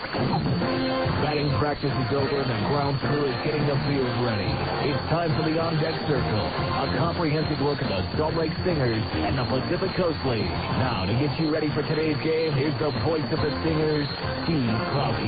Batting practice is over and the ground crew is getting the field ready. It's time for the On-Deck Circle, a comprehensive look at the Salt Lake Stingers and the Pacific Coast League. Now, to get you ready for today's game, here's the voice of the Stingers, Steve Krause.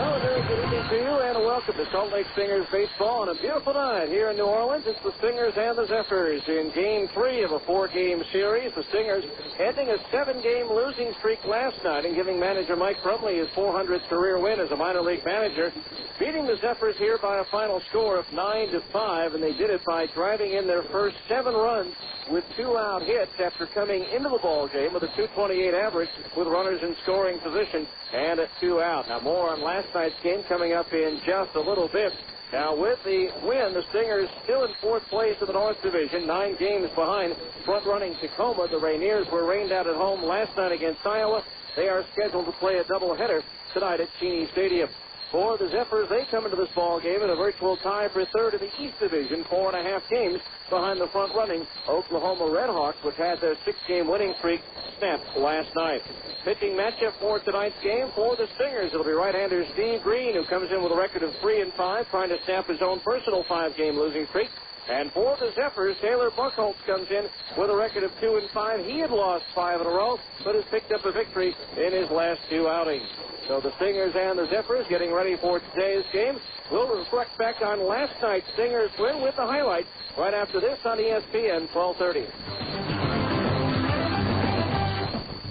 Well, a very good evening to you, and welcome to Salt Lake Stingers baseball on a beautiful night here in New Orleans. It's the Stingers and the Zephyrs in Game 3 of a 4-game series. The Stingers ending a 7-game losing streak last night and giving manager Mike Brumley his 400th career win as a minor league manager, beating the Zephyrs here by a final score of 9-5, and they did it by driving in their first 7 runs with 2-out hits after coming into the ball game with a .228 average with runners in scoring position and at 2 out. Now, more on last night's game coming up in just a little bit. Now, with the win, the Stingers still in 4th place in the North Division, 9 games behind front-running Tacoma. The Rainiers were rained out at home last night against Iowa. They are scheduled to play a doubleheader tonight at Cheney Stadium. For the Zephyrs, they come into this ball game in a virtual tie for 3rd in the East Division, 4.5 games behind the front-running Oklahoma Redhawks, which had their 6-game winning streak snapped last night. Pitching matchup for tonight's game for the Stingers. It'll be right-hander Steve Green, who comes in with a record of 3-5, trying to snap his own personal 5-game losing streak. And for the Zephyrs, Taylor Buchholz comes in with a record of 2-5. He had lost 5 in a row, but has picked up a victory in his last 2 outings. So the Stingers and the Zephyrs getting ready for today's game. We'll reflect back on last night's Stingers win with the highlights right after this on ESPN 1230.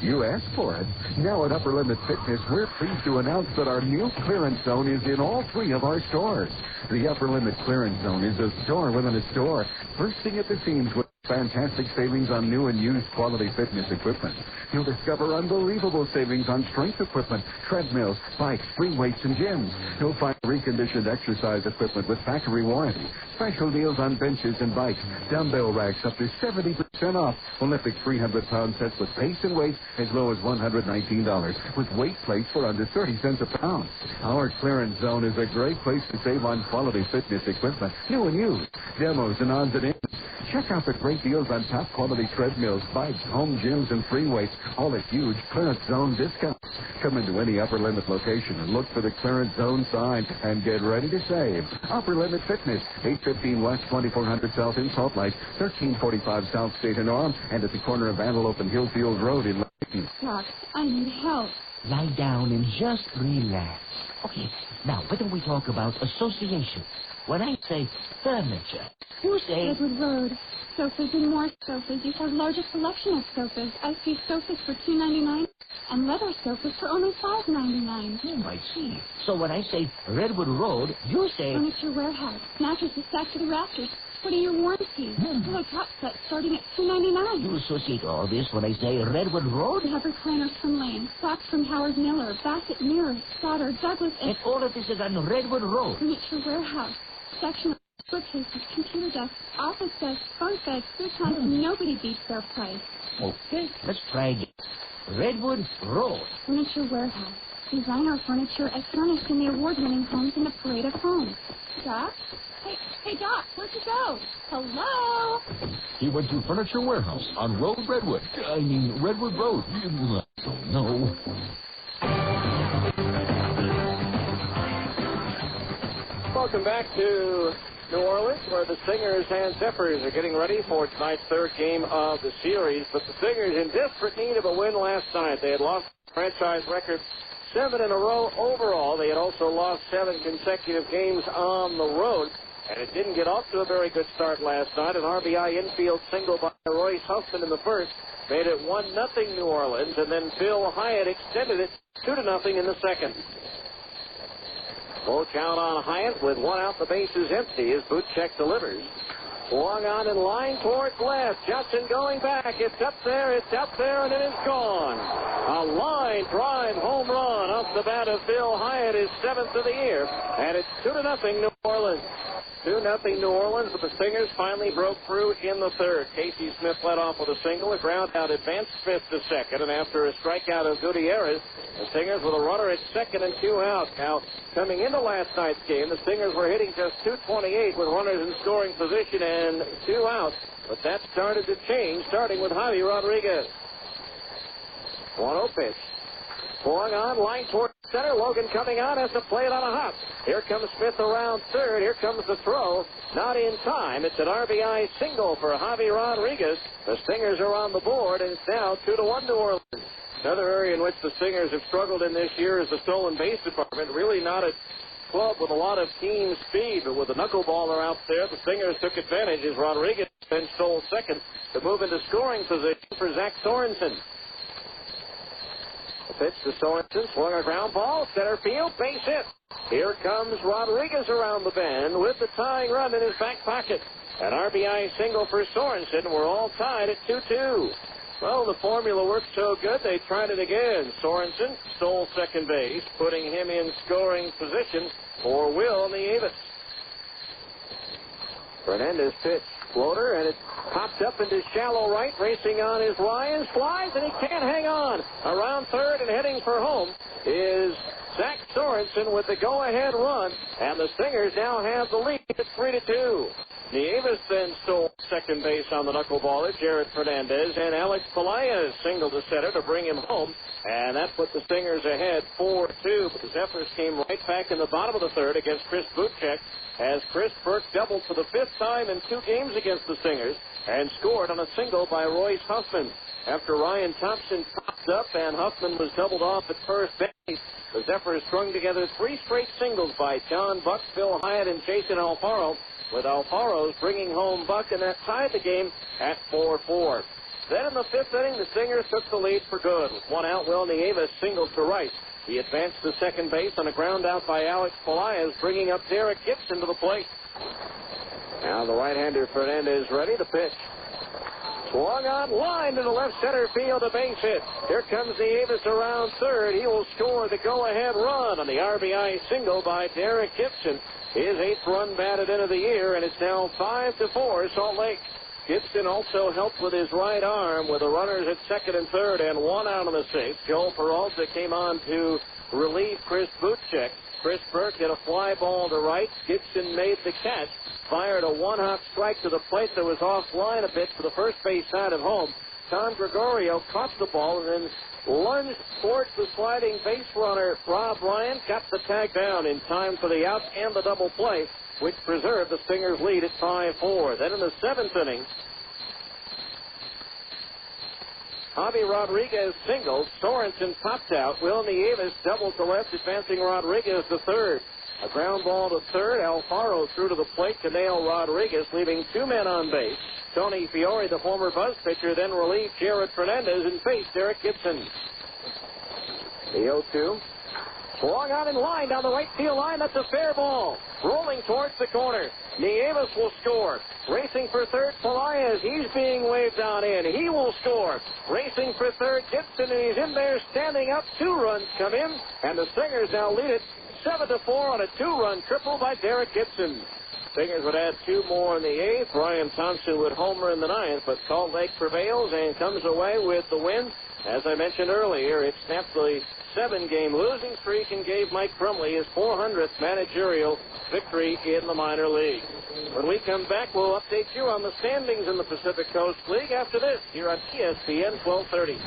You asked for it. Now at Upper Limit Fitness, we're pleased to announce that our new clearance zone is in all 3 of our stores. The Upper Limit Clearance Zone is a store within a store, bursting at the seams with fantastic savings on new and used quality fitness equipment. You'll discover unbelievable savings on strength equipment, treadmills, bikes, free weights, and gyms. You'll find reconditioned exercise equipment with factory warranty, special deals on benches and bikes, dumbbell racks up to 70% off, Olympic 300-pound sets with pace and weight as low as $119, with weight plates for under 30 cents a pound. Our clearance zone is a great place to save on quality fitness equipment, new and used, demos and odds and ends. Check out the great deals on top quality treadmills, bikes, home gyms, and free weights, all at huge clearance zone discounts. Come into any Upper Limit location and look for the clearance zone sign and get ready to save. Upper Limit Fitness, 815 West 2400 South in Salt Lake, 1345 South State in Orem, and at the corner of Antelope and Hillfield Road in Layton. Doc, I need help. Lie down and just relax. Okay, now, why don't we talk about associations? When I say furniture, you say... Redwood Road. Sofas and more sofas. You have largest selection of sofas. I see sofas for $2.99 and leather sofas for only $5.99. I see. So when I say Redwood Road, you say... Furniture Warehouse. Mattresses stacked to the rafters. What are your warranties? Pillow top sets starting at $2.99. You associate all this when I say Redwood Road? We have recliners from Lane, socks from Howard Miller, Bassett Mirror, Stoddard, Douglas, and all of this is on Redwood Road. Furniture Warehouse. Section of bookcases, computer desks, office desks, bunk beds, futons. Nobody beats their price. Okay, let's try again. Redwood Road. Furniture Warehouse. Designer furniture as furnished in the award-winning homes in the Parade of Homes. Doc? Hey, Doc, where'd you go? Hello? He went to Furniture Warehouse on Redwood Road. Oh, no. Welcome back to New Orleans, where the Stingers and Zephyrs are getting ready for tonight's 3rd game of the series. But the Stingers in desperate need of a win last night. They had lost franchise record 7 in a row overall. They had also lost 7 consecutive games on the road. And it didn't get off to a very good start last night. An RBI infield single by Royce Huffman in the first made it 1-0 New Orleans. And then Phil Hyatt extended it 2-0 in the second. Full count on Hyatt with 1 out, the bases empty as Butchek delivers. Swung on in line towards left. Judson going back. It's up there, and it is gone. A line drive home run off the bat of Phil Hyatt, his 7th of the year. And it's 2-0 New Orleans. 2-0 New Orleans, but the Stingers finally broke through in the 3rd. Casey Smith led off with a single. A ground out advanced Smith to second. And after a strikeout of Gutierrez, the Stingers with a runner at second and 2 out. Now, coming into last night's game, the Stingers were hitting just .228 with runners in scoring position and 2 outs. But that started to change, starting with Javi Rodriguez. 1-0 pitch. Swung on, line toward center. Logan coming on, has to play it on a hop. Here comes Smith around third. Here comes the throw. Not in time. It's an RBI single for Javi Rodriguez. The Stingers are on the board, and it's now 2-1 New Orleans. Another area in which the Stingers have struggled in this year is the stolen base department. Really not a club with a lot of team speed, but with the knuckleballer out there, the Stingers took advantage as Rodriguez then stole second to move into scoring position for Zach Sorensen. The pitch to Sorensen, swung a ground ball, center field, base hit. Here comes Rodriguez around the bend with the tying run in his back pocket. An RBI single for Sorensen. We're all tied at 2-2. Well, the formula worked so good, they tried it again. Sorensen stole second base, putting him in scoring position for Will Nieves. Fernandez pitch, floater, and it popped up into shallow right, racing on his Ryan, slides, and he can't hang on. Around third and heading for home is Zach Sorensen with the go-ahead run, and the Stingers now have the lead at 3-2. Nieves then stole second base on the knuckleballer, Jared Fernandez, and Alex Pelaez singled to center to bring him home, and that put the Stingers ahead 4-2. But the Zephyrs came right back in the bottom of the third against Chris Butchek as Chris Burke doubled for the fifth time in 2 games against the Stingers and scored on a single by Royce Huffman. After Ryan Thompson popped up and Huffman was doubled off at first base, the Zephyrs strung together 3 straight singles by John Buck, Phil Hyatt, and Jason Alfaro, with Alfaro's bringing home Buck, and that tied the game at 4-4. Then in the fifth inning, the Stingers took the lead for good. With 1 out, Will Nieves singled to right. He advanced to second base on a ground out by Alex Pelaez, bringing up Derek Gibson to the plate. Now the right-hander Fernandez ready to pitch. Swung on line to the left center field, a base hit. Here comes Nieves around third. He will score the go-ahead run on the RBI single by Derek Gibson. His 8th run batted into the year, and it's now 5-4 Salt Lake. Gibson also helped with his right arm with the runners at second and third and 1 out on the 6th. Joel Peralta came on to relieve Chris Butchek. Chris Burke hit a fly ball to right. Gibson made the catch, fired a 1-hop strike to the plate that was offline a bit to the first base side of home. Tom Gregorio caught the ball and then lunged towards the sliding base runner, Rob Ryan, got the tag down in time for the out and the double play, which preserved the Stingers' lead at 5-4. Then in the 7th inning, Javi Rodriguez singled. Sorensen popped out. Will Nieves doubled to left, advancing Rodriguez to third. A ground ball to third. Alfaro threw to the plate to nail Rodriguez, leaving 2 men on base. Tony Fiore, the former Buzz pitcher, then relieved Jared Fernandez and faced Derek Gibson. The 0-2. Swung out in line down the right field line. That's a fair ball. Rolling towards the corner. Nieves will score. Racing for third, Pelaez. He's being waved on in. He will score. Racing for third, Gibson, and he's in there standing up. 2 runs come in, and the Stingers now lead it 7-4 on a 2-run triple by Derek Gibson. Stingers would add 2 more in the 8th. Ryan Thompson would homer in the 9th, but Salt Lake prevails and comes away with the win. As I mentioned earlier, it snapped the 7-game losing streak and gave Mike Crumley his 400th managerial victory in the minor league. When we come back, we'll update you on the standings in the Pacific Coast League after this here on ESPN 1230.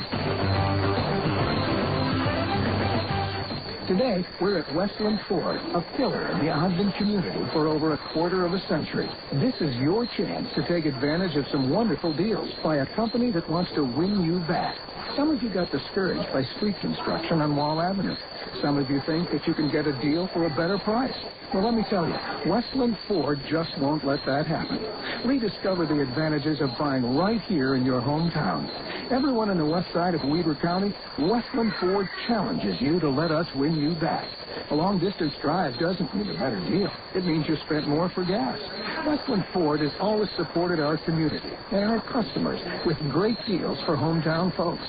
Today, we're at Westland Ford, a pillar in the Ogden community for over a quarter of a century. This is your chance to take advantage of some wonderful deals by a company that wants to win you back. Some of you got discouraged by street construction on Wall Avenue. Some of you think that you can get a deal for a better price. Well, let me tell you, Westland Ford just won't let that happen. Rediscover the advantages of buying right here in your hometown. Everyone on the west side of Weber County, Westland Ford challenges you to let us win you back. A long-distance drive doesn't mean a better deal. It means you spent more for gas. Westland Ford has always supported our community and our customers with great deals for hometown folks.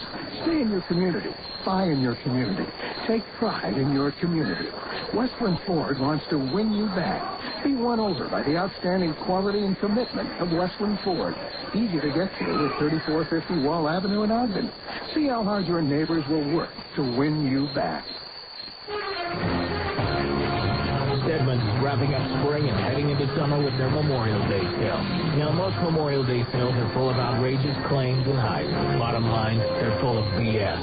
Stay in your community. Buy in your community. Take pride in your community. Westland Ford wants to win you back. Be won over by the outstanding quality and commitment of Westland Ford. Easy to get to at 3450 Wall Avenue in Ogden. See how hard your neighbors will work to win you back. Stedman Stedman's is wrapping up spring and heading into summer with their Memorial Day sale. Now, most Memorial Day sales are full of outrageous claims and hype. Bottom line, they're full of BS.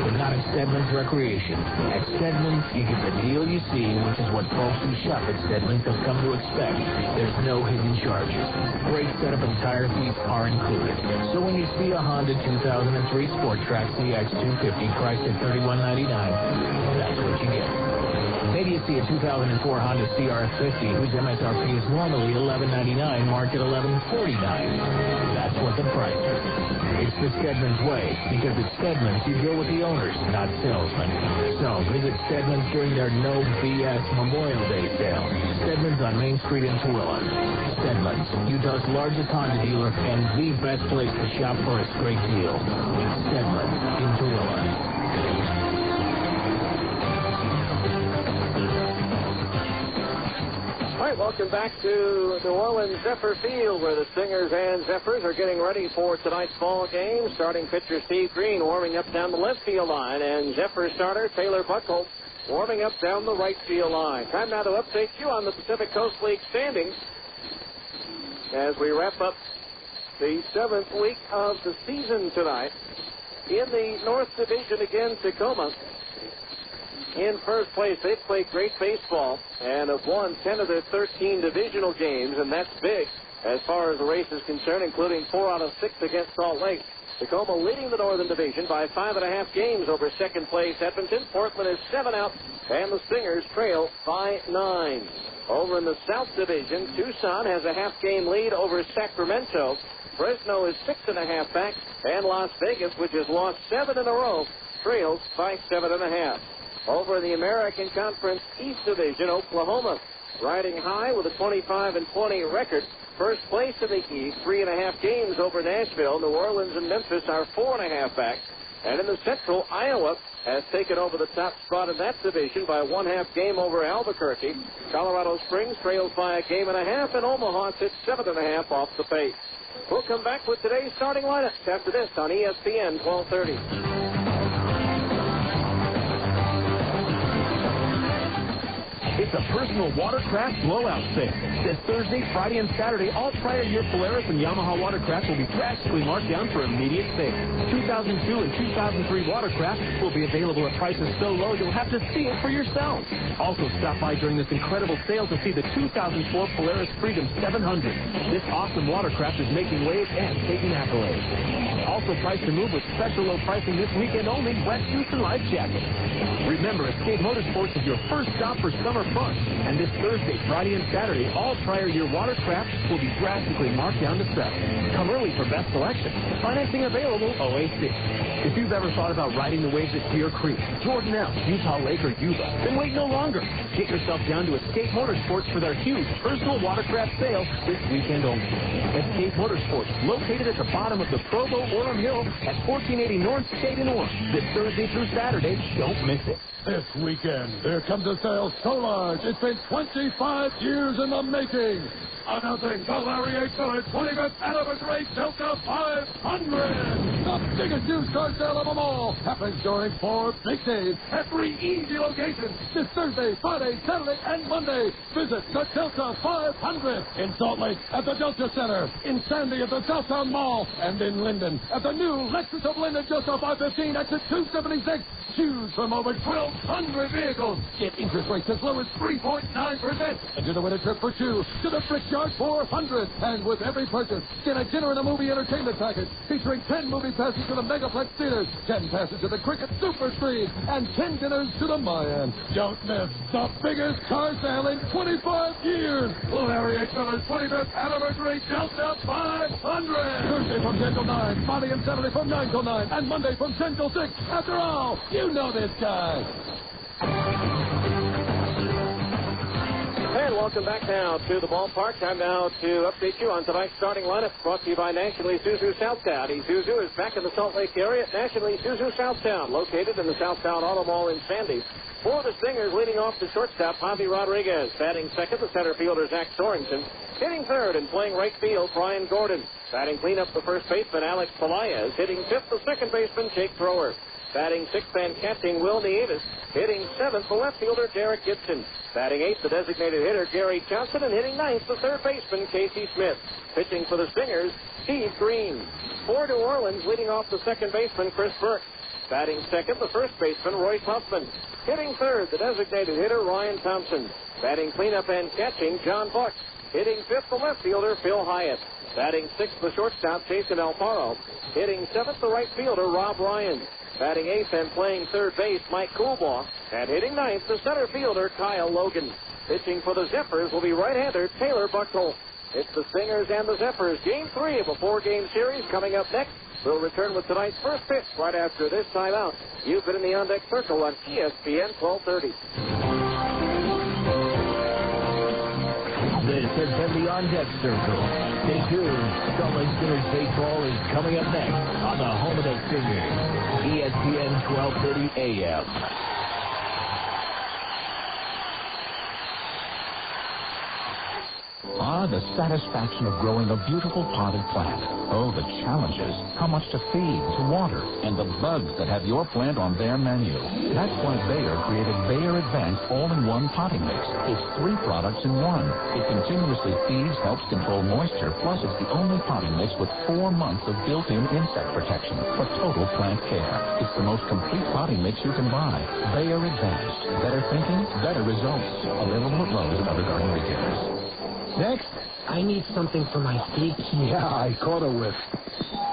But not at Stedman's Recreation. At Stedman's, you get the deal you see, which is what folks who shop at Stedman's have come to expect. There's no hidden charges. Great setup and tire seats are included. So when you see a Honda 2003 Sport Track CX 250 priced at $31.99, that's what you get. Maybe you see a 2004 Honda CRF50 whose MSRP is normally $11.99, marked at $11.49. That's what the price is. It's the Stedman's way, because at Stedman's you go with the owners, not salesmen. So visit Stedman's during their No BS Memorial Day sale. Stedman's on Main Street in Tooele. Stedman's, Utah's largest Honda dealer and the best place to shop for a great deal. Stedman's in Tooele. All right, welcome back to New Orleans Zephyr Field, where the Stingers and Zephyrs are getting ready for tonight's ball game. Starting pitcher Steve Green warming up down the left field line, and Zephyr starter Taylor Buckle warming up down the right field line. Time now to update you on the Pacific Coast League standings as we wrap up the 7th week of the season tonight. In the North Division again, Tacoma in first place. They've played great baseball and have won 10 of their 13 divisional games, and that's big as far as the race is concerned, including 4 out of 6 against Salt Lake. Tacoma leading the Northern Division by 5.5 games over second place Edmonton. Portland is 7 out, and the Stingers trail by 9. Over in the South Division, Tucson has a half-game lead over Sacramento. Fresno is 6.5 back, and Las Vegas, which has lost 7 in a row, trails by 7.5. Over in the American Conference East Division, Oklahoma riding high with a 25-20 record. First place in the East, 3.5 games over Nashville. New Orleans and Memphis are 4.5 back. And in the Central, Iowa has taken over the top spot in that division by 1/2 game over Albuquerque. Colorado Springs trails by 1.5 games, and Omaha sits 7.5 off the pace. We'll come back with today's starting lineup after this on ESPN 1230. It's a personal watercraft blowout sale. This Thursday, Friday, and Saturday, all prior year Polaris and Yamaha watercraft will be drastically marked down for immediate sale. 2002 and 2003 watercraft will be available at prices so low you'll have to see it for yourself. Also, stop by during this incredible sale to see the 2004 Polaris Freedom 700. This awesome watercraft is making waves and taking accolades. Also priced to move with special low pricing this weekend only, wetsuits and life jackets. Remember, Escape Motorsports is your first stop for summer fun. And this Thursday, Friday, and Saturday, all prior year watercraft will be drastically marked down to 7. Come early for best selection. Financing available OAC. If you've ever thought about riding the waves at Deer Creek, Jordanelle, Utah Lake, or Yuba, then wait no longer. Get yourself down to Escape Motorsports for their huge personal watercraft sale this weekend only. Escape Motorsports, located at the bottom of the Provo Orem Hill at 1480 North State in Orem. This Thursday through Saturday, don't miss it. This weekend, there comes a sale so large, it's been 25 years in the making. Announcing the Larry H. Miller 25th Anniversary Delta 500. The biggest used car sale of them all. Happens during 4 big days at 3 easy locations. This Thursday, Friday, Saturday, and Monday. Visit the Delta 500 in Salt Lake at the Delta Center, in Sandy at the Southtown Mall, and in Linden at the new Lexus of Linden just off I-15 exit 276. Choose from over 1,200 vehicles. Get interest rates as low as 3.9%. And do the winter trip for 2 to the Brickyard 400. And with every purchase, get a dinner and a movie entertainment package featuring 10 movie passes to the Megaplex Theaters, 10 passes to the Cricket Super Screen, and 10 dinners to the Mayan. Don't miss the biggest car sale in 25 years. Larry H. Miller's 25th Anniversary Delta 500. Thursday from 10 till 9, Friday and Saturday from 9 till 9, and Monday from 10 till 6. After all, you know this guy. And welcome back now to the ballpark. Time now to update you on tonight's starting lineup, brought to you by National Isuzu Southtown. Isuzu is back in the Salt Lake area at National Isuzu Southtown, located in the Southtown Auto Mall in Sandy. For the Stingers, leading off the shortstop, Javi Rodriguez. Batting second, the center fielder, Zach Sorensen. Hitting third and playing right field, Brian Gordon. Batting cleanup, the first baseman, Alex Pelaez. Hitting fifth, the second baseman, Jake Thrower. Batting sixth and catching, Will Nieves. Hitting seventh, the left fielder, Derek Gibson. Batting eighth, the designated hitter, Gary Johnson, and hitting ninth, the third baseman, Casey Smith. Pitching for the Stingers, Steve Green. For New Orleans, leading off the second baseman, Chris Burke. Batting second, the first baseman, Royce Huffman. Hitting third, the designated hitter, Ryan Thompson. Batting cleanup and catching, John Buck. Hitting fifth, the left fielder, Phil Hyatt. Batting sixth, the shortstop, Jason Alfaro. Hitting seventh, the right fielder, Rob Ryan. Batting eighth and playing third base, Mike Coolbaugh. And hitting ninth, the center fielder, Kyle Logan. Pitching for the Zephyrs will be right-hander Taylor Buckholz. It's the Stingers and the Zephyrs. Game 3 of a 4-game series coming up next. We'll return with tonight's first pitch right after this timeout. You've been in the on-deck circle on ESPN 1230. This has been the on-deck circle. Stay tuned. Salt Lake Stingers baseball is coming up next on the home of the Stingers, ESPN 1230 AM. The satisfaction of growing a beautiful potted plant. Oh, the challenges. How much to feed, to water, and the bugs that have your plant on their menu. That's why Bayer created Bayer Advanced All-in-One Potting Mix. It's 3 products in 1. It continuously feeds, helps control moisture, plus it's the only potting mix with 4 months of built-in insect protection for total plant care. It's the most complete potting mix you can buy. Bayer Advanced. Better thinking, better results. Available at Lowe's and other garden retailers. Next, I need something for my feet. Yeah, I caught a whiff.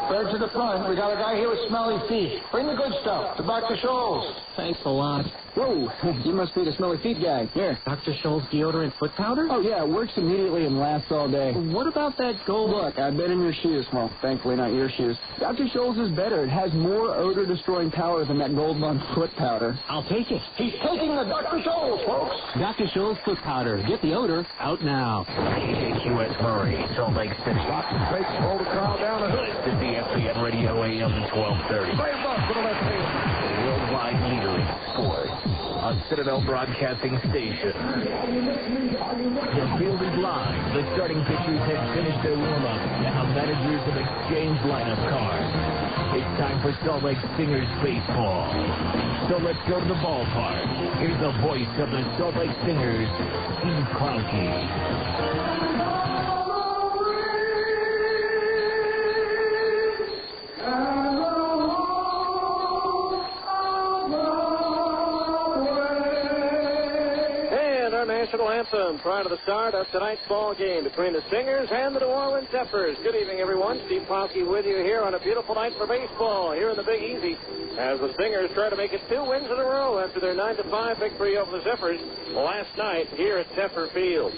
Third to the front. We got a guy here with smelly feet. Bring the good stuff to Dr. Scholl's. Thanks a lot. Whoa, you must be the smelly feet guy. Here. Dr. Scholl's deodorant foot powder? Oh, yeah, it works immediately and lasts all day. What about that gold? Look, I've been in your shoes. Well, thankfully not your shoes. Dr. Scholl's is better. It has more odor-destroying power than that Gold Bond foot powder. I'll take it. He's taking the Dr. Scholl's, folks. Dr. Scholl's foot powder. Get the odor out now. KQS Murray, Salt Lake City. Fake, roll the crowd down the hill. This is the ESPN Radio AM 1230. Save up for the left field. Worldwide leader in sports on Citadel Broadcasting Station. The field is live. The starting pitchers have finished their warm-up. Now managers have exchanged lineup cards. It's time for Salt Lake Stingers baseball. So let's go to the ballpark. Here's the voice of the Salt Lake Stingers, Steve Klauke. National anthem prior to the start of tonight's ball game between the Stingers and the New Orleans Zephyrs. Good evening, everyone. Steve Klauke with you here on a beautiful night for baseball here in the Big Easy as the Stingers try to make it 2 wins in a row after their 9-5 victory over the Zephyrs last night here at Zephyr Field.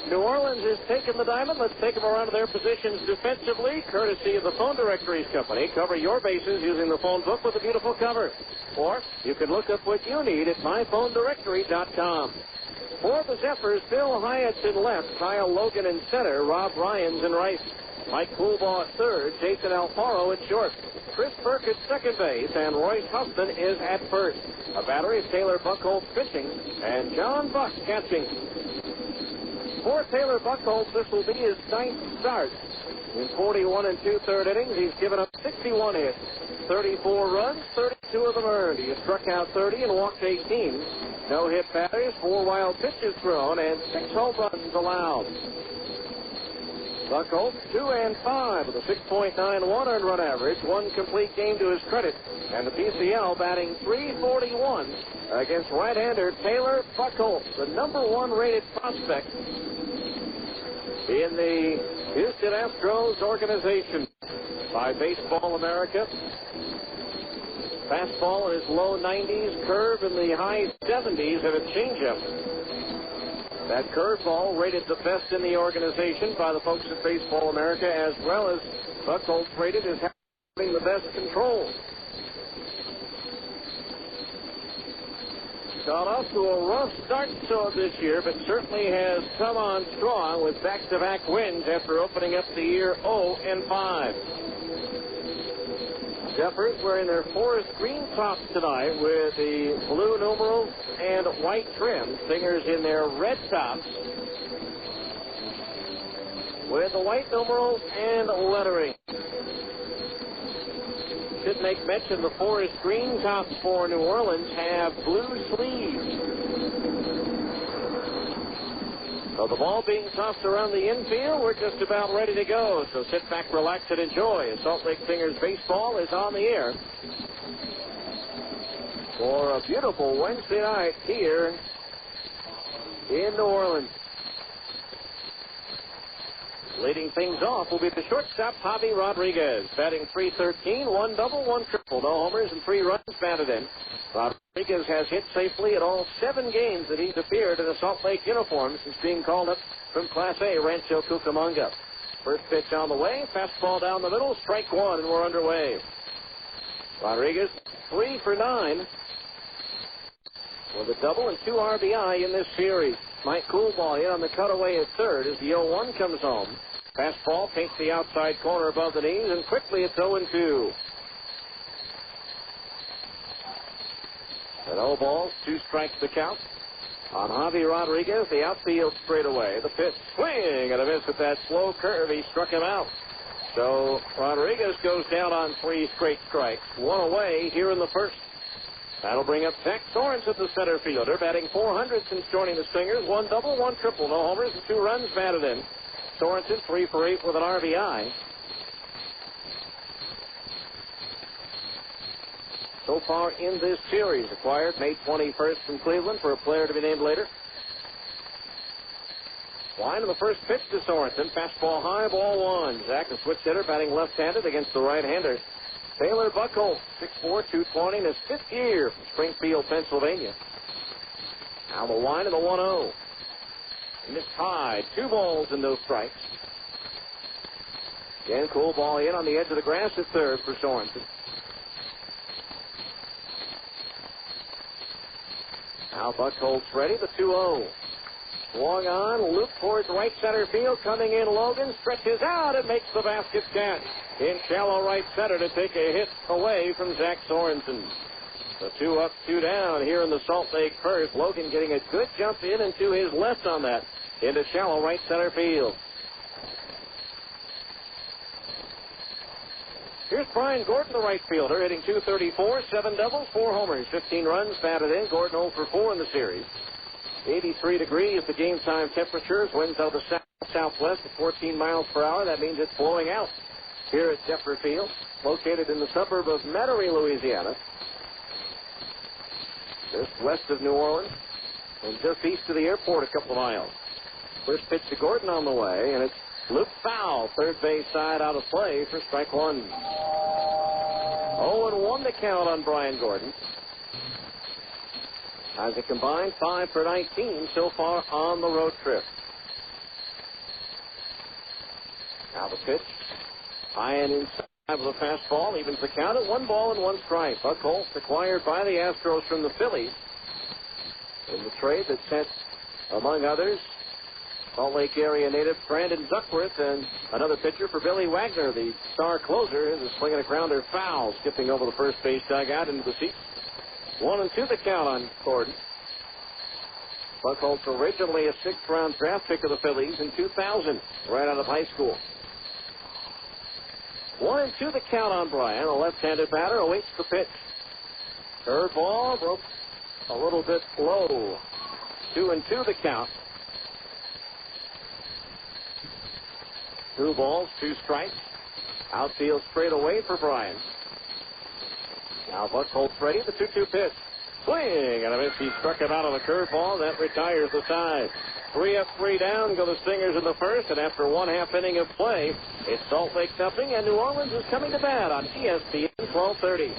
New Orleans is taking the diamond. Let's take them around to their positions defensively, courtesy of the Phone Directories Company. Cover your bases using the phone book with a beautiful cover. Or you can look up what you need at myphonedirectory.com. For the Zephyrs, Phil Hyatt's in left, Kyle Logan in center, Rob Ryan's in right, Mike Coolbaugh at third, Jason Alfaro at short, Chris Burke at second base, and Royce Huffman is at first. A battery of Taylor Buckholz pitching, and John Buck catching. For Taylor Buckholz, this will be his 9th start. In 41 2/3 innings, he's given up 61 hits, 34 runs, 32 of them earned. He has struck out 30 and walked 18. No hit batters, 4 wild pitches thrown, and 6 home runs allowed. Buckholz 2-5 with a 6.91 earned run average, 1 complete game to his credit, and the PCL batting .341 against right-hander Taylor Buckholz, the number 1 rated prospect in the Houston Astros organization by Baseball America. Fastball in his low 90s, curve in the high 70s, and a changeup. That curveball rated the best in the organization by the folks at Baseball America, as well as Buckholz rated as having the best control. Got off to a rough start this year, but certainly has come on strong with back-to-back wins after opening up the year 0-5. Zephyrs wearing their forest green tops tonight with the blue numerals and white trim. Stingers in their red tops with the white numerals and lettering. Should make mention the forest green tops for New Orleans have blue sleeves. So the ball being tossed around the infield. We're just about ready to go. So sit back, relax, and enjoy. Salt Lake Stingers baseball is on the air for a beautiful Wednesday night here in New Orleans. Leading things off will be the shortstop, Javi Rodriguez, batting .313, 1 double, 1 triple, no homers and 3 runs batted in. Rodriguez has hit safely in all 7 games that he's appeared in a Salt Lake uniform since being called up from Class A, Rancho Cucamonga. First pitch on the way, fastball down the middle, strike 1, and we're underway. Rodriguez 3 for 9 with a double and 2 RBI in this series. Mike Coolball in on the cutaway at third as the 0-1 comes home. Fastball paints the outside corner above the knees, and quickly it's 0-2. At 0 balls, 2 strikes the count. On Javi Rodriguez, the outfield straightaway. The pitch, swing and a miss with that slow curve. He struck him out. So Rodriguez goes down on 3 straight strikes. 1 away here in the first. That'll bring up Zach Sorensen, the center fielder, batting .400 since joining the Stingers. 1 double, 1 triple, no homers, and 2 runs batted in. Sorensen 3 for 8 with an RBI. So far in this series, acquired May 21st from Cleveland for a player to be named later. Line of the first pitch to Sorensen. Fastball high, ball 1. Zach, a switch hitter, batting left-handed against the right-hander. Taylor Buckholz, 6'4", 220, in his 5th year from Springfield, Pennsylvania. Now the line of the 1-0. Missed high. 2 balls and no strikes. Again, cool ball in on the edge of the grass at third for Sorensen. Now Buckholz ready, the 2-0. Swung on, loop towards right center field, coming in Logan, stretches out and makes the basket catch in shallow right center to take a hit away from Zach Sorensen. The 2 up, 2 down here in the Salt Lake first. Logan getting a good jump in and to his left on that into shallow right center field. Here's Brian Gordon, the right fielder, hitting .234, 7 doubles, 4 homers, 15 runs batted in. Gordon 0 for 4 in the series. 83 degrees the game time temperatures. Winds out of the southwest at 14 miles per hour. That means it's blowing out here at Zephyrs Field, located in the suburb of Metairie, Louisiana, just west of New Orleans and just east of the airport a couple of miles. First pitch to Gordon on the way, and it's loop foul, third base side out of play for strike 1. 0-1 to count on Brian Gordon. As a combined 5 for 19 so far on the road trip. Now the pitch. High and inside with a fastball. Evens the count at 1 ball and 1 strike. Buckholz acquired by the Astros from the Phillies in the trade that sent, among others, Salt Lake area native Brandon Duckworth and another pitcher for Billy Wagner, the star closer, is swinging a grounder foul, skipping over the first base dugout into the seats. 1-2 the count on Gordon. Buckholz originally a 6th-round draft pick of the Phillies in 2000, right out of high school. 1-2 the count on Brian. A left-handed batter awaits the pitch. Curveball broke a little bit low. 2-2 the count. 2 balls, 2 strikes. Outfield straight away for Brian. Now Buckholz ready, the 2-2 pitch. Swing and a miss. He struck him out on a curveball. That retires the side. 3 up, 3 down go the Stingers in the first, and after 1/2 inning of play, it's Salt Lake nothing, and New Orleans is coming to bat on ESPN 1230.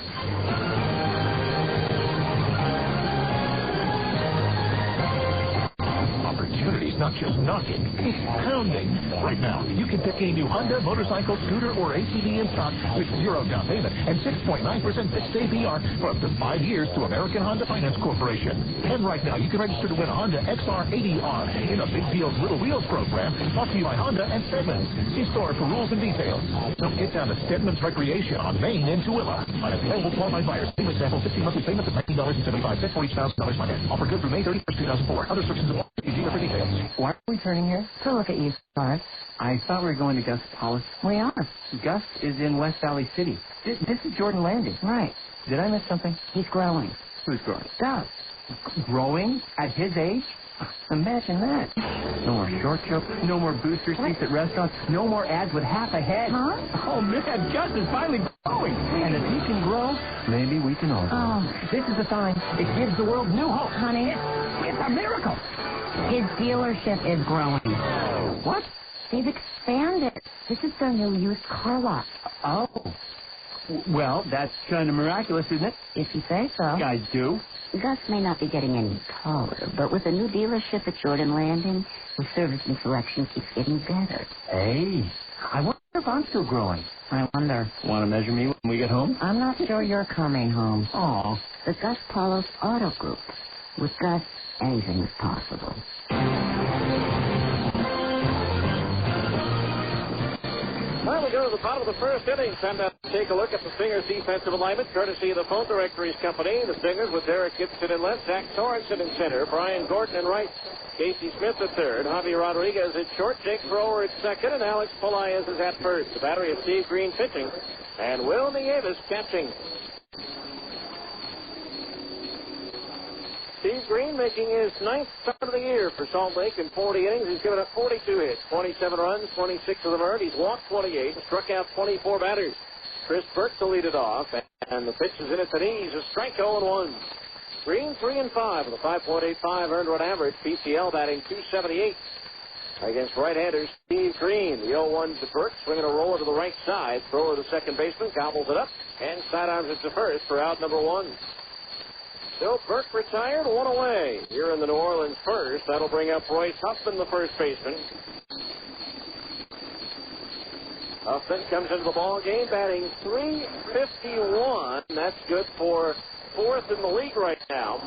Opportunities not just knocking, it's pounding. Right now, you can pick a new Honda, motorcycle, scooter, or ATV in stock with 0 down payment and 6.9% fixed APR for up to 5 years to American Honda Finance Corporation. And right now, you can register to win a Honda XR80R in a Big Deals Little Wheels program brought to you by Honda and Stedman's. See store for rules and details. Don't get down to Stedman's Recreation on Main in Tooele. Unavailable qualified buyers. Same example, 15 monthly payments of $19.75 for each $1,000 finance. Offer good through May 31st, 2004. Other restrictions apply. For details. Why are we turning here? To look at used cars. I thought we were going to Gus Hollis. We are. Gus is in West Valley City. This is Jordan Landing. Right. Did I miss something? He's growing. Who's growing? Doug. Growing? At his age? Imagine that. No more short jokes, no more booster seats at restaurants, no more ads with half a head. Huh? Oh, man, Gus is finally growing. And if he can grow, maybe we can all grow. Oh. This is a sign. It gives the world new hope. Honey, It's a miracle. His dealership is growing. What? They've expanded. This is their new used car lot. Oh. Well, that's kind of miraculous, isn't it? If you say so. I do. Gus may not be getting any taller, but with a new dealership at Jordan Landing, the service and selection keeps getting better. Hey, I wonder if I'm still growing. I wonder. Want to measure me when we get home? I'm not sure you're coming home. Aw. The Gus Paulos Auto Group. With Gus, anything is possible. Well, we go to the bottom of the first inning. Time to take a look at the Stingers' defensive alignment, courtesy of the Phone Directories Company. The Stingers with Derek Gibson in left, Zach Sorensen in center, Brian Gordon in right, Casey Smith at third, Javi Rodriguez at short, Jake Brewer at second, and Alex Polias is at first. The battery of Steve Green pitching, and Will Nieves catching. Steve Green making his 9th start of the year for Salt Lake in 40 innings. He's given up 42 hits, 27 runs, 26 of them earned. He's walked 28 and struck out 24 batters. Chris Burke to lead it off, and the pitch is in at the knees. A strike 0-1. Green 3-5 with a 5.85 earned run average. PCL batting .278 against right-hander Steve Green. The 0-1 to Burke, swinging a roller to the right side. Thrower to second baseman, gobbles it up, and sidearms it to first for out number 1. So Burke retired, one away. Here in the New Orleans first. That'll bring up Royce Huffman, the first baseman. Huffman comes into the ball game batting .351. That's good for fourth in the league right now.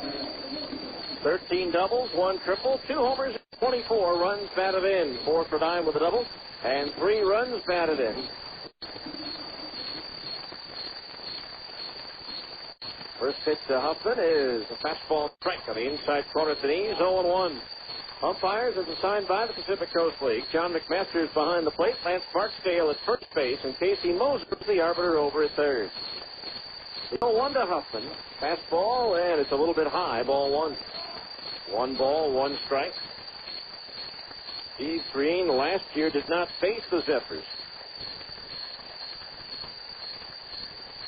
13 doubles, 1 triple, 2 homers, 24 runs batted in. 4 for Dime with a double, and 3 runs batted in. First pitch to Huffman is a fastball strike on the inside corner at the knees, 0-1. Umpires as assigned by the Pacific Coast League. John McMaster's behind the plate, Lance Barksdale at first base, and Casey Moser is the arbiter over at third. 0-1 to Huffman. Fastball, and it's a little bit high, ball 1. 1 ball, 1 strike. Steve Green last year did not face the Zephyrs.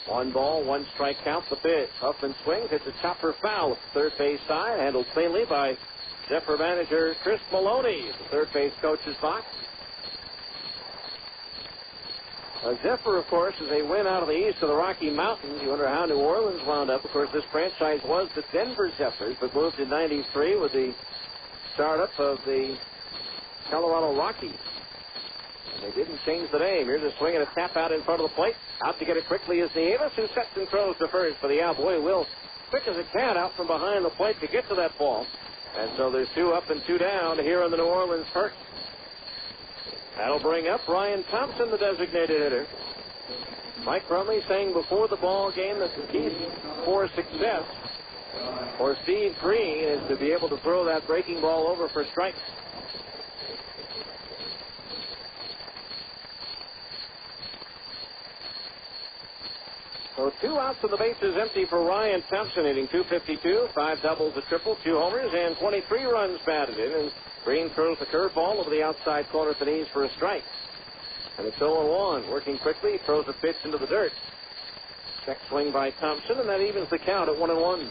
1 ball, 1 strike count, the pitch. Huffman swings, hits a chopper foul at the third base side, handled cleanly by Zephyr manager Chris Maloney at the third base coach's box. Zephyr, of course, is a win out of the east of the Rocky Mountains. You wonder how New Orleans wound up. Of course, this franchise was the Denver Zephyrs, but moved in '93 with the startup of the Colorado Rockies. They didn't change the name. Here's a swing and a tap out in front of the plate. Out to get it quickly is Nieves, who sets and throws to first for the out. Boy, Will, quick as a cat out from behind the plate to get to that ball. And so there's 2 up and 2 down here on the New Orleans first. That'll bring up Ryan Thompson, the designated hitter. Mike Crumley saying before the ball game that the key for success for Steve Green is to be able to throw that breaking ball over for strikes. So 2 outs and the bases empty for Ryan Thompson, hitting .252, 5 doubles, a triple, 2 homers, and 23 runs batted in. And Green throws the curveball over the outside corner at the knees for a strike. And it's 0-1. Working quickly, throws a pitch into the dirt. Check swing by Thompson, and that evens the count at 1-1.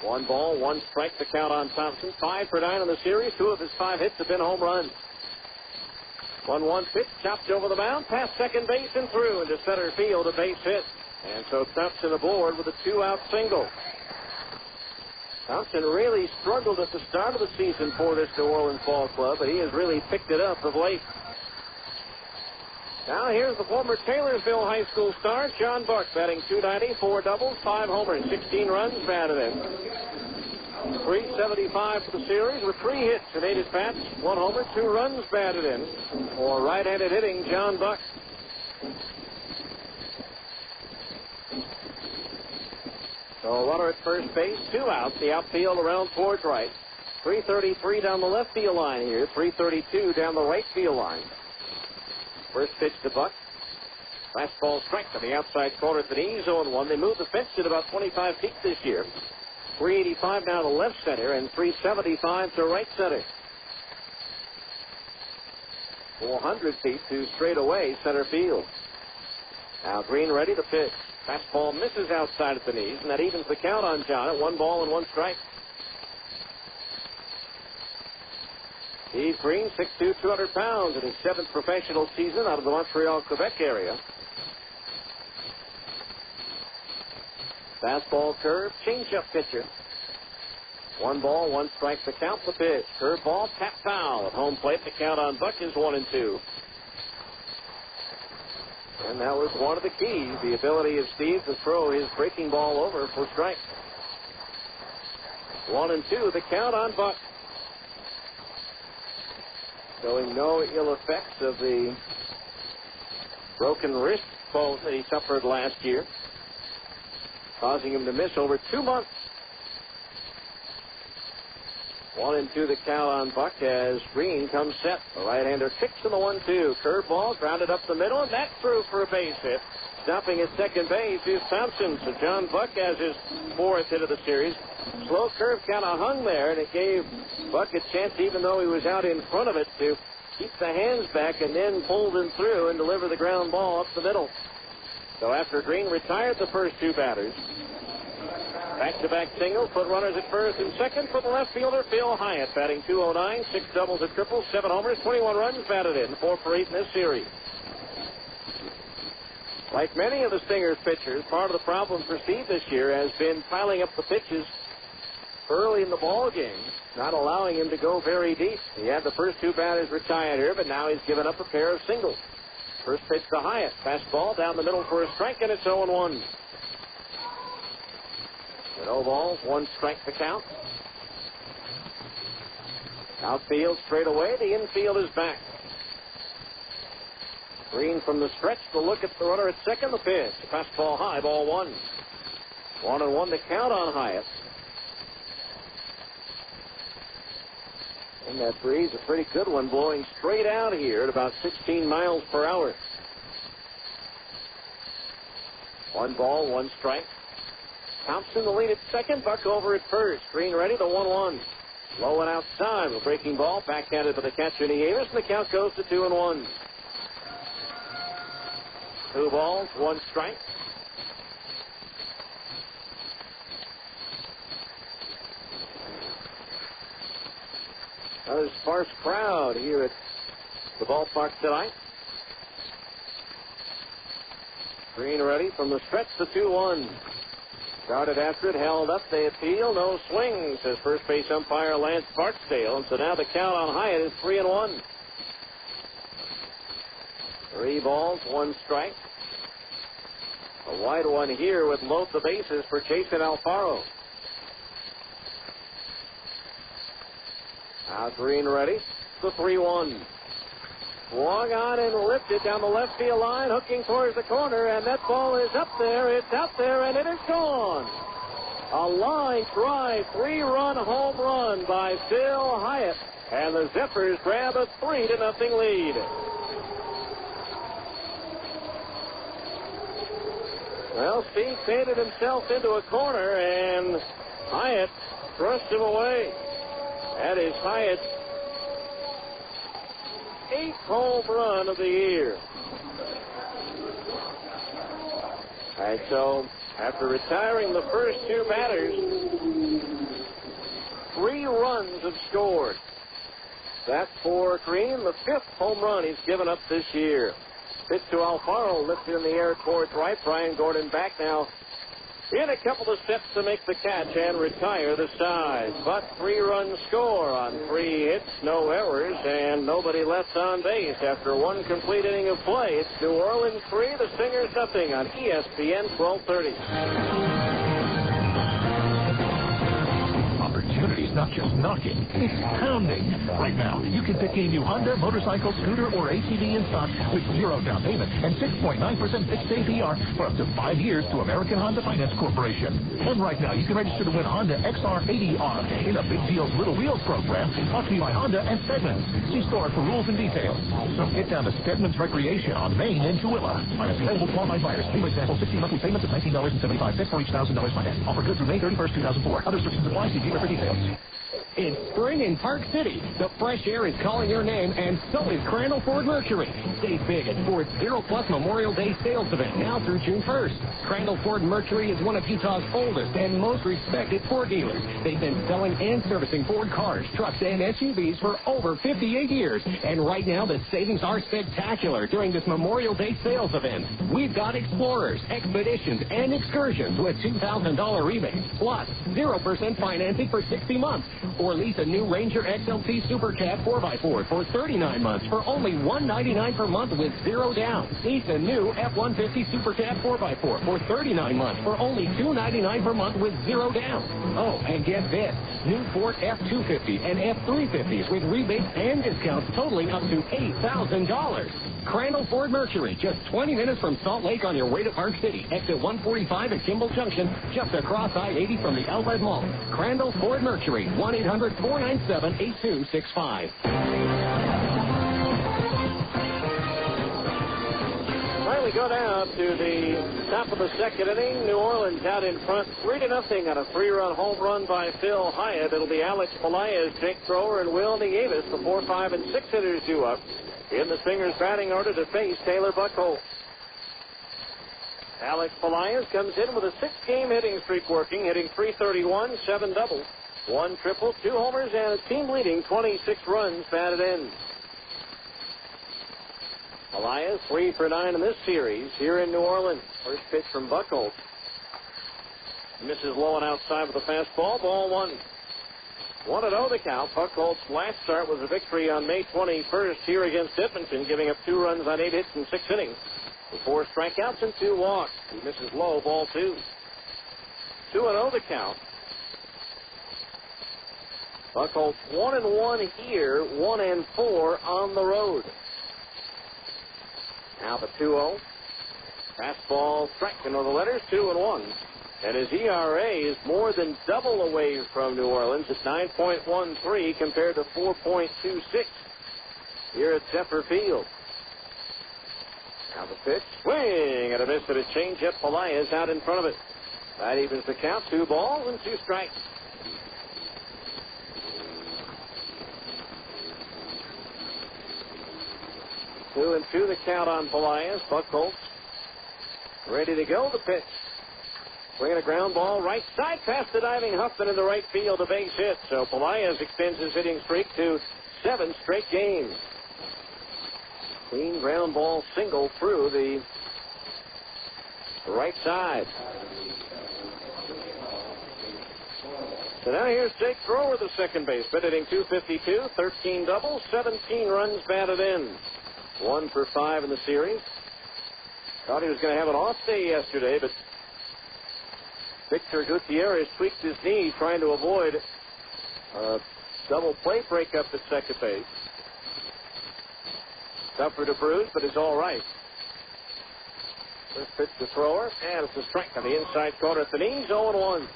One ball, 1 strike to count on Thompson. 5 for 9 in the series. 2 of his 5 hits have been home runs. 1-1 pitch, chopped over the mound, past second base and through into center field, a base hit. And so Thompson aboard with a 2-out single. Thompson really struggled at the start of the season for this New Orleans ball club, but he has really picked it up of late. Now here's the former Taylorsville High School star, John Buck, batting .290, 4 doubles, 5 homers, 16 runs batted in. 375 for the series with 3 hits and 8 at-bats, 1 homer, 2 runs batted in for right-handed hitting John Buck. So runner at first base, 2 outs, the outfield around towards right. 333 down the left field line here, 332 down the right field line. First pitch to Buck. Fastball strike on the outside corner at the knees, 0-1. They moved the fence at about 25 feet this year. 385 now to left center and 375 to right center. 400 feet to straightaway center field. Now Green ready to pitch. Fastball misses outside at the knees, and that evens the count on John at 1 ball and 1 strike. Steve Green, 6'2", 200 pounds in his 7th professional season out of the Montreal, Quebec area. Fastball, curve, changeup pitcher. 1 ball, 1 strike to count the pitch. Curveball, tap foul at home plate. The count on Buck is 1-2. And that was one of the keys, the ability of Steve to throw his breaking ball over for strike. 1-2, the count on Buck. Showing no ill effects of the broken wrist bone that he suffered last year, causing him to miss over 2 months. 1-2 the count on Buck as Green comes set. The right-hander kicks in the 1-2. Curveball grounded up the middle, and that threw for a base hit. Stopping at second base is Thompson. So John Buck has his 4th hit of the series. Slow curve kind of hung there, and it gave Buck a chance, even though he was out in front of it, to keep the hands back and then pull them through and deliver the ground ball up the middle. So after Green retired the first 2 batters, back-to-back singles, put runners at first and second for the left fielder, Phil Hyatt, batting .209, 6 doubles and triples, 7 homers, 21 runs batted in, 4 for 8 in this series. Like many of the Stingers pitchers, part of the problem for Steve this year has been piling up the pitches early in the ball game, not allowing him to go very deep. He had the first 2 batters retired here, but now he's given up a pair of singles. First pitch to Hyatt, fastball down the middle for a strike, and it's 0-1. 0 balls, 1 strike to count. Outfield straight away. The infield is back. Green from the stretch to look at the runner at second. The pitch. Fastball high, ball 1. 1-1 to count on Hyatt. And that breeze, a pretty good one, blowing straight out here at about 16 miles per hour. 1 ball, 1 strike. Thompson the lead at second. Buck over at first. Green ready, the 1-1. Low and outside. A breaking ball. Backhanded by the catcher, Nieves, and the count goes to 2-1. 2 balls, 1 strike. Another sparse crowd here at the ballpark tonight. Green ready from the stretch, the 2-1. Started after it, held up, they appeal, no swing, says first base umpire Lance Barksdale. And so now the count on Hyatt is 3-1. 3 balls, 1 strike. A wide one here would load the bases for Jason Alfaro. Now Green ready, the 3-1. Swung on and lifted down the left field line, hooking towards the corner, and that ball is up there, it's out there, and it is gone. A line drive, 3-run home run by Phil Hyatt, and the Zephyrs grab a 3-0 lead. Well, Steve painted himself into a corner, and Hyatt thrust him away. That is Hyatt's 8th home run of the year. And so, after retiring the first 2 batters, 3 runs have scored. That's for Green, the 5th home run he's given up this year. Pitch to Alfaro, lifted in the air towards right. Brian Gordon back now in a couple of steps to make the catch and retire the side. But 3-run score on 3 hits, no errors, and nobody left on base after 1 complete inning of play. It's New Orleans 3, the Stingers nothing on ESPN 1230. Opportunities not just knocking, it's pounding. Right now, you can pick a new Honda, motorcycle, scooter, or ATV in stock with 0 down payment and 6.9% fixed APR for up to 5 years to American Honda Finance Corporation. And right now, you can register to win a Honda XR80R in a Big Deals Little Wheels program brought to you by Honda and Stedman's. See store for rules and details. So get down to Stedman's Recreation on Main in Tooele. Finance available to qualified buyers. For example, 16 monthly payments of $19.75 for each $1,000 finance. Offer good through May 31st, 2004. Other restrictions apply. See dealer for details. It's spring in Park City. The fresh air is calling your name, and so is Crandall Ford Mercury. Save big at Ford's Zero Plus Memorial Day sales event now through June 1st. Crandall Ford Mercury is one of Utah's oldest and most respected Ford dealers. They've been selling and servicing Ford cars, trucks, and SUVs for over 58 years. And right now, the savings are spectacular during this Memorial Day sales event. We've got Explorers, Expeditions, and Excursions with $2,000 rebates, plus 0% financing for 60 months. Or lease a new Ranger XLT Super Cab 4x4 for 39 months for only $199 per month with 0 down. Lease a new F-150 Super Cab 4x4 for 39 months for only $299 per month with 0 down. Oh, and get this. New Ford F-250 and F-350s with rebates and discounts totaling up to $8,000. Crandall Ford Mercury, just 20 minutes from Salt Lake on your way to Park City. Exit 145 at Kimball Junction, just across I-80 from the Outlet Mall. Crandall Ford Mercury, 1-800-497-8265. Finally go down to the top of the second inning. New Orleans out in front 3-0 on a 3-run home run by Phil Hyatt. It'll be Alex Pelaez, Jake Thrower, and Will Nieves, the 4, 5, and 6 hitters due up in the Stingers batting order to face Taylor Buckholz. Alex Pelaez comes in with a 6-game hitting streak working, hitting .331, 7 doubles, 1 triple, 2 homers, and a team-leading 26 runs batted in. Pelaez 3 for 9 in this series here in New Orleans. First pitch from Buckholz. Misses low and outside with a fastball. Ball 1. 1-0 the count. Buckholz's last start was a victory on May 21st here against Edmonton, giving up 2 runs on 8 hits in 6 innings. With 4 strikeouts and 2 walks. He misses low. Ball 2. 2-0 the count. Buckholz 1-1 here, 1-4 on the road. Now the 2-0. Fastball, strike, and the letters 2-1. And his ERA is more than double away from New Orleans at 9.13 compared to 4.26 here at Zephyr Field. Now the pitch, swing and a miss, and a changeup. Pelaez out in front of it. That evens the count. 2 balls and 2 strikes. 2-2 the count on Pelaez. Buckholz ready to go. The pitch. Bringing a ground ball right side past the diving Huffman in the right field, a base hit. So Pelaez extends his hitting streak to 7 straight games. Clean ground ball single through the right side. So now here's Jake Thrower, the second baseman, hitting .252, 13 doubles, 17 runs batted in. 1 for 5 in the series. Thought he was going to have an off day yesterday, but Victor Gutierrez tweaked his knee trying to avoid a double play breakup at second base. Suffered a bruise, but is all right. First pitch to Thrower, and it's a strike on the inside corner at the knees, 0-1.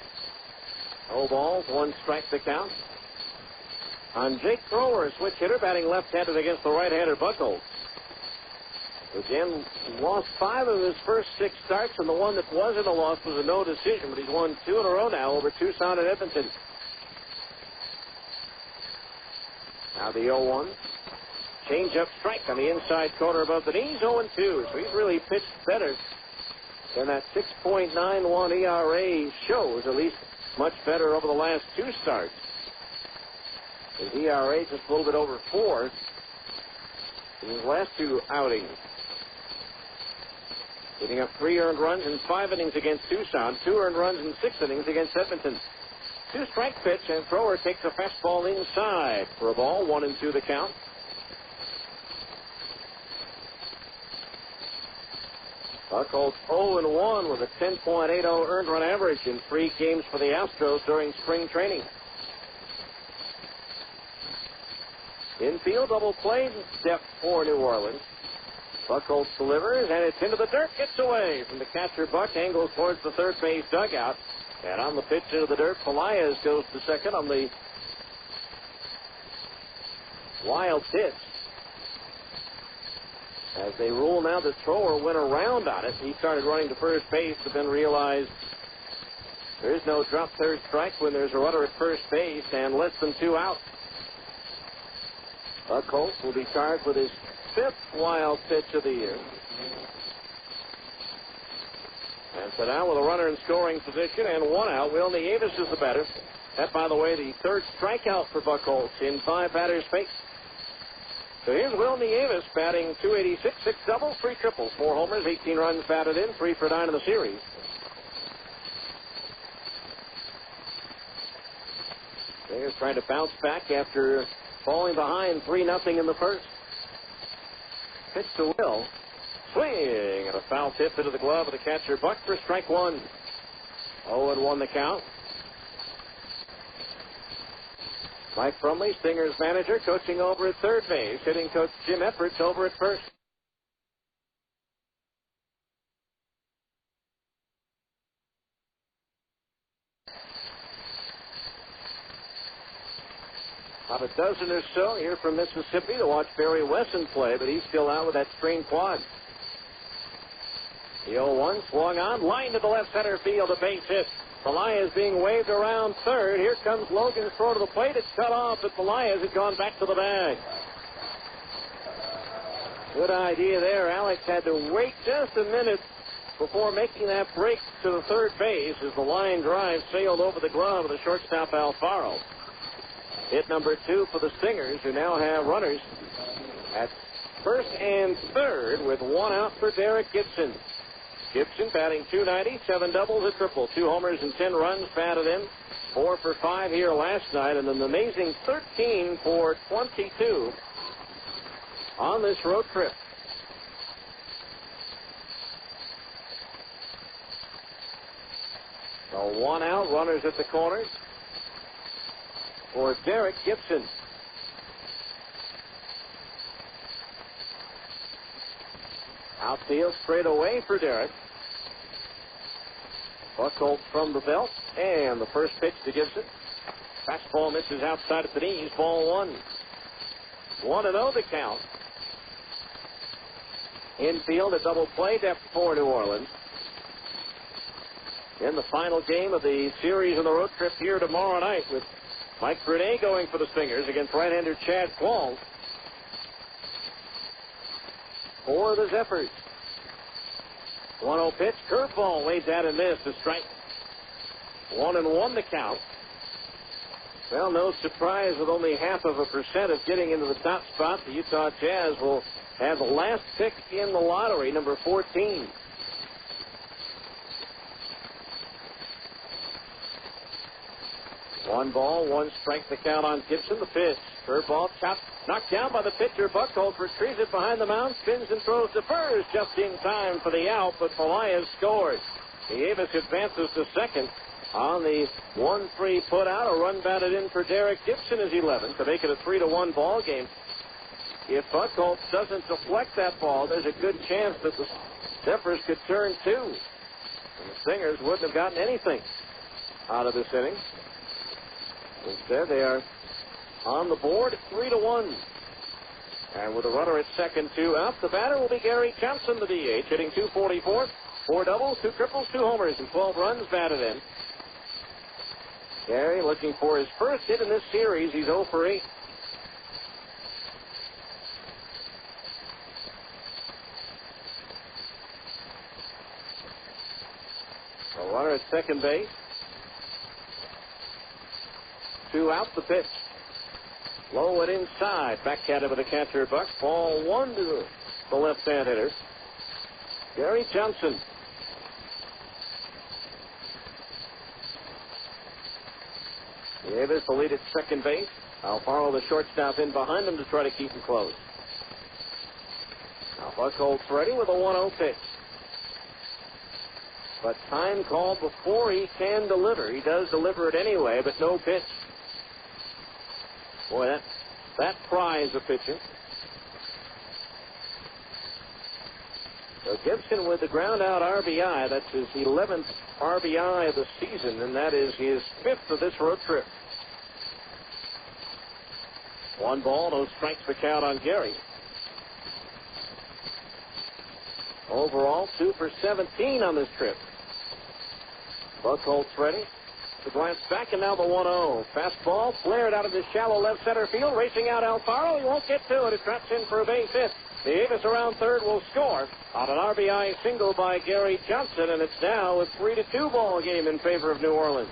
No balls, 1 strike to count. On Jake Thrower, a switch hitter, batting left-handed against the right-hander Buckholz. Again, lost 5 of his first 6 starts, and the one that wasn't a loss was a no decision, but he's won 2 in a row now over Tucson and Edmonton. Now the 0-1. Change-up strike on the inside corner above the knees, 0-2. So he's really pitched better than that 6.91 ERA shows, at least much better over the last 2 starts. His ERA just a little bit over 4 in his last 2 outings. Getting up 3 earned runs in 5 innings against Tucson, 2 earned runs in 6 innings against Edmonton. 2-strike pitch, and Thrower takes a fastball inside for a ball, 1-2 the count. Buckholz 0-1 with a 10.80 earned run average in 3 games for the Astros during spring training. Infield double play, depth for New Orleans. Buchholz delivers, and it's into the dirt. Gets away from the catcher. Buck angles towards the third base dugout. And on the pitch into the dirt, Pelaez goes to second on the wild pitch. As they rule now, the thrower went around on it. He started running to first base, but then realized there is no drop third strike when there's a runner at first base and less than 2 out. Buchholz will be charged with his 5th wild pitch of the year. And so now with a runner in scoring position and 1 out, Will Nieves is the batter. That, by the way, the 3rd strikeout for Buchholz in 5 batters faced. So here's Will Nieves batting .286, 6 doubles, 3 triples, 4 homers, 18 runs batted in, 3 for 9 in the series. They're trying to bounce back after falling behind 3-0 in the first. Pitch to Will. Swing, and a foul tip into the glove of the catcher, Buck, for strike 1. 0-1 the count. Mike Brumley, Stingers manager, coaching over at third base. Hitting coach Jim Efforts over at first. About a dozen or so here from Mississippi to watch Barry Wesson play, but he's still out with that strained quad. The 0-1 swung on, line to the left center field, a base hit. Pelaez being waved around third. Here comes Logan's throw to the plate. It's cut off, but Pelaez had gone back to the bag. Good idea there. Alex had to wait just a minute before making that break to the third base as the line drive sailed over the glove of the shortstop Alfaro. Hit number 2 for the Stingers, who now have runners at first and third with 1 out for Derek Gibson. Gibson batting .290, 7 doubles, a triple, 2 homers and 10 runs batted in, 4 for 5 here last night, and an amazing 13 for 22 on this road trip. So 1 out, runners at the corners for Derek Gibson. Outfield straight away for Derek. Buchholz from the belt, and the first pitch to Gibson. Fastball misses outside at the knees, ball 1. 1-0 the count. Infield, a double play, depth for New Orleans. In the final game of the series on the road trip here tomorrow night, with Mike Brunet going for the Stingers against right-hander Chad Qualls for the Zephyrs. 1-0 pitch, curveball, lays out and missed, a strike. 1-1 the count. Well, no surprise, with only 0.5% of getting into the top spot, the Utah Jazz will have the last pick in the lottery, number 14. One ball, 1 strike the count on Gibson. The pitch, curveball, chopped, knocked down by the pitcher. Buchholz retrieves it behind the mound, spins and throws to first just in time for the out, but Pelaez scores. Nieves advances to second on the 1-3 put out. A run batted in for Derek Gibson is 11 to make it a 3-1 ball game. If Buchholz doesn't deflect that ball, there's a good chance that the Zephyrs could turn 2. And the Stingers wouldn't have gotten anything out of this inning. Instead, they are on the board, 3-1. And with a runner at second, 2 out, the batter will be Gary Johnson, the DH, hitting .244, 4 doubles, 2 triples, 2 homers, and 12 runs batted in. Gary looking for his first hit in this series. He's 0 for 8. A runner at second base. 2 out, the pitch. Low and inside. Back at it with the catcher, Buck. Ball 1 to the left-hand hitter, Gary Johnson. Nieves the lead at second base. Alfaro, the shortstop, in behind him to try to keep him close. Now Buchholz ready with a 1-0 pitch. But time called before he can deliver. He does deliver it anyway, but no pitch. Boy, that that prize of pitching. So Gibson with the ground-out RBI. That's his 11th RBI of the season, and that is his 5th of this road trip. 1 ball, no strikes the count on Gary. Overall, 2 for 17 on this trip. Buchholz ready. The glance back, and now the 1-0. Fastball flared out of the shallow left center field. Racing out Alfaro. He won't get to it. It drops in for a base hit. Davis around third will score on an RBI single by Gary Johnson, and it's now a 3-2 ball game in favor of New Orleans.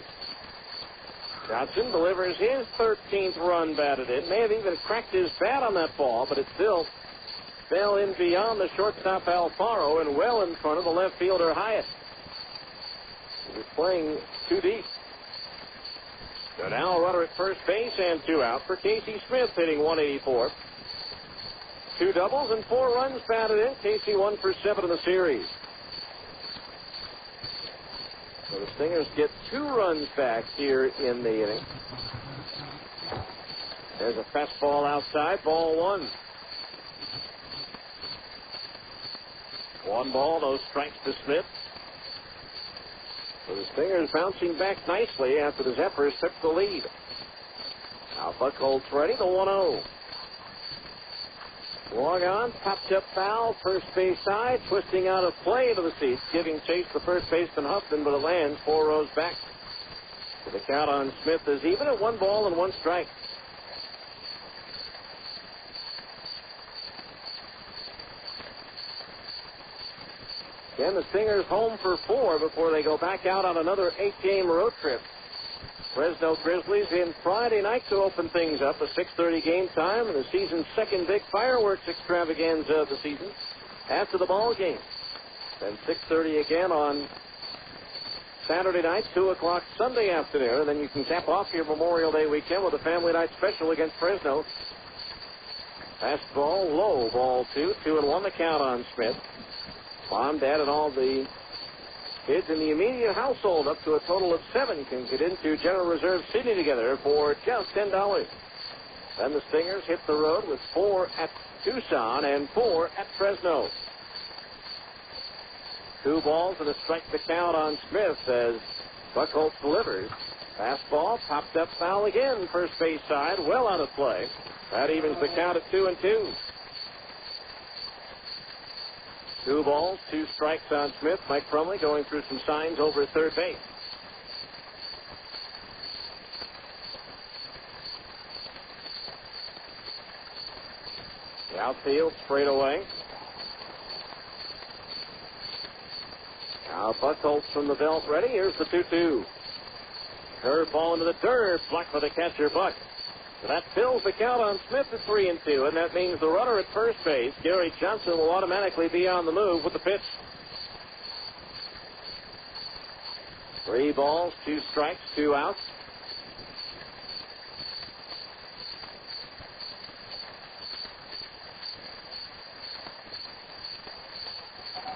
Johnson delivers his 13th run batted in. May have even cracked his bat on that ball, but it still fell in beyond the shortstop Alfaro and well in front of the left fielder Hyatt. He was playing too deep. So now a runner at first base and 2 out for Casey Smith, hitting 184. 2 doubles and 4 runs batted in. Casey 1 for 7 in the series. So the Stingers get 2 runs back here in the inning. There's a fastball outside, ball 1. 1 ball, no strikes to Smith. So the Stingers bouncing back nicely after the Zephyrs took the lead. Now Buchholz ready, the 1-0. Swung on, popped up foul, first base side, twisting out of play to the seats, giving chase to first baseman Huffman, but it lands 4 rows back. So the count on Smith is even at 1 ball and 1 strike. Again, the Stingers home for 4 before they go back out on another 8-game road trip. Fresno Grizzlies in Friday night to open things up, a 6:30 game time, and the season's second big fireworks extravaganza of the season after the ball game. Then 6:30 again on Saturday night, 2 o'clock Sunday afternoon, and then you can cap off your Memorial Day weekend with a family night special against Fresno. Fastball low, ball 2, 2-1 the count on Smith. Mom, Dad, and all the kids in the immediate household, up to a total of 7, can get into General Reserve City together for just $10. Then the Stingers hit the road with 4 at Tucson and 4 at Fresno. 2 balls and a strike to count on Smith as Buchholz delivers. Fastball popped up foul again, first base side, well out of play. That evens the count at 2-2. 2 balls, 2 strikes on Smith. Mike Crumley going through some signs over at third base. The outfield straight away. Now Buchholz from the belt ready. Here's the 2-2. Curveball into the dirt, blocked by the catcher Buck. So that fills the count on Smith at 3-2, and that means the runner at first base, Gary Johnson, will automatically be on the move with the pitch. 3 balls, 2 strikes, 2 outs.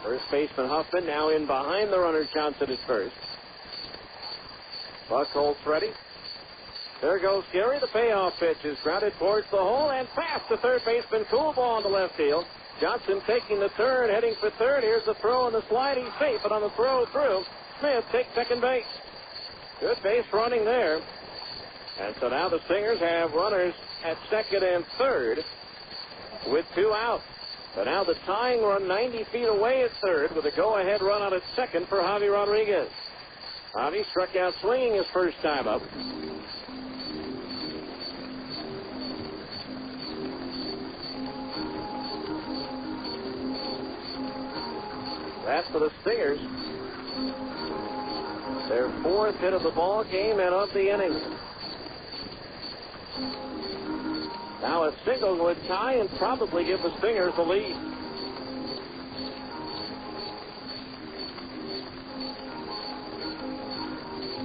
First baseman Huffman now in behind the runner Johnson at first. Buchholz ready. There goes Gary. The payoff pitch is grounded towards the hole and past the third baseman. Cool ball to left field. Johnson taking the turn, heading for third. Here's the throw and the slide. He's safe, but on the throw through, Smith takes second base. Good base running there. And so now the Stingers have runners at second and third with 2 out. But now the tying run 90 feet away at third with a go-ahead run out at second for Javi Rodriguez. Javi struck out swinging his first time up. That's for the Stingers. Their 4th hit of the ball game and of the inning. Now a single would tie and probably give the Stingers the lead.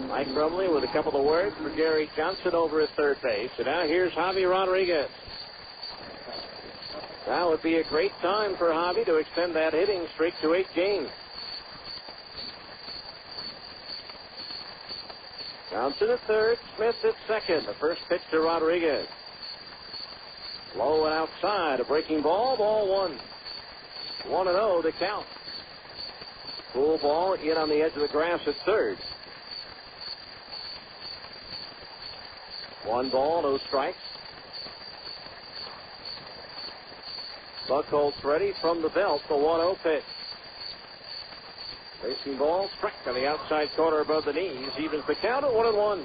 Mike Crumley with a couple of words for Gary Johnson over at third base. And now here's Javi Rodriguez. Now would be a great time for Javi to extend that hitting streak to 8 games. Johnson at third, Smith at second. The first pitch to Rodriguez. Low and outside. A breaking ball. Ball one. 1-0 to count. Full ball in on the edge of the grass at third. 1 ball, no strikes. Buckholz ready from the belt. The 1-0 pitch. Racing ball struck on the outside corner above the knees. Evens the count at 1-1.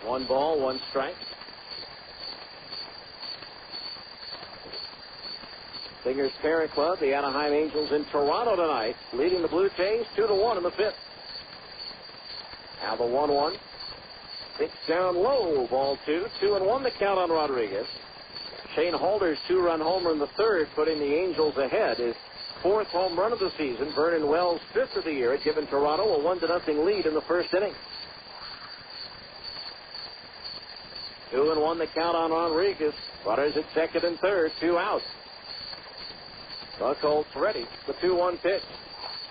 1 ball, 1 strike. Singers parent club, the Anaheim Angels in Toronto tonight, leading the Blue Jays 2-1 in the 5th. Now the 1-1. Pitch down low, ball 2. 2-1 the count on Rodriguez. Shane Halder's 2-run homer in the 3rd, putting the Angels ahead. His 4th home run of the season. Vernon Wells' 5th of the year had given Toronto a 1-0 lead in the 1st inning. 2-1 the count on Rodriguez. Runners at 2nd and 3rd, 2 outs. Buckholz ready. The 2-1 pitch.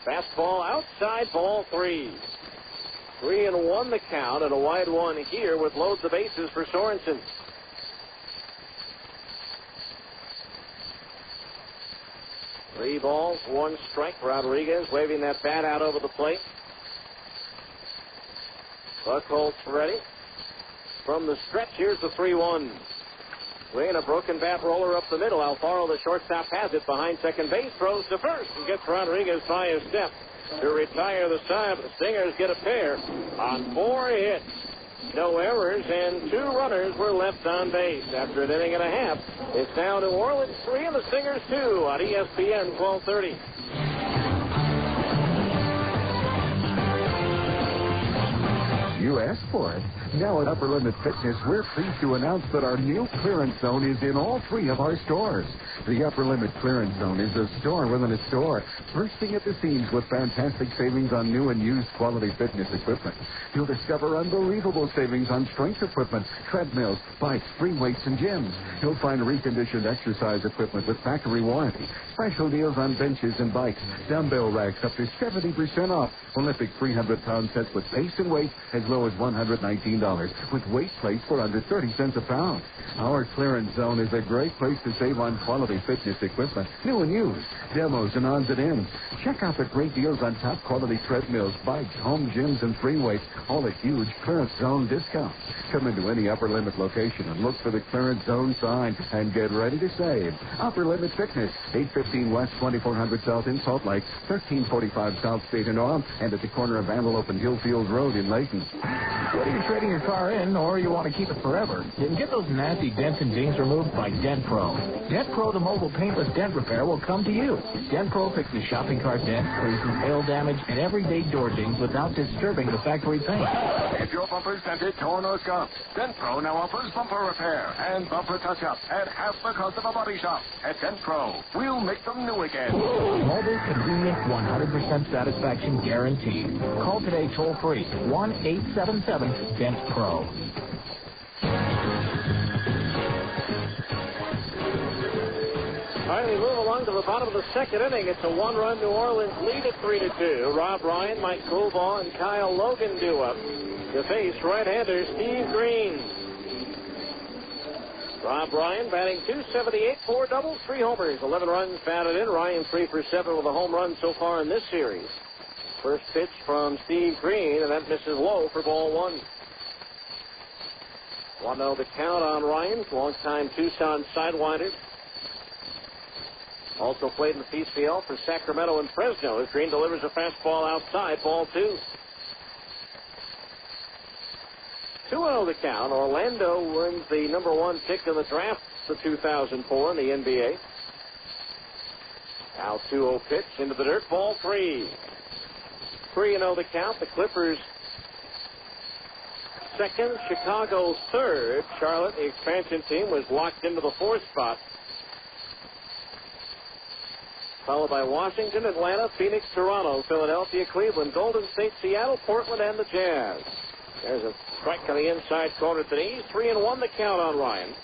Fastball outside, ball 3. 3-1 the count, and a wide one here with loads of bases for Sorensen. Three balls, 1 strike. Rodriguez waving that bat out over the plate. Buckholz ready. From the stretch, here's the 3-1. Swinging a broken bat roller up the middle. Alfaro, the shortstop, has it behind second base. Throws to first and gets Rodriguez by a step to retire the side. The Stingers get a pair on 4 hits. No errors, and 2 runners were left on base. After an inning and a half, it's now New Orleans 3 and the Stingers 2 on ESPN 1230. You asked for it. Now at Upper Limit Fitness, we're pleased to announce that our new clearance zone is in all 3 of our stores. The Upper Limit Clearance Zone is a store within a store, bursting at the seams with fantastic savings on new and used quality fitness equipment. You'll discover unbelievable savings on strength equipment, treadmills, bikes, free weights, and gyms. You'll find reconditioned exercise equipment with factory warranty, special deals on benches and bikes, dumbbell racks up to 70% off, Olympic 300-pound sets with base and weight as low as $119, with weight plates for under 30 cents a pound. Our clearance zone is a great place to save on quality fitness equipment, new and used, demos and odds and ends. Check out the great deals on top quality treadmills, bikes, home gyms, and free weights, all at huge clearance zone discounts. Come into any Upper Limit location and look for the clearance zone sign and get ready to save. Upper Limit Fitness, 815 West 2400 South in Salt Lake, 1345 South State in Orem, and at the corner of Antelope and Hillfield Road in Layton. Whether you're trading your car in or you want to keep it forever, you can get those nasty dents and dings removed by Dent Pro. Dent Pro, the mobile paintless dent repair, will come to you. Dent Pro fixes shopping cart dents, creases, hail damage, and everyday door dings without disturbing the factory paint. If your bumper's dented, torn, or scuffed, Dent Pro now offers bumper repair and bumper touch-up at half the cost of a body shop. At Dent Pro, we'll make them new again. Mobile, convenient, 100% satisfaction guaranteed. Call today toll-free, 1-877-DENT-PRO. All right, we move along to the bottom of the 2nd inning. It's a 1-run New Orleans lead at 3-2. Rob Ryan, Mike Coolbaugh, and Kyle Logan due up to face right-hander Steve Green. Rob Ryan batting .278, 4 doubles, 3 homers, 11 runs batted in. Ryan 3 for 7 with a home run so far in this series. First pitch from Steve Green, and that misses low for ball 1. 1-0 the count on Ryan, longtime Tucson sidewinder. Also played in the PCL for Sacramento and Fresno as Green delivers a fastball outside, ball 2. 2-0 the count. Orlando wins the number 1 pick in the draft for 2004 in the NBA. Now 2-0 pitch into the dirt, ball 3. 3-0 the count. The Clippers 2nd, Chicago 3rd. Charlotte, the expansion team, was locked into the 4th spot. Followed by Washington, Atlanta, Phoenix, Toronto, Philadelphia, Cleveland, Golden State, Seattle, Portland, and the Jazz. There's a strike on the inside corner at the knees. 3-1 the count on Ryan.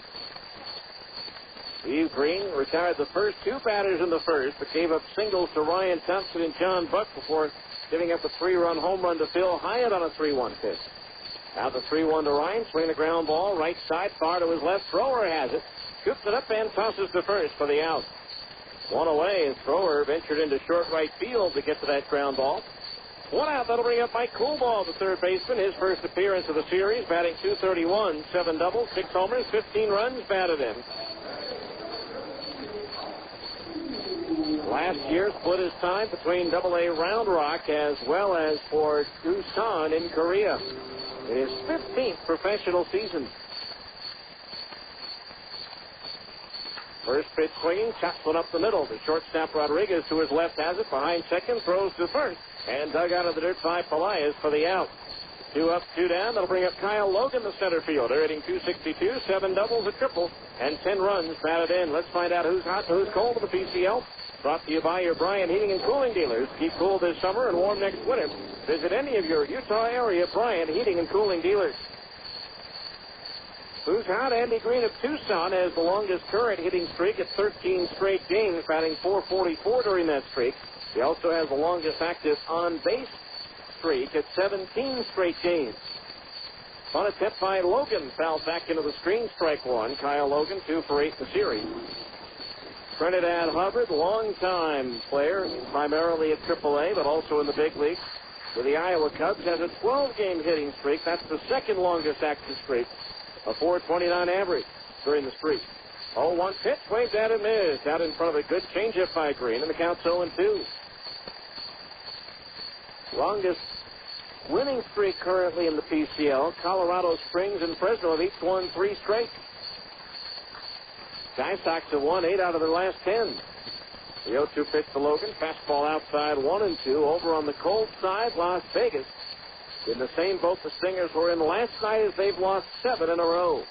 Steve Green retired the first 2 batters in the first, but gave up singles to Ryan Thompson and John Buck before giving up a 3-run home run to Phil Hyatt on a 3-1 pitch. Now the 3-1 to Ryan. Swing the ground ball. Right side. Far to his left. Thrower has it. Scoops it up and tosses to first for the out. One away. Thrower ventured into short right field to get to that ground ball. One out. That'll bring up Mike Coolball, the third baseman. His first appearance of the series. Batting .231. 7 doubles, 6 homers, 15 runs batted in. Last year split his time between AA Round Rock as well as for Busan in Korea. In his 15th professional season. First pitch swinging, chops one up the middle. The shortstop Rodriguez to his left has it. Behind second, throws to first. And dug out of the dirt by Pelaez for the out. 2 up, 2 down. That'll bring up Kyle Logan, the center fielder, hitting .262, 7 doubles, a triple, and 10 runs batted in. Let's find out who's hot and who's cold in the PCL. Brought to you by your Bryant Heating and Cooling dealers. Keep cool this summer and warm next winter. Visit any of your Utah area Bryant Heating and Cooling dealers. Who's hot? Andy Green of Tucson has the longest current hitting streak at 13 straight games, batting .444 during that streak. He also has the longest active on-base streak at 17 straight games. On attempt by Logan, fouled back into the screen, strike one. Kyle Logan, 2 for 8 in the series. Trinidad Hubbard, long-time player, primarily at AAA, but also in the big leagues. With the Iowa Cubs, has a 12-game hitting streak. That's the second longest active streak. A .429 average during the streak. 0-1 pitch, way down and missed. Out in front of a good changeup by Green, and the count's 0-2. Longest winning streak currently in the PCL. Colorado Springs and Fresno have each won 3 straight. Sky Sox have won 8 out of their last 10. The 0-2 pitch to Logan. Fastball outside 1-2. Over on the cold side, Las Vegas. In the same boat the Stingers were in last night as they've lost 7 in a row.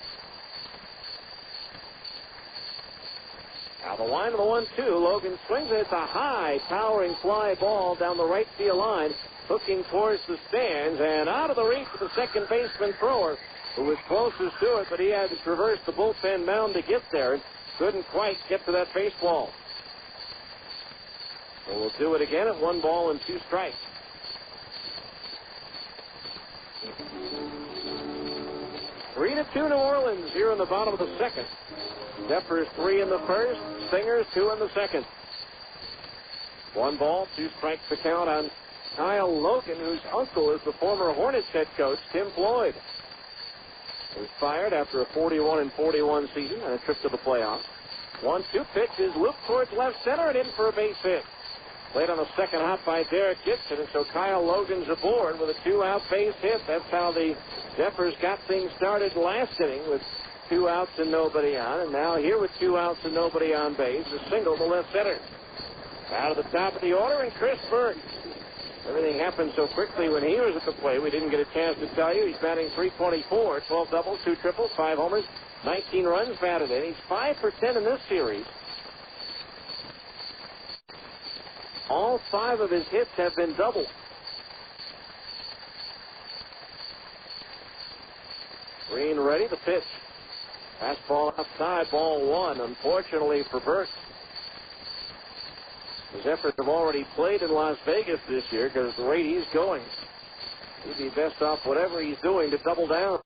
Now the line of the 1-2. Logan swings it. It's a high, towering fly ball down the right field line, hooking towards the stands and out of the reach of the second baseman thrower, who was closest to it, but he had to traverse the bullpen mound to get there. Couldn't quite get to that baseball. So we'll do it again at 1 ball and 2 strikes. 3-2 New Orleans here in the bottom of the second. Zephyrs 3 in the first, Stingers 2 in the second. 1 ball, 2 strikes to count on Kyle Logan, whose uncle is the former Hornets head coach, Tim Floyd. He was fired after a 41-41 season and a trip to the playoffs. 1-2 pitch is looped towards left center and in for a base hit. Played on the second hop by Derek Gibson, and so Kyle Logan's aboard with a 2-out base hit. That's how the Zephyrs got things started last inning, with 2 outs and nobody on. And now here with 2 outs and nobody on base, a single to left center. Out of the top of the order, and Chris Burke. Everything happened so quickly when he was at the plate, we didn't get a chance to tell you. He's batting .324, 12 doubles, 2 triples, 5 homers, 19 runs batted in. He's 5 for 10 in this series. All 5 of his hits have been doubles. Green ready, the pitch. Fastball outside, ball 1. Unfortunately for Burke. The Zephyrs have already played in Las Vegas this year because the rate he's going, he'd be best off whatever he's doing to double down.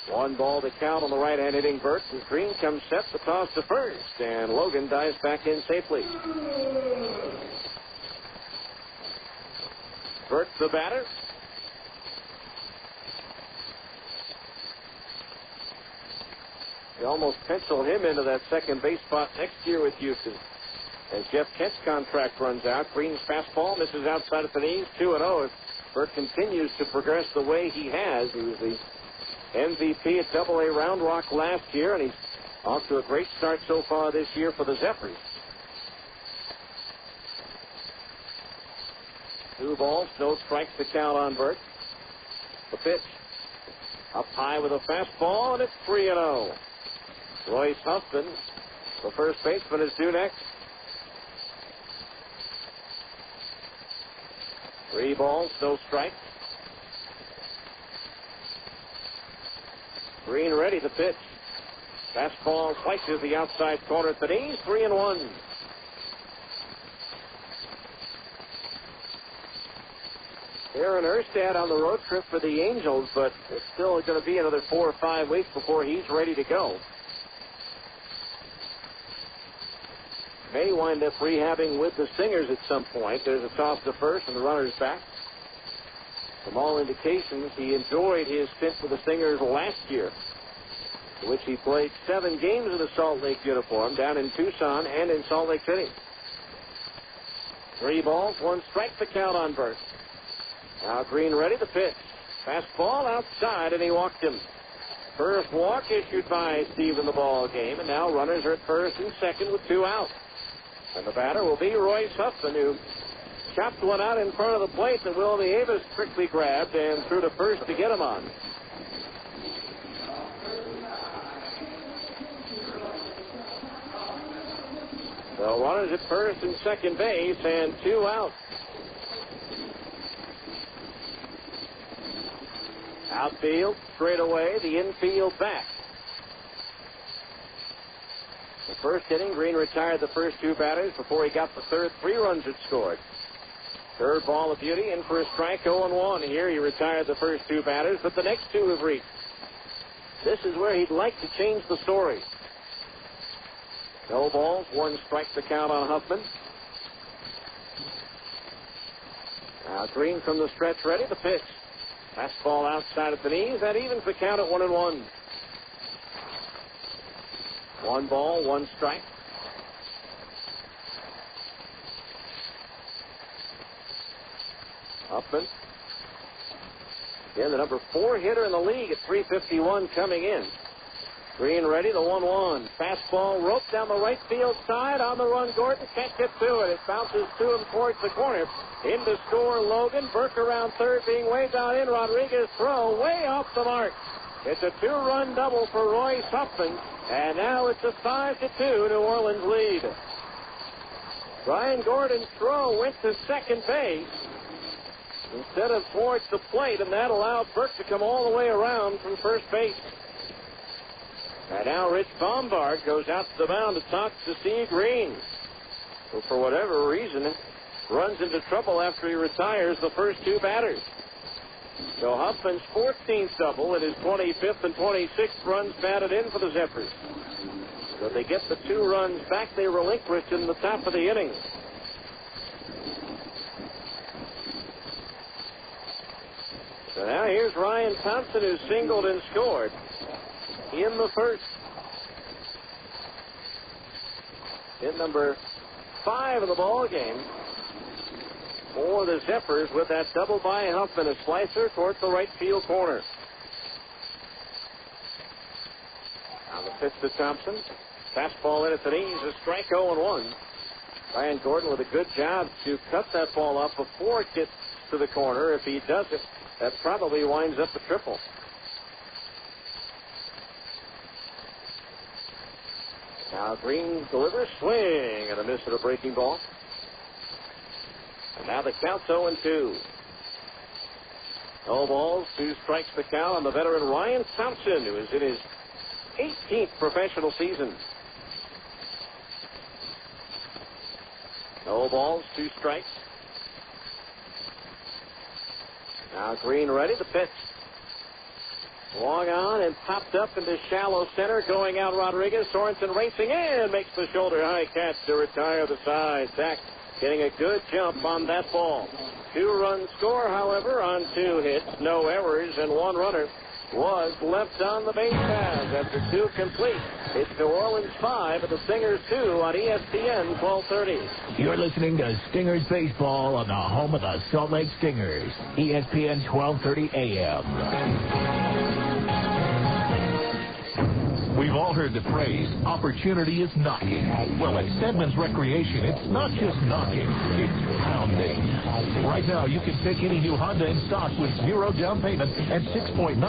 One ball to count on the right-hand hitting Burke. As Green comes set, the toss to first, and Logan dives back in safely. Burke the batter. They almost pencil him into that second base spot next year with Houston. As Jeff Kent's contract runs out, Green's fastball misses outside of the knees, 2-0. If Burke continues to progress the way he has, he was the MVP at AA Round Rock last year, and he's off to a great start so far this year for the Zephyrs. 2 balls, no strikes to count on Burke. The pitch up high with a fastball, and it's 3-0. Royce Huffman, the first baseman, is due next. 3 balls, no strikes. Green ready, the pitch. Fastball slices the outside corner at the knees, 3-1. Aaron Erstad on the road trip for the Angels, but it's still going to be another 4 or 5 weeks before he's ready to go. May wind up rehabbing with the Stingers at some point. There's a toss to first and the runner's back. From all indications, he enjoyed his stint with the Stingers last year, in which he played 7 games in the Salt Lake uniform down in Tucson and in Salt Lake City. 3 balls, 1 strike, the count on Burt. Now Green ready to pitch. Fastball outside, and he walked him. First walk issued by Steve in the ball game, and now runners are at first and second with 2 out. And the batter will be Royce Huffman, who chopped one out in front of the plate that Willie Avis quickly grabbed and threw to first to get him on. So runners at first and second base and 2 out. Outfield, straight away, the infield back. The first inning, Green retired the first 2 batters before he got the third. 3 runs had scored. Third ball of beauty, in for a strike, 0-1. Here he retired the first 2 batters, but the next 2 have reached. This is where he'd like to change the story. No balls, 1 strike the count on Huffman. Now Green from the stretch ready to pitch. Fastball outside at the knees. That evens the count at 1-1. 1 ball, 1 strike. Huffman. Again, the number 4 hitter in the league at .351 coming in. Green ready, the 1-1. Fastball roped down the right field side. On the run, Gordon can't get to it. It bounces to him towards the corner. In to score, Logan. Burke around third, being waved out in. Rodriguez throw way off the mark. It's a 2-run double for Royce Huffman. And now it's a 5-2 New Orleans lead. Brian Gordon's throw went to second base instead of towards the plate, and that allowed Burke to come all the way around from first base. And now Rich Bombard goes out to the mound to talk to Steve Green, who for whatever reason runs into trouble after he retires the first 2 batters. So Huffman's 14th double and his 25th and 26th runs batted in for the Zephyrs. So they get the 2 runs back they relinquished in the top of the inning. So now here's Ryan Thompson, who singled and scored in the first. Hit number 5 of the ball game for the Zephyrs with that double by Huffman, a slicer towards the right field corner. Now the pitch to Thompson. Fastball in at the knees, a strike, 0-1. Brian Gordon with a good job to cut that ball up before it gets to the corner. If he does it, that probably winds up the triple. Now Green delivers, swing, and a miss at a breaking ball. And now the count's 0-2. No balls, 2 strikes the count on the veteran Ryan Thompson, who is in his 18th professional season. No balls, 2 strikes. Now Green ready to pitch. Long on and popped up into shallow center. Going out Rodriguez. Sorensen racing in. Makes the shoulder high catch to retire the side. Zach getting a good jump on that ball. 2-run score, however, on 2 hits. No errors, and 1 runner was left on the base paths after 2 complete. It's New Orleans 5 and the Stingers 2 on ESPN 1230. You're listening to Stingers Baseball on the home of the Salt Lake Stingers, ESPN 1230 AM. We've all heard the phrase, opportunity is knocking. Well, at Stedman's Recreation, it's not just knocking, it's pounding. Right now, you can pick any new Honda in stock with 0 down payment and 6.9%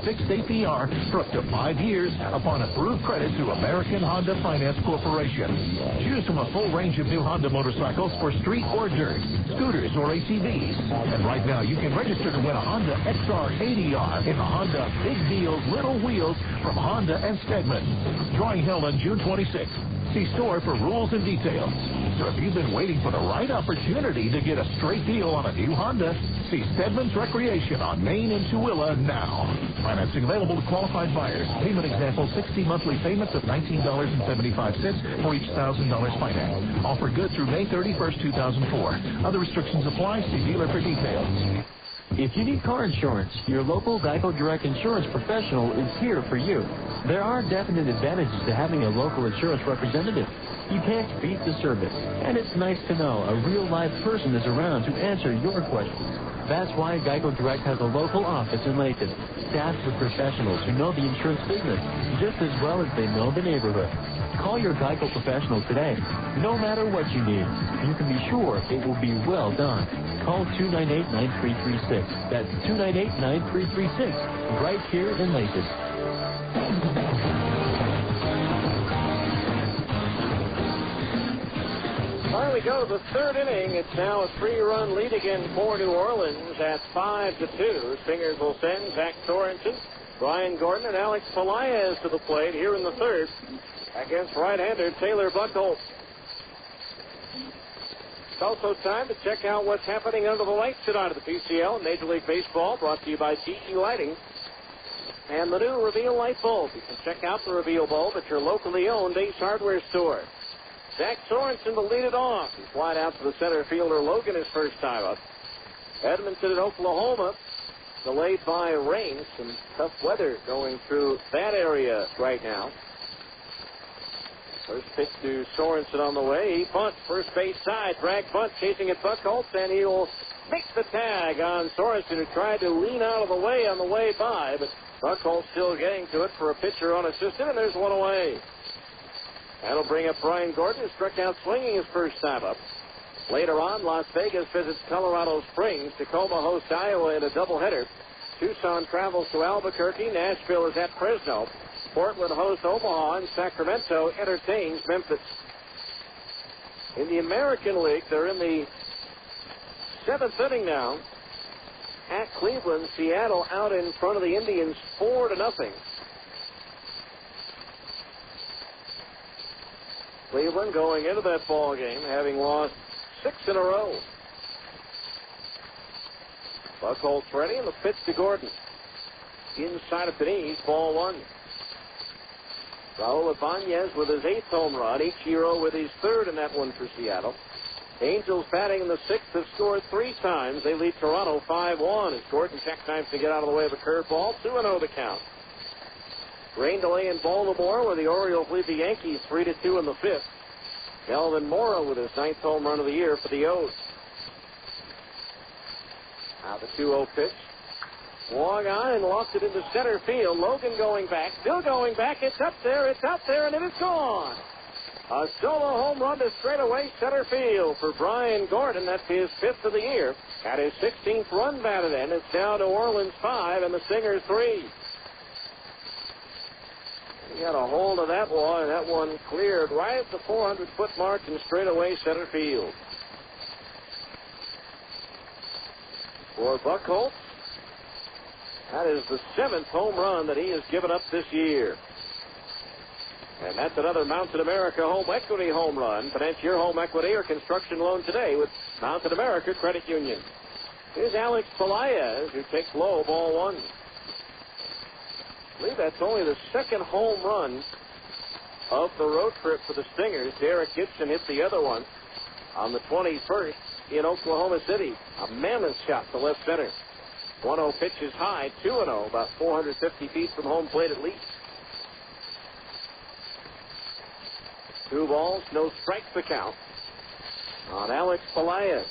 fixed APR for up to 5 years upon approved credit through American Honda Finance Corporation. Choose from a full range of new Honda motorcycles for street or dirt, scooters or ATVs. And right now, you can register to win a Honda XR80R in the Honda Big Deals Little Wheels from Honda and Stedman. Drawing held on June 26th. See store for rules and details. So if you've been waiting for the right opportunity to get a straight deal on a new Honda, see Stedman's Recreation on Main in Tooele now. Financing available to qualified buyers. Payment example, 60 monthly payments of $19.75 for each $1,000 finance. Offer good through May 31st, 2004. Other restrictions apply. See dealer for details. If you need car insurance, your local Geico Direct insurance professional is here for you. There are definite advantages to having a local insurance representative. You can't beat the service, and it's nice to know a real live person is around to answer your questions. That's why Geico Direct has a local office in Layton, staffed with professionals who know the insurance business just as well as they know the neighborhood. Call your Geico professional today. No matter what you need, you can be sure it will be well done. Call 298-9336. That's 298-9336, right here in Layton. Well, we go to the third inning. It's now a 3-run lead again for New Orleans at 5-2. Stingers will send Zach Sorensen, Brian Gordon, and Alex Pelaez to the plate here in the third against right-hander Taylor Buckholz. It's also time to check out what's happening under the lights tonight of the PCL and Major League Baseball, brought to you by TE Lighting and the new Reveal light bulb. You can check out the Reveal bulb at your locally owned Ace Hardware store. Zach Sorensen to lead it off. He flied out to the center fielder Logan his first time up. Edmonton and Oklahoma delayed by rain. Some tough weather going through that area right now. First pitch to Sorensen on the way. He bunts first base side. Drag bunt chasing at Buckholz, and he'll make the tag on Sorensen, who tried to lean out of the way on the way by, but Buckholz still getting to it for a pitcher unassisted, and there's one away. That'll bring up Brian Gordon, who struck out swinging his first time up. Later on, Las Vegas visits Colorado Springs. Tacoma hosts Iowa in a doubleheader. Tucson travels to Albuquerque. Nashville is at Fresno. Portland hosts Omaha, and Sacramento entertains Memphis. In the American League, they're in the 7th inning now. At Cleveland, Seattle out in front of the Indians 4-0. Cleveland going into that ball game having lost 6 in a row. Buckholz ready, and the pitch to Gordon. Inside of the knees, ball 1. Raul Ibanez with his 8th home run. Ichiro with his 3rd in that one for Seattle. Angels batting in the 6th have scored 3 times. They lead Toronto 5-1 as Gordon check times to get out of the way of a curveball. 2-0 the count. Rain delay in Baltimore where the Orioles lead the Yankees 3-2 in the 5th. Melvin Mora with his 9th home run of the year for the O's. Now the 2-0 pitch. Swung on and lost it into center field. Logan going back, still going back. It's up there, and it is gone. A solo home run to straightaway center field for Brian Gordon. That's his 5th of the year. At his 16th run batted in. It's now New Orleans 5 and the Stingers 3. He got a hold of that one, and that one cleared right at the 400-foot mark in straightaway center field. For Buckholz, that is the 7th home run that he has given up this year. And that's another Mountain America home equity home run. Finance your home equity or construction loan today with Mountain America Credit Union. Here's Alex Pelaez, who takes low, ball 1. I believe that's only the 2nd home run of the road trip for the Stingers. Derek Gibson hit the other one on the 21st in Oklahoma City. A mammoth shot to left center. 1-0 pitch is high, 2-0, about 450 feet from home plate at least. 2 balls, no strikes the count on Alex Pelaez.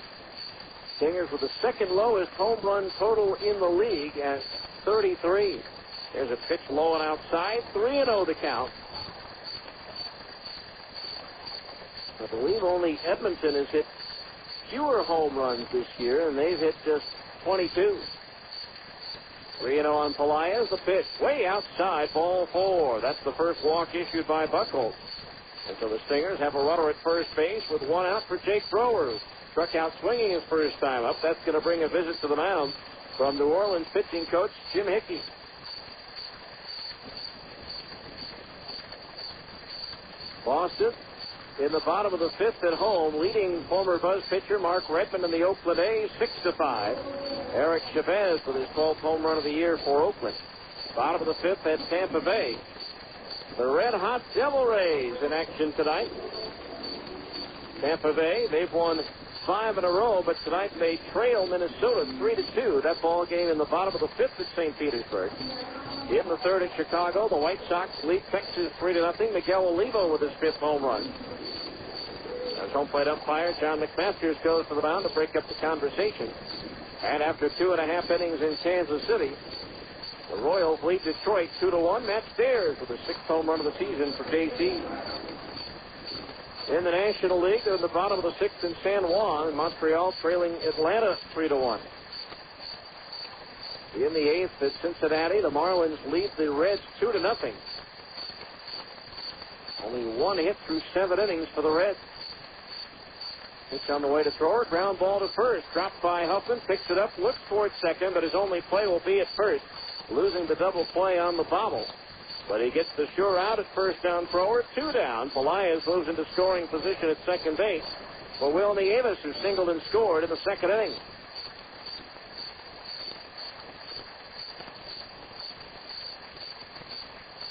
Stingers with the 2nd lowest home run total in the league at 33. There's a pitch low and outside, 3-0 the count. I believe only Edmonton has hit fewer home runs this year, and they've hit just 22. 3-0 on Pelaez. The pitch way outside, ball 4. That's the first walk issued by Buckholz. And so the Stingers have a runner at first base with 1 out for Jake Brewer, who struck out swinging his first time up. That's going to bring a visit to the mound from New Orleans pitching coach Jim Hickey. Boston in the bottom of the fifth at home, leading former Buzz pitcher Mark Redmond and the Oakland A's 6-5. Eric Chavez with his 12th home run of the year for Oakland. Bottom of the fifth at Tampa Bay. The red-hot Devil Rays in action tonight. Tampa Bay, they've won 5 in a row, but tonight they trail Minnesota 3-2. That ball game in the bottom of the fifth at St. Petersburg. In the third at Chicago, the White Sox lead Texas 3-0. Miguel Olivo with his 5th home run. As home plate umpire John McMasters goes to the mound to break up the conversation. And after 2.5 innings in Kansas City, the Royals lead Detroit 2-1. Matt Stairs with the 6th home run of the season for KC. In the National League, they're in the bottom of the 6th in San Juan, and Montreal trailing Atlanta 3-1. In the 8th at Cincinnati, the Marlins lead the Reds 2-0. Only 1 hit through 7 innings for the Reds. Pitch on the way to thrower, ground ball to first, dropped by Huffman, picks it up, looks towards second, but his only play will be at first, losing the double play on the bobble. But he gets the sure out at first down thrower, 2 down. Pelaez moves into scoring position at second base for Will Nieves, who singled and scored in the 2nd inning.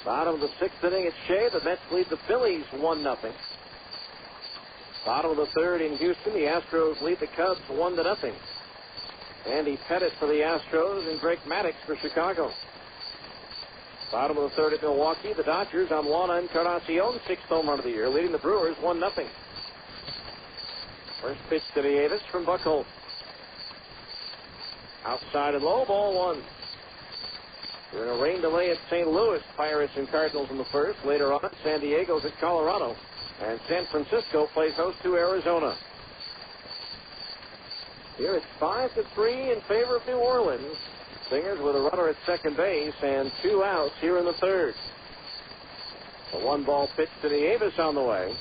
Bottom of the 6th inning at Shea, the Mets lead the Phillies 1-0. Bottom of the 3rd in Houston, the Astros lead the Cubs 1-0. Andy Pettit for the Astros and Greg Maddux for Chicago. Bottom of the 3rd at Milwaukee, the Dodgers on Juan Encarnacion, 6th home run of the year, leading the Brewers 1-0. First pitch to Nieves from Buchholz. Outside and low, ball 1. We're in a rain delay at St. Louis. Pirates and Cardinals in the 1st. Later on, San Diego's at Colorado. And San Francisco plays host to Arizona. Here it's 5-3 in favor of New Orleans. Singers with a runner at second base and 2 outs here in the 3rd. A 1-ball pitch to Nieves on the way.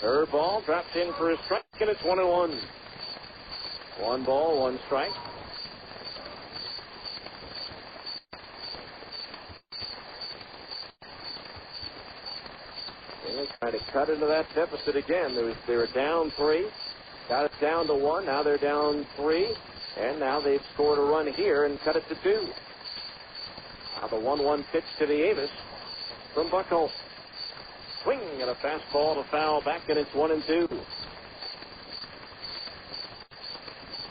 Third ball drops in for a strike, and it's 1-1. 1 ball, 1 strike. They trying to cut into that deficit again. They were down 3, got it down to 1. Now they're down 3, and now they've scored a run here and cut it to 2. Now the 1-1 pitch to Nieves from Buchholz. Swing and a fastball to foul back, and it's 1-2.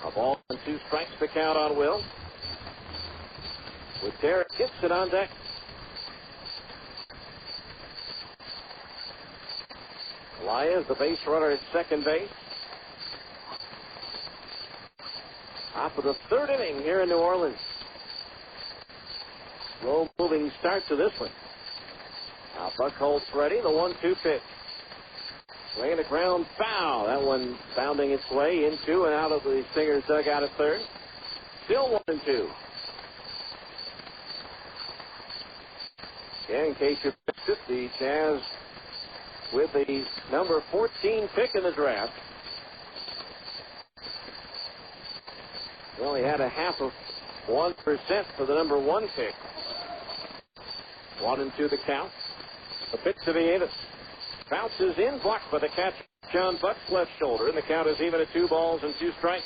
A ball and 2 strikes to count on Will. With Derek Gibson on deck. Elias, the base runner at second base. Top of the 3rd inning here in New Orleans. Slow moving start to this one. Now Buchholz ready, the 1-2 pitch. Swinging a ground foul. That one bounding its way into and out of the Stingers' dugout at third. Still 1-2. Again, in case you missed it, the Jazz with the number 14 pick in the draft. They only had 0.5% for the number 1 pick. 1-2 the count. The pitch to Nieves. Bounces in, blocked by the catch. John Buck's left shoulder, and the count is even at 2 balls and 2 strikes.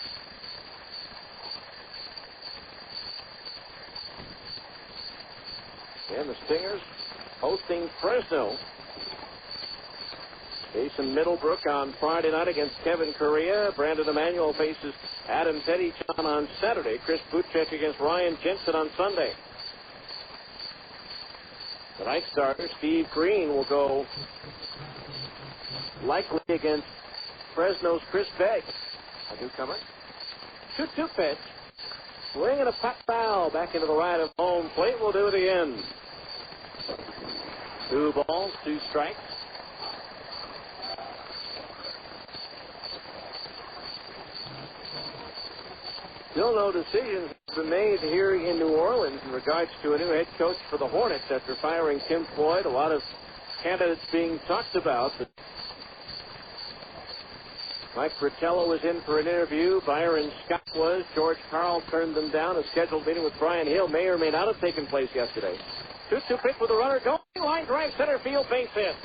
And the Stingers hosting Fresno. Jason Middlebrook on Friday night against Kevin Correa. Brandon Emanuel faces Adam Pettyjohn on Saturday. Chris Butchek against Ryan Jensen on Sunday. The night starter, Steve Green, will go likely against Fresno's Chris Begg, a newcomer. 2-2 pitch. Swing and a pop foul back into the right of home plate. Will do it again. 2 balls, 2 strikes. Still no decisions have been made here in New Orleans in regards to a new head coach for the Hornets after firing Tim Floyd. A lot of candidates being talked about. But Mike Fratello was in for an interview. Byron Scott was. George Karl turned them down. A scheduled meeting with Brian Hill may or may not have taken place yesterday. 2-2 pitch with a runner going. Line drive center field, base hit.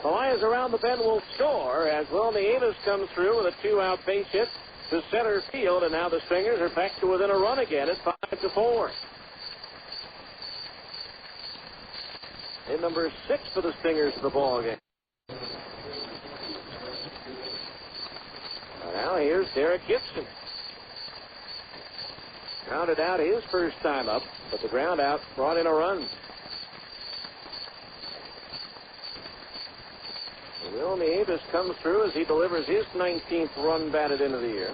The Lions around the bend will score as Wilmy Avis comes through with a 2-out base hit to center field, and now the Stingers are back to within a run again at 5-4. In number 6 for the Stingers in the ball game. Now here's Derek Gibson. Grounded out his first time up, but the ground out brought in a run. Wilmy Avis comes through as he delivers his 19th run batted into the year.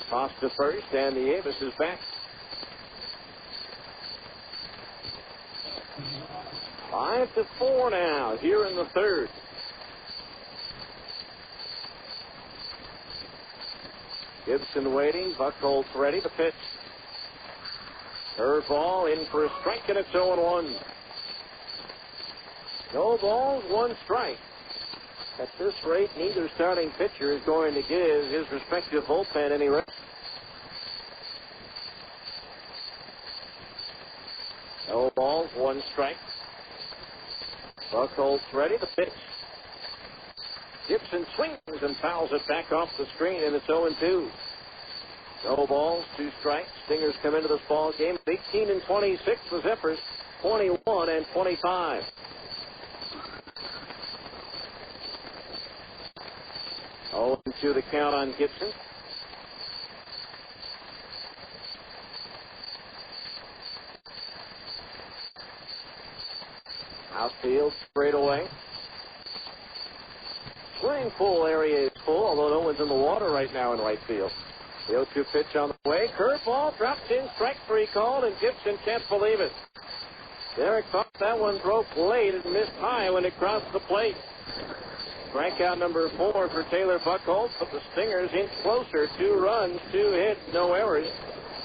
Toss to first, and the Avis is back. 5-4 now, here in the third. Gibson waiting, Buchholz ready to pitch. Curveball in for a strike, and it's 0-1. No balls, 1 strike. At this rate, neither starting pitcher is going to give his respective bullpen any rest. No balls, 1 strike. Buchholz ready to pitch. Gibson swings and fouls it back off the screen, and it's 0-2. No balls, 2 strikes. Stingers come into this ball game 18-26. The Zephyrs 21-25. 0-2 the count on Gibson. Outfield straight away. Swimming pool area is full, although no one's in the water right now in right field. The 0-2 pitch on the way. Curveball drops in, strike 3 called, and Gibson can't believe it. Derek thought that one broke late and missed high when it crossed the plate. Strikeout number 4 for Taylor Buchholz, but the Stingers inch closer. 2 runs, 2 hits, no errors.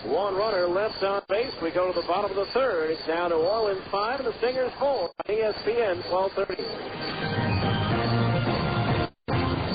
1 runner left on base. We go to the bottom of the third. It's now New Orleans 5 and the Stingers 4. ESPN 1230.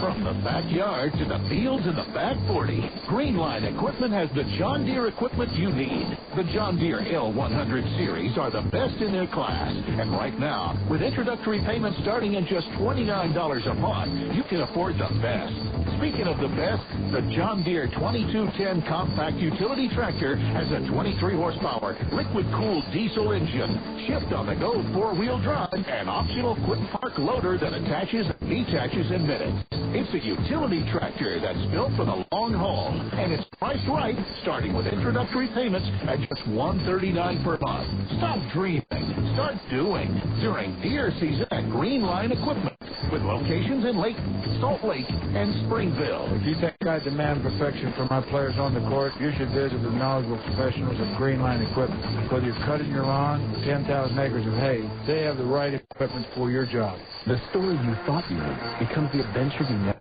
From the backyard to the fields and the back 40, Greenline Equipment has the John Deere equipment you need. The John Deere L100 series are the best in their class. And right now, with introductory payments starting at just $29 a month, you can afford the best. Speaking of the best, the John Deere 2210 compact utility tractor has a 23 horsepower liquid-cooled diesel engine, shift-on-the-go 4-wheel drive, and optional quick-park loader that attaches and detaches in minutes. It's a utility tractor that's built for the long haul, and it's priced right, starting with introductory payments at just $139 per month. Stop dreaming. Start doing during deer season at Greenline Equipment, with locations in Layton, Salt Lake, and Springville. If you think I demand perfection from my players on the court, you should visit the knowledgeable professionals at Greenline Equipment. Whether you're cutting your lawn or 10,000 acres of hay, they have the right equipment for your job. The story you thought you knew becomes the adventure you never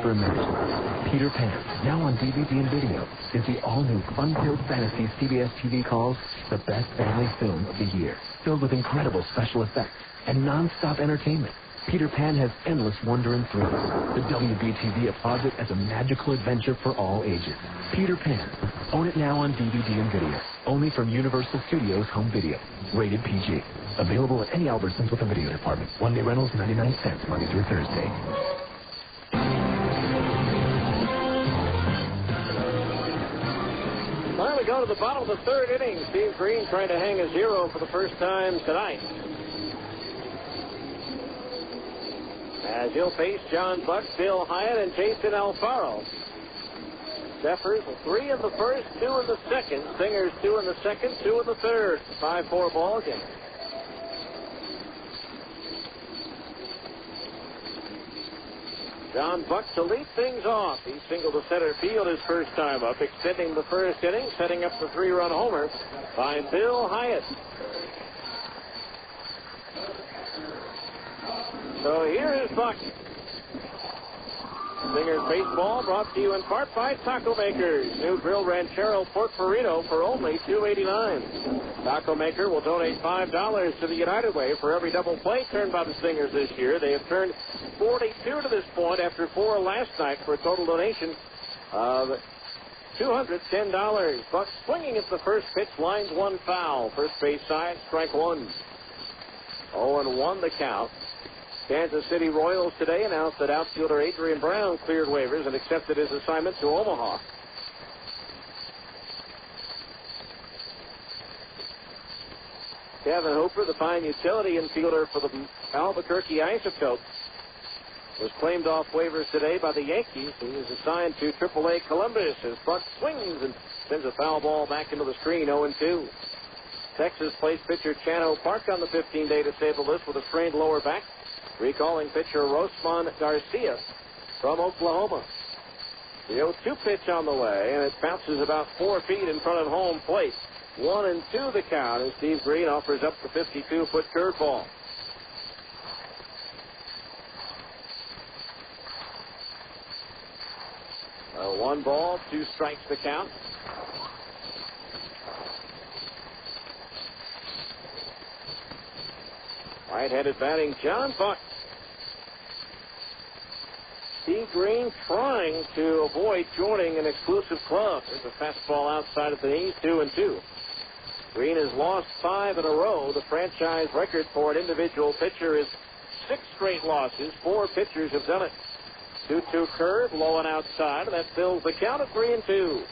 imagined. Peter Pan, now on DVD and video, is the all-new fun-filled fantasy CBS TV calls the best family film of the year. Filled with incredible special effects and non-stop entertainment, Peter Pan has endless wonder and thrill. The WBTV applauds it as a magical adventure for all ages. Peter Pan. Own it now on DVD and video. Only from Universal Studios Home Video. Rated PG. Available at any Albertsons with a video department. One-day rentals, 99 cents, Monday through Thursday. Well, we go to the bottom of the third inning. Steve Green trying to hang a 0 for the first time tonight. As he'll face John Buck, Bill Hyatt, and Jason Alfaro. Zephyrs 3 in the first, 2 in the second. Stingers 2 in the second, 2 in the third. 5-4 ball game. John Buck to lead things off. He singled to center field his first time up, extending the first inning, setting up the 3-run homer by Bill Hyatt. So here is Buck. Stingers baseball brought to you in part by Taco Makers. New Grill Ranchero Pork Burrito for only $2.89. Taco Maker will donate $5 to the United Way for every double play turned by the Stingers this year. They have turned 42 to this point after 4 last night for a total donation of $210. Buck swinging at the first pitch, lines one foul. First base side, strike one. 0-1 the count. Kansas City Royals today announced that outfielder Adrian Brown cleared waivers and accepted his assignment to Omaha. Kevin Hooper, the fine utility infielder for the Albuquerque Isotopes, was claimed off waivers today by the Yankees. He is assigned to AAA Columbus as Buck swings and sends a foul ball back into the screen, 0-2. Texas placed pitcher Chano Park on the 15-day disabled list with a strained lower back, recalling pitcher Rosman Garcia from Oklahoma. The 0-2 pitch on the way, and it bounces about 4 feet in front of home plate. 1-2 the count as Steve Green offers up the 52-foot curveball. One ball, 2 strikes the count. Right-handed batting, John Buck. Steve Green trying to avoid joining an exclusive club. There's a fastball outside of the knees, 2-2. Green has lost 5 in a row. The franchise record for an individual pitcher is 6 straight losses. 4 pitchers have done it. 2-2 curve, low and outside, and that fills the count at 3-2.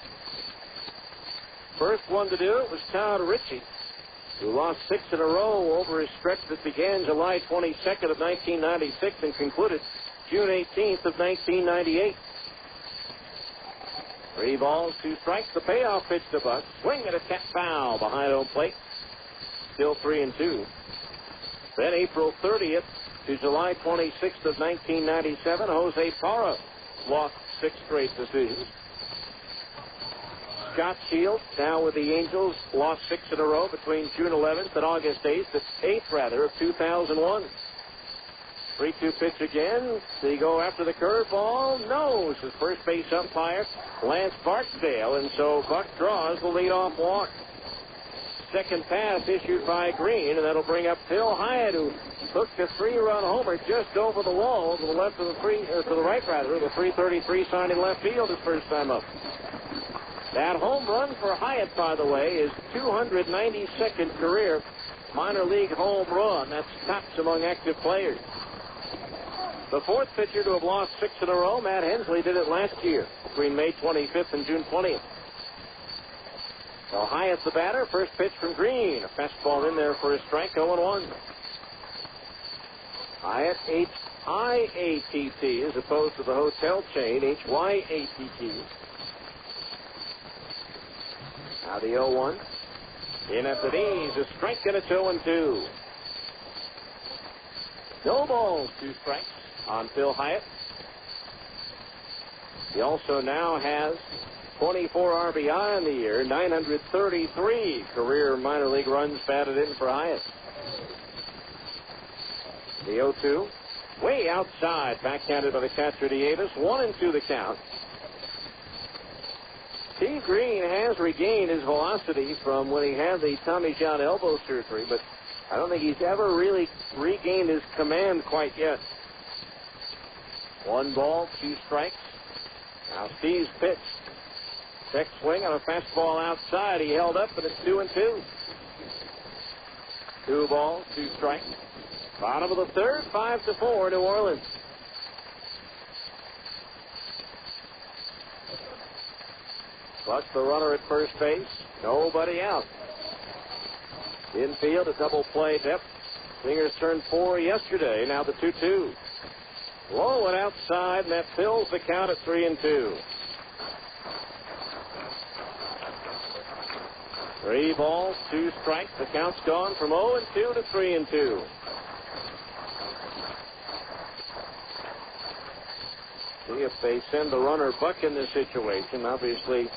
First one to do it was Todd Ritchie, who lost 6 in a row over his stretch that began July 22nd of 1996 and concluded June 18th of 1998. 3 balls, 2 strikes. The payoff pitch to Buck. Swing and a tap foul behind home plate. Still 3-2. Then April 30th to July 26th of 1997, Jose Parra lost 6 straight decisions. Scott Shields, now with the Angels, lost 6 in a row between June 11th and August 8th of 2001. 3-2 pitch again. They go after the curveball. Nose his first base umpire, Lance Barksdale, and so Buck draws the leadoff walk. Second pass issued by Green, and that'll bring up Phil Hyatt, who hooked a 3-run homer just over the wall to the left of the to the right rather, the 333 sign in left field his first time up. That home run for Hyatt, by the way, is 292nd career minor league home run. That's tops among active players. The fourth pitcher to have lost 6 in a row, Matt Hensley, did it last year between May 25th and June 20th. So Hyatt's the batter. First pitch from Green. A fastball in there for a strike, 0-1. Hyatt, H-I-A-T-T, as opposed to the hotel chain, H-Y-A-T-T. Now the 0-1. In at the knees, a strike, and it's 0-2. No balls, 2 strikes on Phil Hyatt. He also now has 24 RBI in the year, 933 career minor league runs batted in for Hyatt. The 0-2, way outside, backhanded by the catcher Davis. 1-2 the count. Steve Green has regained his velocity from when he had the Tommy John elbow surgery, but I don't think he's ever really regained his command quite yet. 1 ball, 2 strikes. Now Steve's pitch. Check swing on a fastball outside. He held up, and it's 2-2. 2 balls, 2 strikes. Bottom of the third, 5-4, New Orleans. Buck the runner at first base. Nobody out. Infield, a double play depth. Singers turned 4 yesterday. Now the 2-2. Low and outside, and that fills the count at 3-2. 3 balls, 2 strikes. The count's gone from 0-2 to 3-2. See if they send the runner Buck in this situation. Obviously,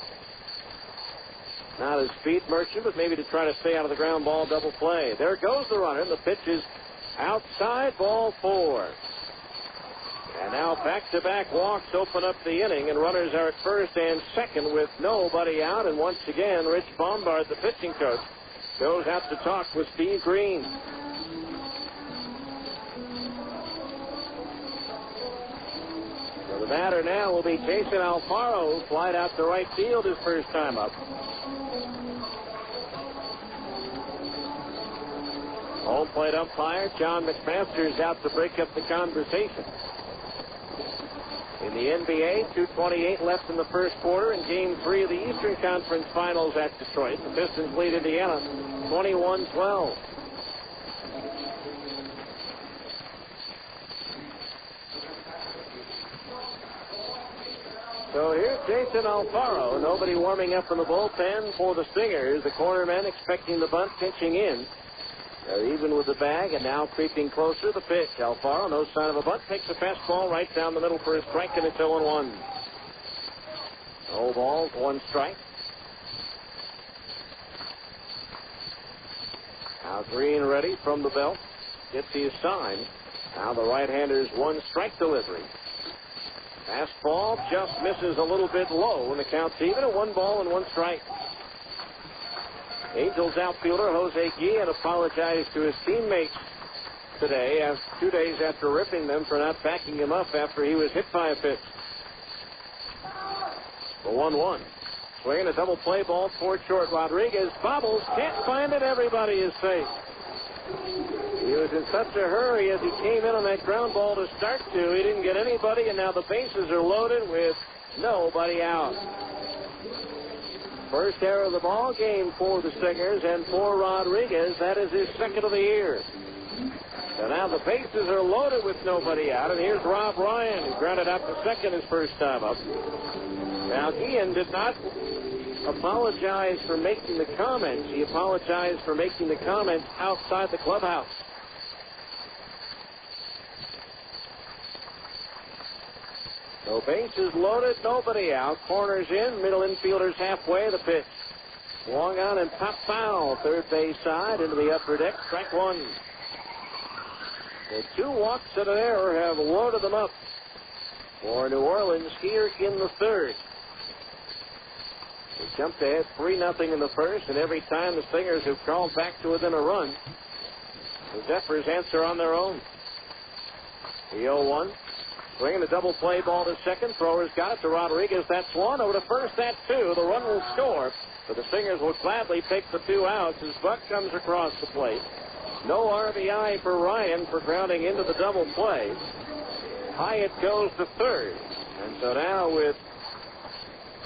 not as speed merchant, but maybe to try to stay out of the ground ball double play. There goes the runner. The pitch is outside, ball 4. And now back-to-back walks open up the inning, and runners are at first and second with nobody out. And once again, Rich Bombard, the pitching coach, goes out to talk with Steve Green. So The batter now will be Jason Alfaro, who flied out to right field his first time up. Home plate umpire John McMaster's out to break up the conversation. In the NBA, 2:28 left in the first quarter in Game 3 of the Eastern Conference Finals at Detroit. The Pistons lead Indiana 21-12. So here's Jason Alfaro. Nobody warming up in the bullpen for the Stingers. The cornerman expecting the bunt, pitching in. They're even with the bag, and now creeping closer. The pitch. Alfaro, no sign of a bunt, takes a fastball right down the middle for a strike, and it's 0-1. No balls, 1 strike. Now Green ready from the belt. Gets his sign. Now the right-hander's 1 strike delivery. Fastball just misses a little bit low, and the count's even at 1 ball and 1 strike. Angels outfielder Jose Guillen apologized to his teammates today, 2 days after ripping them for not backing him up after he was hit by a pitch. The 1-1. Swinging a double play ball toward short. Rodriguez bobbles, can't find it. Everybody is safe. He was in such a hurry as he came in on that ground ball to start to. He didn't get anybody, and now the bases are loaded with nobody out. First error of the ball game for the Stingers, and for Rodriguez, that is his 2nd of the year. So now the bases are loaded with nobody out, and here's Rob Ryan, who grounded out to second his first time up. Now, Guillen did not apologize for making the comments. He apologized for making the comments outside the clubhouse. So bases loaded, nobody out. Corners in, middle infielders halfway. The pitch. Swung on and pop foul. Third base side into the upper deck. Strike 1. The 2 walks and an error have loaded them up for New Orleans here in the 3rd. They jumped ahead 3-0 in the first, and every time the Stingers have crawled back to within a run, the Zephyrs answer on their own. The 0-1. Swinging a double play ball to second. Thrower's got it to Rodriguez. That's 1. Over to first. That's 2. The run will score, but the Stingers will gladly take the 2 outs as Buck comes across the plate. No RBI for Ryan for grounding into the double play. Hyatt goes to third. And so now with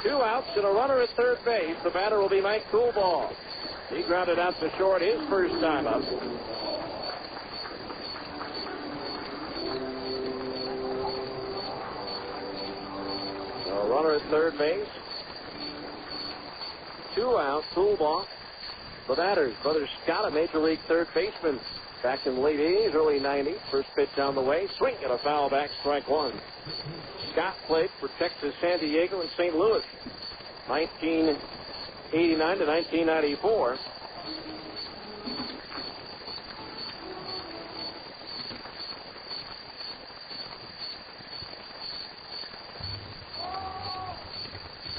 2 outs and a runner at third base, the batter will be Mike Coolbaugh. He grounded out to short his first time up. A runner at third base. 2 out, Coolbaugh. The batters, brother Scott, a major league third baseman back in the late 80s, early 90s. First pitch on the way. Swing and a foul back, strike 1. Scott played for Texas, San Diego, and St. Louis, 1989 to 1994.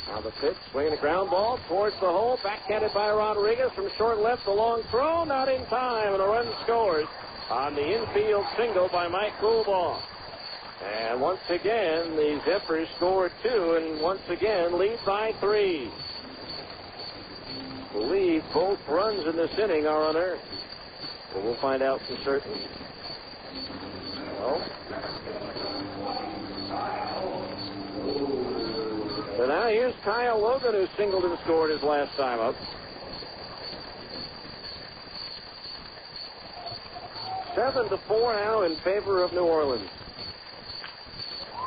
Now the pitch, swinging a ground ball towards the hole, backhanded by Rodriguez from short left. The long throw, not in time, and a run scores on the infield single by Mike Coolbaugh. And once again, the Zephyrs scored 2, and once again lead by 3. I believe both runs in this inning are unearned. But we'll find out for certain. Well, so now here's Kyle Logan, who singled and scored his last time up. 7-4 now in favor of New Orleans.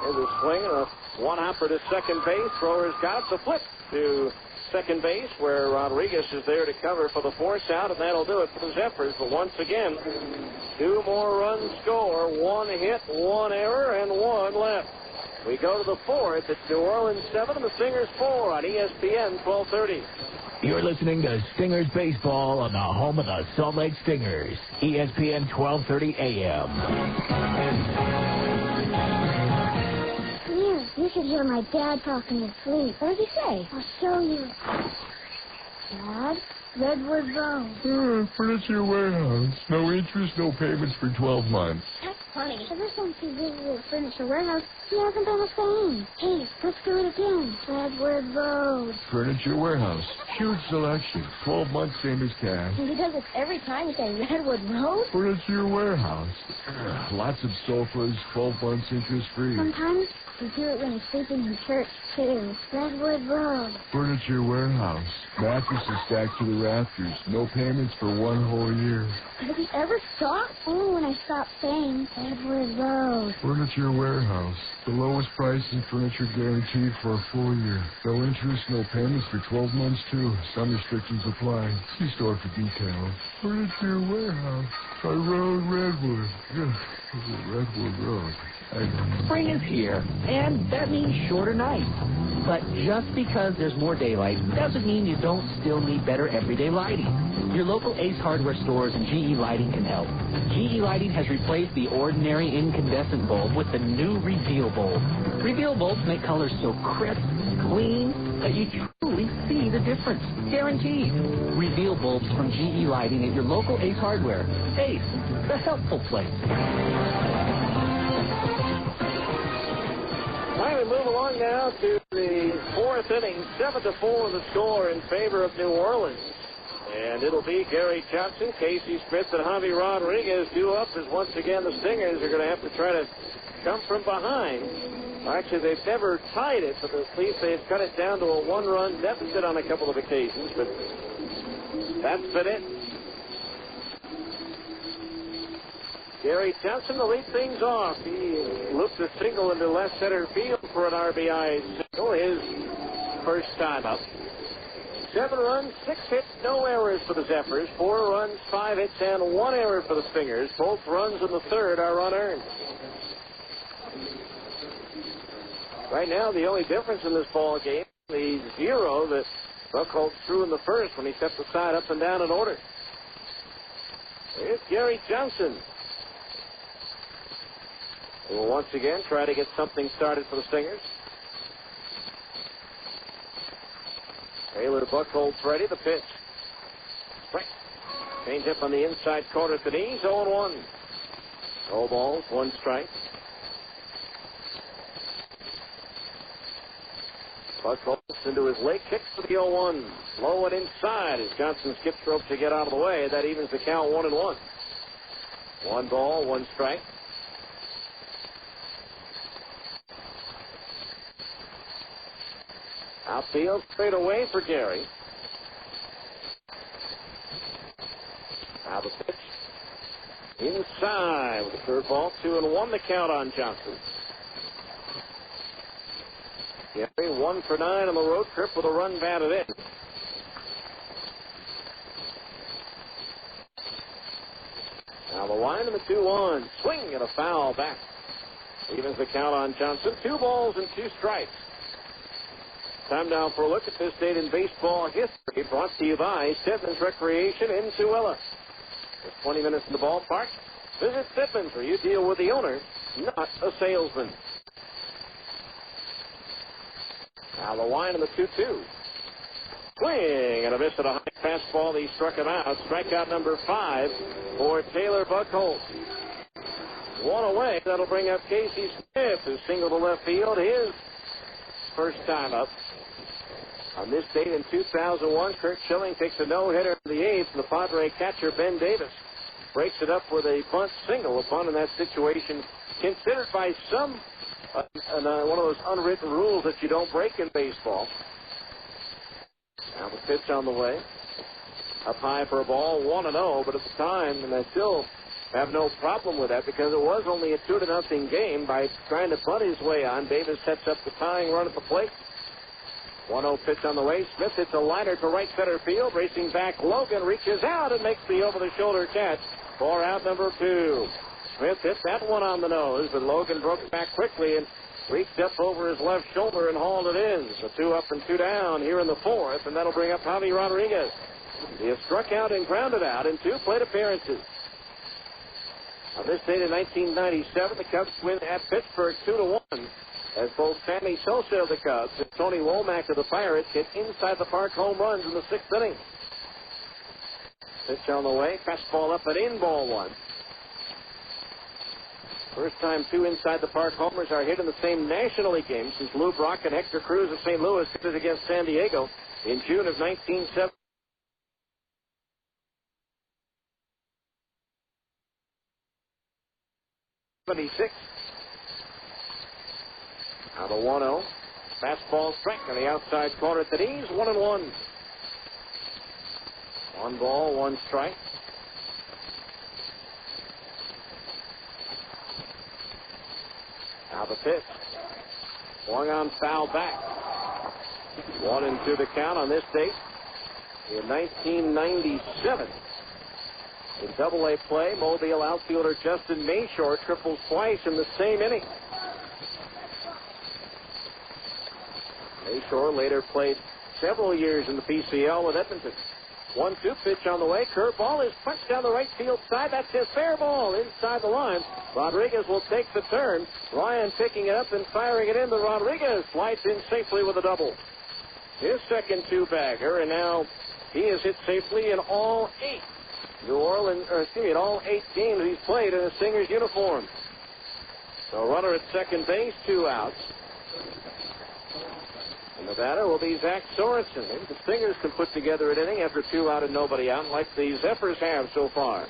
There's a swing and a one-hopper to second base. Thrower's got it. The flip to second base, where Rodriguez is there to cover for the force out, and that'll do it for the Zephyrs. But once again, 2 more runs score, 1 hit, 1 error, and 1 left. We go to the 4th. It's New Orleans 7 and the Stingers 4 on ESPN 1230. You're listening to Stingers Baseball on the home of the Salt Lake Stingers, ESPN 1230 AM. Here, you should hear my dad talking in sleep. What did he say? I'll show you. Dad, Redwood Road. Furniture warehouse. No interest, no payments for 12 months. That's funny. Ever since he visited the Furniture Warehouse, he hasn't been the same. Hey, let's do it again. Redwood Road. Furniture Warehouse. Huge selection. 12 months, same as cash. And he does it every time you say Redwood Road? Furniture Warehouse. Lots of sofas, 12 months interest-free. Sometimes you do it when you're sleeping in church, too. Redwood Road. Furniture Warehouse. Mattresses stacked to the rafters. No payments for 1 whole year. Does he ever stop? Only when I stop saying Redwood Road. Furniture Warehouse. The lowest price in furniture guaranteed for a full year. No interest, no payments for 12 months, too. Some restrictions apply. See store for details. Furniture Warehouse. On Road Redwood. Redwood Road. Spring is here, and that means shorter nights. But just because there's more daylight doesn't mean you don't still need better everyday lighting. Your local Ace Hardware stores and GE Lighting can help. GE Lighting has replaced the ordinary incandescent bulb with the new Reveal bulb. Reveal bulbs make colors so crisp, clean, that you truly see the difference. Guaranteed. Reveal bulbs from GE Lighting at your local Ace Hardware. Ace, the helpful place. All right, we move along now to the 4th inning. 7-4 the score in favor of New Orleans. And it'll be Gary Johnson, Casey Smith, and Javi Rodriguez due up as once again the Stingers are going to have to try to come from behind. Actually, they've never tied it, but at least they've cut it down to a 1-run deficit on a couple of occasions. But that's been it. Gary Johnson to lead things off. He looked a single into left center field for an RBI single, his first time up. 7 runs, 6 hits, no errors for the Zephyrs. 4 runs, 5 hits, and 1 error for the Stingers. Both runs in the third are unearned. Right now, the only difference in this ball game, the 0 that Buchholz threw in the first when he kept the side up and down in order. Here's Gary Johnson, who will once again try to get something started for the Stingers. Taylor Buchholz ready. The pitch. Right. Change up on the inside corner to the knees. 0-1. No balls, 1 strike. Buchholz into his leg kick for the 0-1. Low and inside as Johnson skips rope to get out of the way. That evens the count 1-1. 1 ball, 1 strike. Outfield straight away for Gary. Now the pitch. Inside with the curveball. 2-1 the count on Johnson. Gary 1 for 9 on the road trip with a run batted in. Now the line in the 2-1. Swing and a foul back. Evens the count on Johnson. 2 balls and 2 strikes. Time now for a look at this date in baseball history, brought to you by Simmons Recreation in Suella. With 20 minutes in the ballpark, visit Simmons where you deal with the owner, not a salesman. Now the line in the 2-2. Swing and a miss at a high fastball. He struck him out. Strikeout number 5 for Taylor Buchholz. 1 away. That'll bring up Casey Smith, who singled to left field. His first time up. On this date in 2001, Kurt Schilling takes a no-hitter in the 8th, and the Padre catcher, Ben Davis, breaks it up with a bunt single. A bunt in that situation considered by some one of those unwritten rules that you don't break in baseball. Now the pitch on the way. Up high for a ball, 1-0, but at the time, and I still have no problem with that because it was only a 2-0 game. By trying to bunt his way on, Davis sets up the tying run at the plate. 1-0 pitch on the way. Smith hits a liner to right center field. Racing back, Logan reaches out and makes the over-the-shoulder catch for out number 2. Smith hit that one on the nose, but Logan broke it back quickly and reached up over his left shoulder and hauled it in. So 2 up and 2 down here in the 4th, and that'll bring up Javi Rodriguez. He has struck out and grounded out in 2 plate appearances. On this date in 1997, the Cubs win at Pittsburgh 2-1. As both Sammy Sosa of the Cubs and Tony Womack of the Pirates hit inside the park home runs in the 6th inning. Pitch on the way. Fastball up and in, ball 1. First time two inside the park homers are hit in the same National League game since Lou Brock and Hector Cruz of St. Louis hit it against San Diego in June of 1976. Now the 1-0. Fastball strike on the outside corner at the knees. 1-1. 1 ball, 1 strike. Now the pitch. Swung on, foul back. 1-2 the count on this date in 1997. In Double-A play, Mobile outfielder Justin Mayshore triples twice in the same inning. Mayshore later played several years in the PCL with Edmonton. 1-2 pitch on the way. Curveball is punched down the right field side. That's his fair ball inside the line. Rodriguez will take the turn. Ryan picking it up and firing it into Rodriguez. Slides in safely with a double. His second two-bagger, and now he has hit safely in all 8 in all 8 games he's played in a Stingers uniform. So runner at second base, 2 outs. And the batter will be Zach Sorensen. Maybe the Stingers can put together an inning after 2 out and nobody out, like the Zephyrs have so far.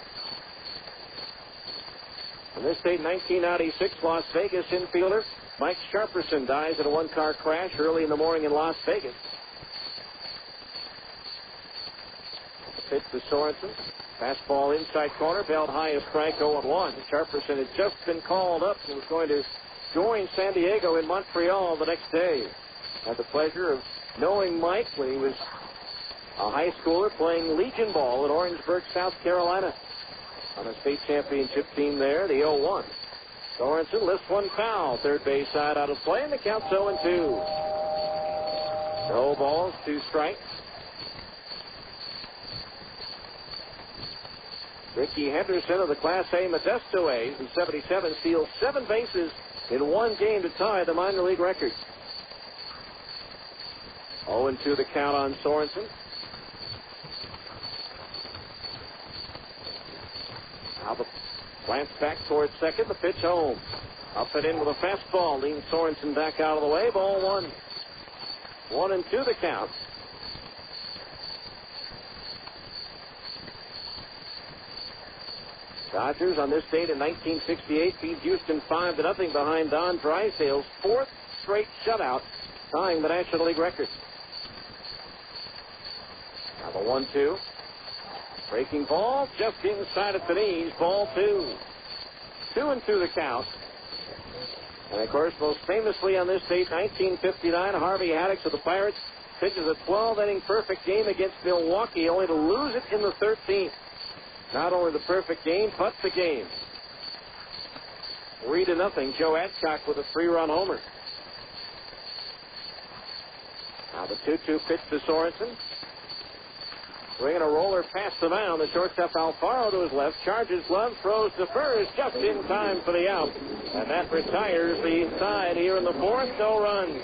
On this date, 1996, Las Vegas infielder Mike Sharperson dies in a one-car crash early in the morning in Las Vegas. Pitch to Sorensen. Fastball inside corner, belt high, a strike, 0-1. Sharperson had just been called up and was going to join San Diego in Montreal the next day. Had the pleasure of knowing Mike when he was a high schooler playing Legion ball in Orangeburg, South Carolina. On a state championship team there, the 0-1. Sorensen lifts one foul. Third base side out of play, and the count's 0-2. No balls, 2 strikes. Ricky Henderson of the Class A Modesto A's in 77 steals 7 bases in 1 game to tie the minor league record. 0-2 the count on Sorensen. Now the glance back towards second, the pitch home. Up and in with a fastball, leans Sorensen back out of the way, ball 1. 1-2 the count. Dodgers on this date in 1968 beat Houston 5-0 behind Don Drysdale's 4th straight shutout, tying the National League record. Now the 1-2. Breaking ball just inside at the knees, ball 2. 2-2 the count. And of course, most famously on this date, 1959, Harvey Haddix of the Pirates pitches a 12-inning perfect game against Milwaukee, only to lose it in the 13th. Not only the perfect game, but the game. 3-0, Joe Adcock with a 3-run homer. Now the 2-2 pitch to Sorensen. Bringing a roller past the mound. The shortstop Alfaro to his left. Charges glove, throws to first, just in time for the out. And that retires the side here in the 4th. No runs.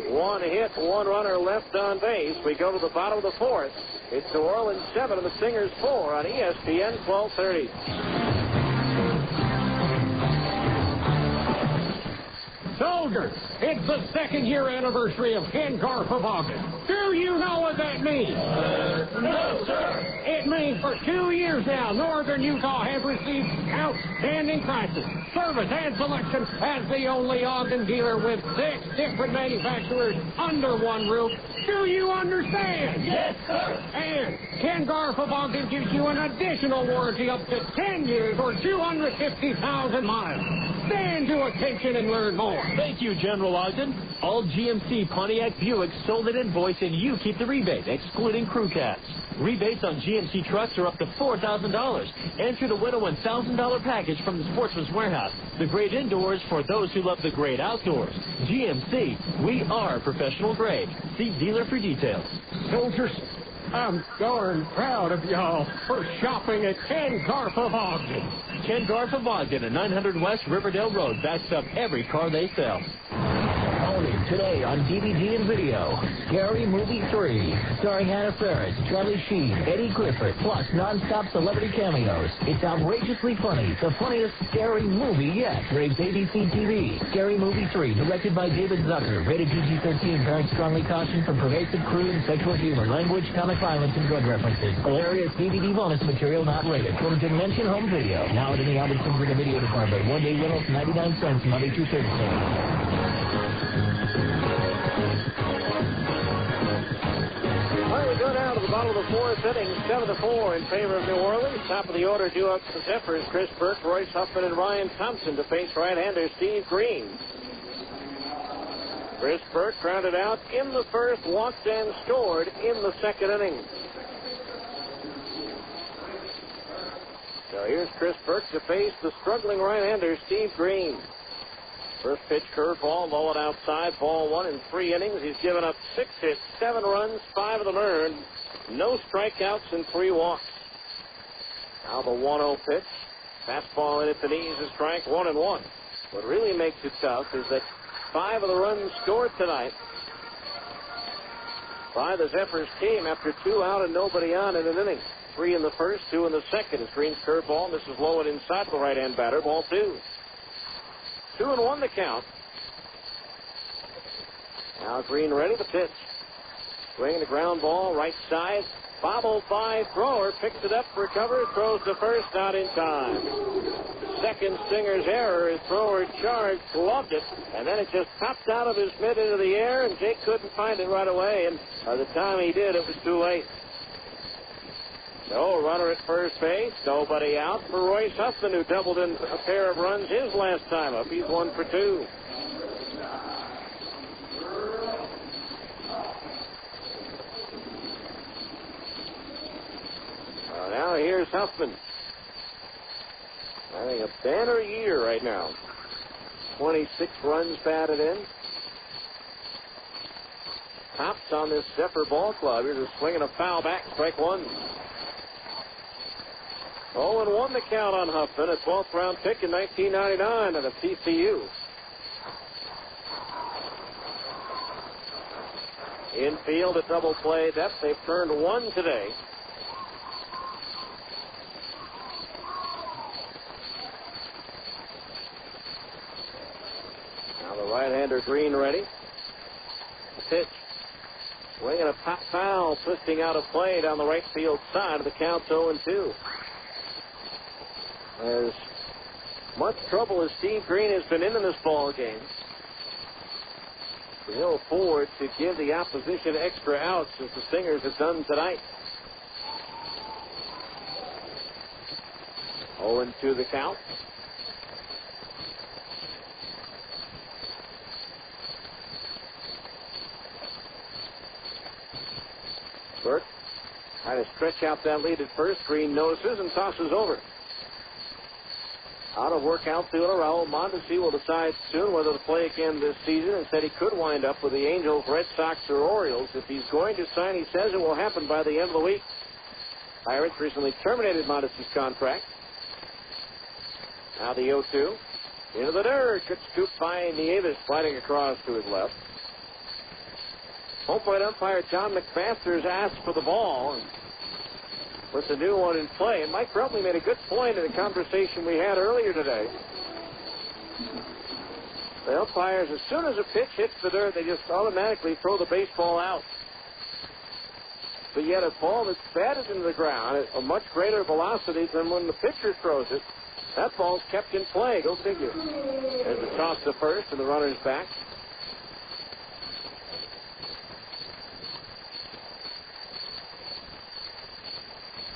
1 hit, 1 runner left on base. We go to the bottom of the 4th. It's New Orleans 7 and the Stingers 4 on ESPN 1230. Soldiers, it's the 2nd-year anniversary of Ken Garfabogin. Do you know what that means? No, sir. It means for 2 years now, Northern Utah has received outstanding prices, service, and selection as the only Ogden dealer with 6 different manufacturers under one roof. Do you understand? Yes, sir. And Ken Garfabogin gives you an additional warranty up to 10 years or 250,000 miles. Stand to attention and learn more. Thank you, General Ogden. All GMC Pontiac Buicks sold an invoice and you keep the rebate, excluding crew cabs. Rebates on GMC trucks are up to $4,000. Enter to win a $1,000 package from the Sportsman's Warehouse. The great indoors for those who love the great outdoors. GMC, we are professional grade. See dealer for details. Soldiers, I'm darn proud of y'all for shopping at Ken Garfabogin. Ken Garfabogin at 900 West Riverdale Road backs up every car they sell. Tony, today on DVD and video. Scary Movie 3, starring Anna Faris, Charlie Sheen, Eddie Griffith, plus non-stop celebrity cameos. It's outrageously funny, the funniest scary movie yet. Graves ABC TV. Scary Movie 3, directed by David Zucker. Rated PG-13. Parents strongly caution from pervasive, crude, and sexual humor, language, comic violence, and drug references. Hilarious DVD bonus material not rated. Go to Dimension Home Video. Now at any Albertsons in the video department. One day rentals 99 cents Monday through Thursday. Well, we go down to the bottom of the fourth inning, 7-4 in favor of New Orleans. Top of the order due up to the Zephyrs, Chris Burke, Royce Huffman, and Ryan Thompson to face right-hander Steve Green. Chris Burke grounded out in the first, walked and scored in the second inning. So here's Chris Burke to face the struggling right-hander Steve Green. First pitch curveball, low and outside, ball one in 3 innings. He's given up 6 hits, 7 runs, 5 of them earned, no strikeouts and 3 walks. Now the 1-0 pitch. Fastball in at the knees, a strike, 1-1. What really makes it tough is that 5 of the runs scored tonight by the Zephyrs team after 2 out and nobody on in an inning. 3 in the first, 2 in the second. As Green's curveball misses low and inside the right-hand batter. Ball 2. 2-1 the count. Now Green ready to pitch. Swinging the ground ball, right side. Bobbled by thrower, picks it up, recovers, throws to first, not in time. Second Stinger's error, his thrower charged, gloved it, and then it just popped out of his mitt into the air, and Jake couldn't find it right away, and by the time he did, it was too late. No runner at first base, nobody out for Royce Huffman, who doubled in a pair of runs his last time up. He's 1 for 2. Now here's Huffman. Having a banner year right now. 26 runs batted in. Tops on this Zephyr ball club. Here's a swing and a foul back, strike 1. 0-1 the count on Huffman, a 12th round pick in 1999 at a TCU. Infield at double play depth. They've turned 1 today. Now the right-hander Green ready. Pitch. Swing and a pop foul, twisting out of play down the right field side. The count's 0-2. As much trouble as Steve Green has been in this ball game, he'll afford to give the opposition extra outs as the Stingers have done tonight. 0-2 the count. Burke trying to stretch out that lead at first. Green notices and tosses over. Out of work outfielder Raul Mondesi will decide soon whether to play again this season, and said he could wind up with the Angels, Red Sox, or Orioles. If he's going to sign, he says it will happen by the end of the week. Pirates recently terminated Mondesi's contract. Now the 0-2. Into the dirt. Good scoop by Nieves, sliding across to his left. Home plate umpire John McMaster's asked for the ball and puts a new one in play. And Mike Rubley made a good point in the conversation we had earlier today. The umpires, as soon as a pitch hits the dirt, they just automatically throw the baseball out. But yet a ball that's batted into the ground at a much greater velocity than when the pitcher throws it, that ball's kept in play. Go figure. There's the toss to first, and the runner's back.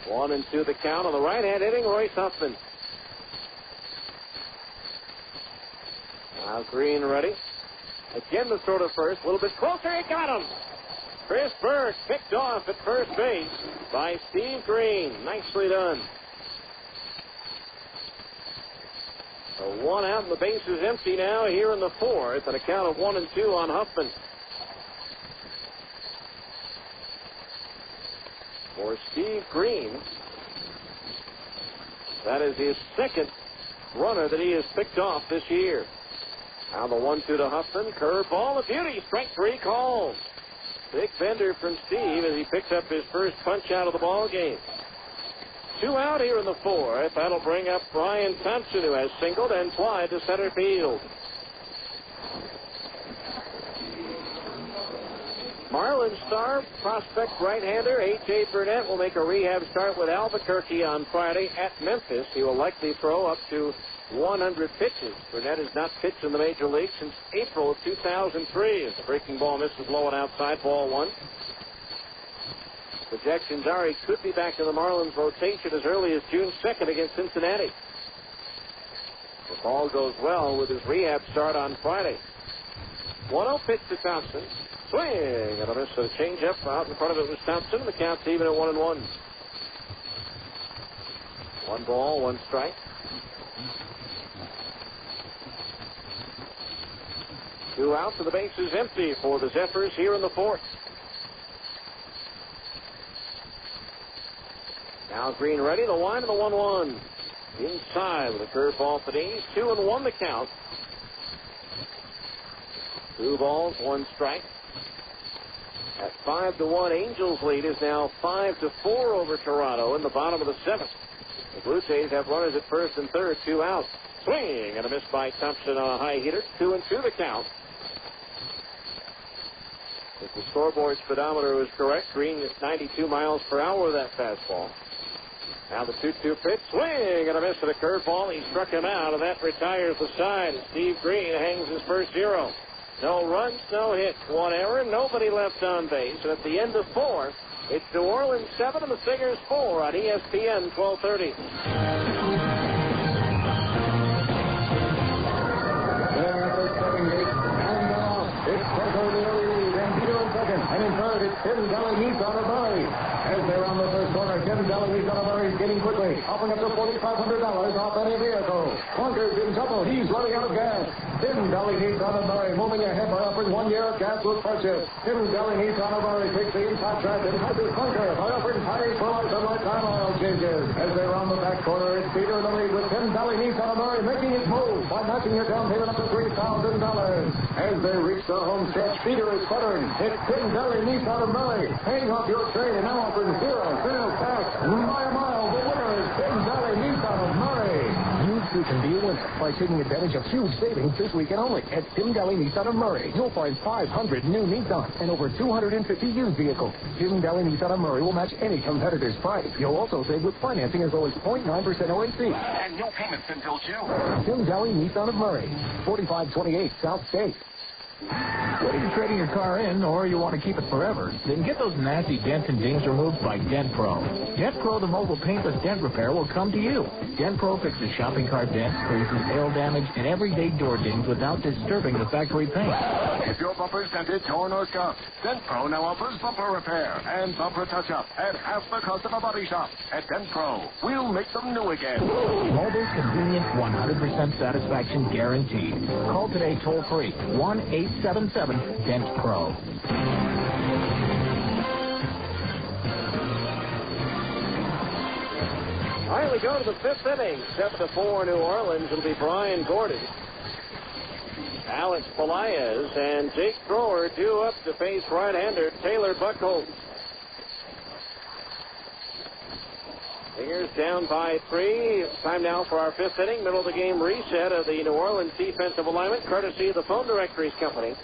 One and two the count on the right-hand hitting Royce Huffman. Now Green ready. Again the throw to first. A little bit closer. He got him. Chris Burke picked off at first base by Steve Green. Nicely done. So one out and the base is empty now here in the fourth, and a count of 1 and 2 on Huffman. For Steve Green, that is his second runner that he has picked off this year. Now the 1-2 to Huffman. Curveball, a beauty. Strike 3 called. Big bender from Steve as he picks up his first punch out of the ball game. 2 out here in the 4th. That'll bring up Brian Thompson, who has singled and fly to center field. Marlins star prospect right-hander A.J. Burnett will make a rehab start with Albuquerque on Friday at Memphis. He will likely throw up to 100 pitches. Burnett has not pitched in the major league since April of 2003 as the breaking ball misses low and outside, ball 1. Projections are he could be back in the Marlins rotation as early as June 2nd against Cincinnati. The ball goes well with his rehab start on Friday. 1-0 pitch to Thompson. Swing and a miss, a changeup out in front of it was Thompson. The count's even at 1-1. 1 ball, 1 strike. 2 out to the bases empty for the Zephyrs here in the 4th. Now Green ready, the line of the 1-1. Inside with a curveball for Dean. 2-1 the count. 2 balls, 1 strike. At 5-1, Angels lead is now 5-4 over Toronto in the bottom of the 7th. The Blue Jays have runners at first and third, 2 out. Swing and a miss by Thompson on a high hitter. 2-2 the count. If the scoreboard speedometer was correct, Green is 92 miles per hour with that fastball. Now the 2-2 pitch. Swing and a miss at a curveball. He struck him out, and that retires the side. Steve Green hangs his first 0. No runs, no hits, 1 error, nobody left on base. And at the end of 4, it's New Orleans 7 and the Stingers 4 on ESPN 1230. There at the second gate, and it's Franco in the early lead, and Peter in second, and in third, it's Tim Delameese on a Murray. As they're on the first corner, Tim Delameese on a Murray is getting quickly, offering up to $4,500 off any vehicle. Clunker's in trouble, he's running out of gas. Tim Delameese on a Murray, moving ahead by offering 1 year of gas with purchase. Tim Delameese on a Murray takes the inside track and passes Clunker by offering tires for life and lifetime oil changes. As they're on the back corner, it's Peter in the lead with Tim Delameese on a Murray making his move by matching your down payment up to $3,000. As they reach the home stretch, Peter is sputtering. It's Tim Delameese on a Murray. Hang off your train and now offering 0 sales tax. By a mile, the winner is Tim Delameese on a Murray. You too can be a winner by taking advantage of huge savings this weekend only at Tim Delameese on a Murray. You'll find 500 new Nissan and over 250 used vehicles. Tim Delameese on a Murray will match any competitor's price. You'll also save with financing as low as 0.9% OAC. And no payments until June. Tim Delameese on a Murray, 4528 South State. Whether you're trading your car in or you want to keep it forever, then get those nasty dents and dings removed by Dent Pro. Dent Pro, the mobile paintless dent repair, will come to you. Dent Pro fixes shopping cart dents, creases, hail damage, and everyday door dings without disturbing the factory paint. If your bumper's dented, torn, or scuffed, Dent Pro now offers bumper repair and bumper touch-up at half the cost of a body shop. At Dent Pro, we'll make them new again. Mobile, convenient, 100% satisfaction guaranteed. Call today toll-free, 1-877-DENT-PRO. All right, we go to the 5th inning. 7-4 New Orleans. It'll be Brian Gordon, Alex Pelaez, and Jake Thrower due up to face right-hander Taylor Buckholz. Stingers down by 3. Time now for our 5th inning. Middle of the game reset of the New Orleans defensive alignment, courtesy of the Phone Directories Company.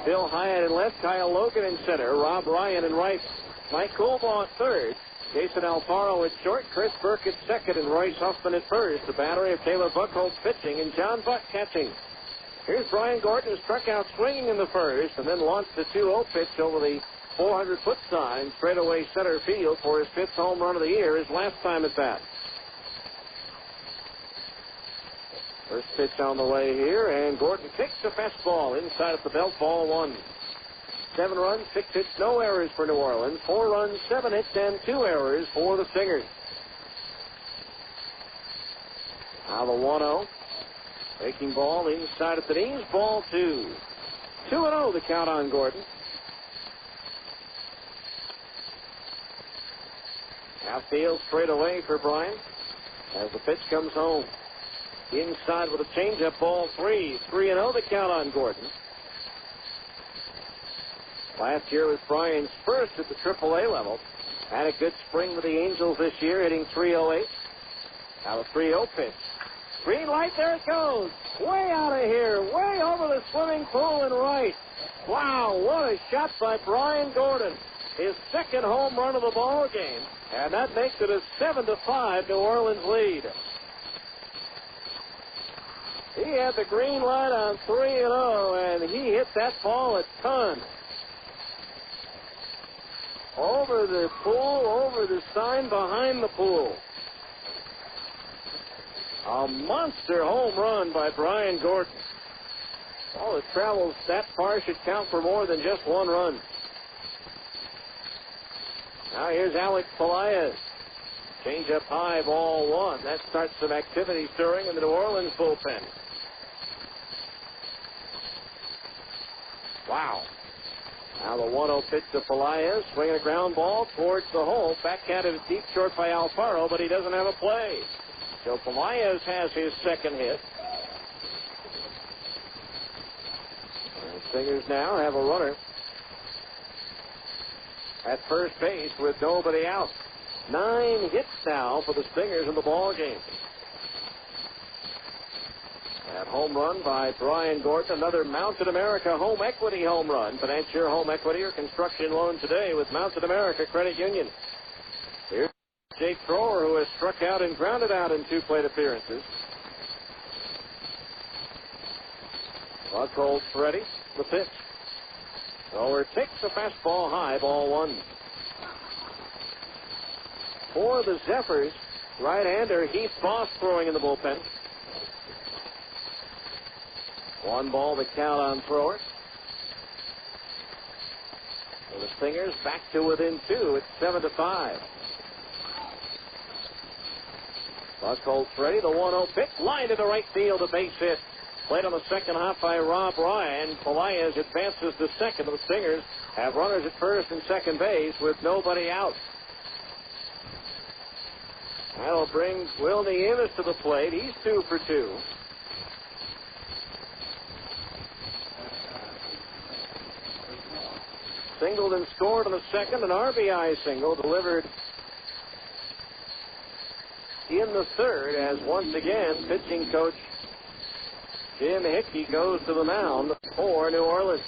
Bill Hyatt in left, Kyle Logan in center, Rob Ryan in right, Mike Coolbaugh at third, Jason Alfaro at short, Chris Burke at second, and Royce Huffman at first. The battery of Taylor Buckholz pitching and John Buck catching. Here's Brian Gordon, who struck out swinging in the first and then launched the 2-0 pitch over the 400-foot sign straightaway center field for his 5th home run of the year, his last time at bat. First pitch on the way here, and Gordon kicks a fastball inside at the belt, ball 1. 7 runs, 6 hits, no errors for New Orleans. 4 runs, 7 hits, and 2 errors for the Stingers. Now the 1-0. Breaking ball inside at the knees, ball 2. 2-0 the count on Gordon. Outfield straight away for Bryant as the pitch comes home. Inside with a changeup, ball 3. 3-0 the count on Gordon. Last year was Brian's first at the AAA level. Had a good spring with the Angels this year, hitting .308. Now the 3-0 pitch. Green light, there it goes. Way out of here, way over the swimming pool and right. Wow, what a shot by Brian Gordon. His second home run of the ball game. And that makes it a 7-5 New Orleans lead. He had the green light on 3-0, and he hit that ball a ton. Over the pool, over the sign behind the pool. A monster home run by Brian Gordon. All that travels that far should count for more than just one run. Now here's Alex Pelaez. Change up high, ball 1. That starts some activity stirring in the New Orleans bullpen. Wow. Now the 1-0 pitch to Pelaez, swinging a ground ball towards the hole. Backhanded it deep short by Alfaro, but he doesn't have a play. So Pelaez has his second hit. And the Stingers now have a runner at first base with nobody out. 9 hits now for the Stingers in the ball game. That home run by Brian Gordon, another Mountain America home equity home run. Finance your home equity or construction loan today with Mountain America Credit Union. Here's Jake Thrower, who has struck out and grounded out in 2 plate appearances. Buckholz ready. The pitch. Thrower takes the fastball high, ball 1. For the Zephyrs, right-hander Heath Foss throwing in the bullpen. 1 ball the count on Thrower. So the Stingers back to within 2. It's 7-5. Buckholz ready. The 1-0 pitch. Line to the right field. A base hit. Played on the second hop by Rob Ryan. Pelaez advances to second. The Stingers have runners at first and second base with nobody out. That'll bring Will Nieves to the plate. He's 2 for 2. Singled and scored on the second. An RBI single delivered in the third as once again pitching coach Jim Hickey goes to the mound for New Orleans.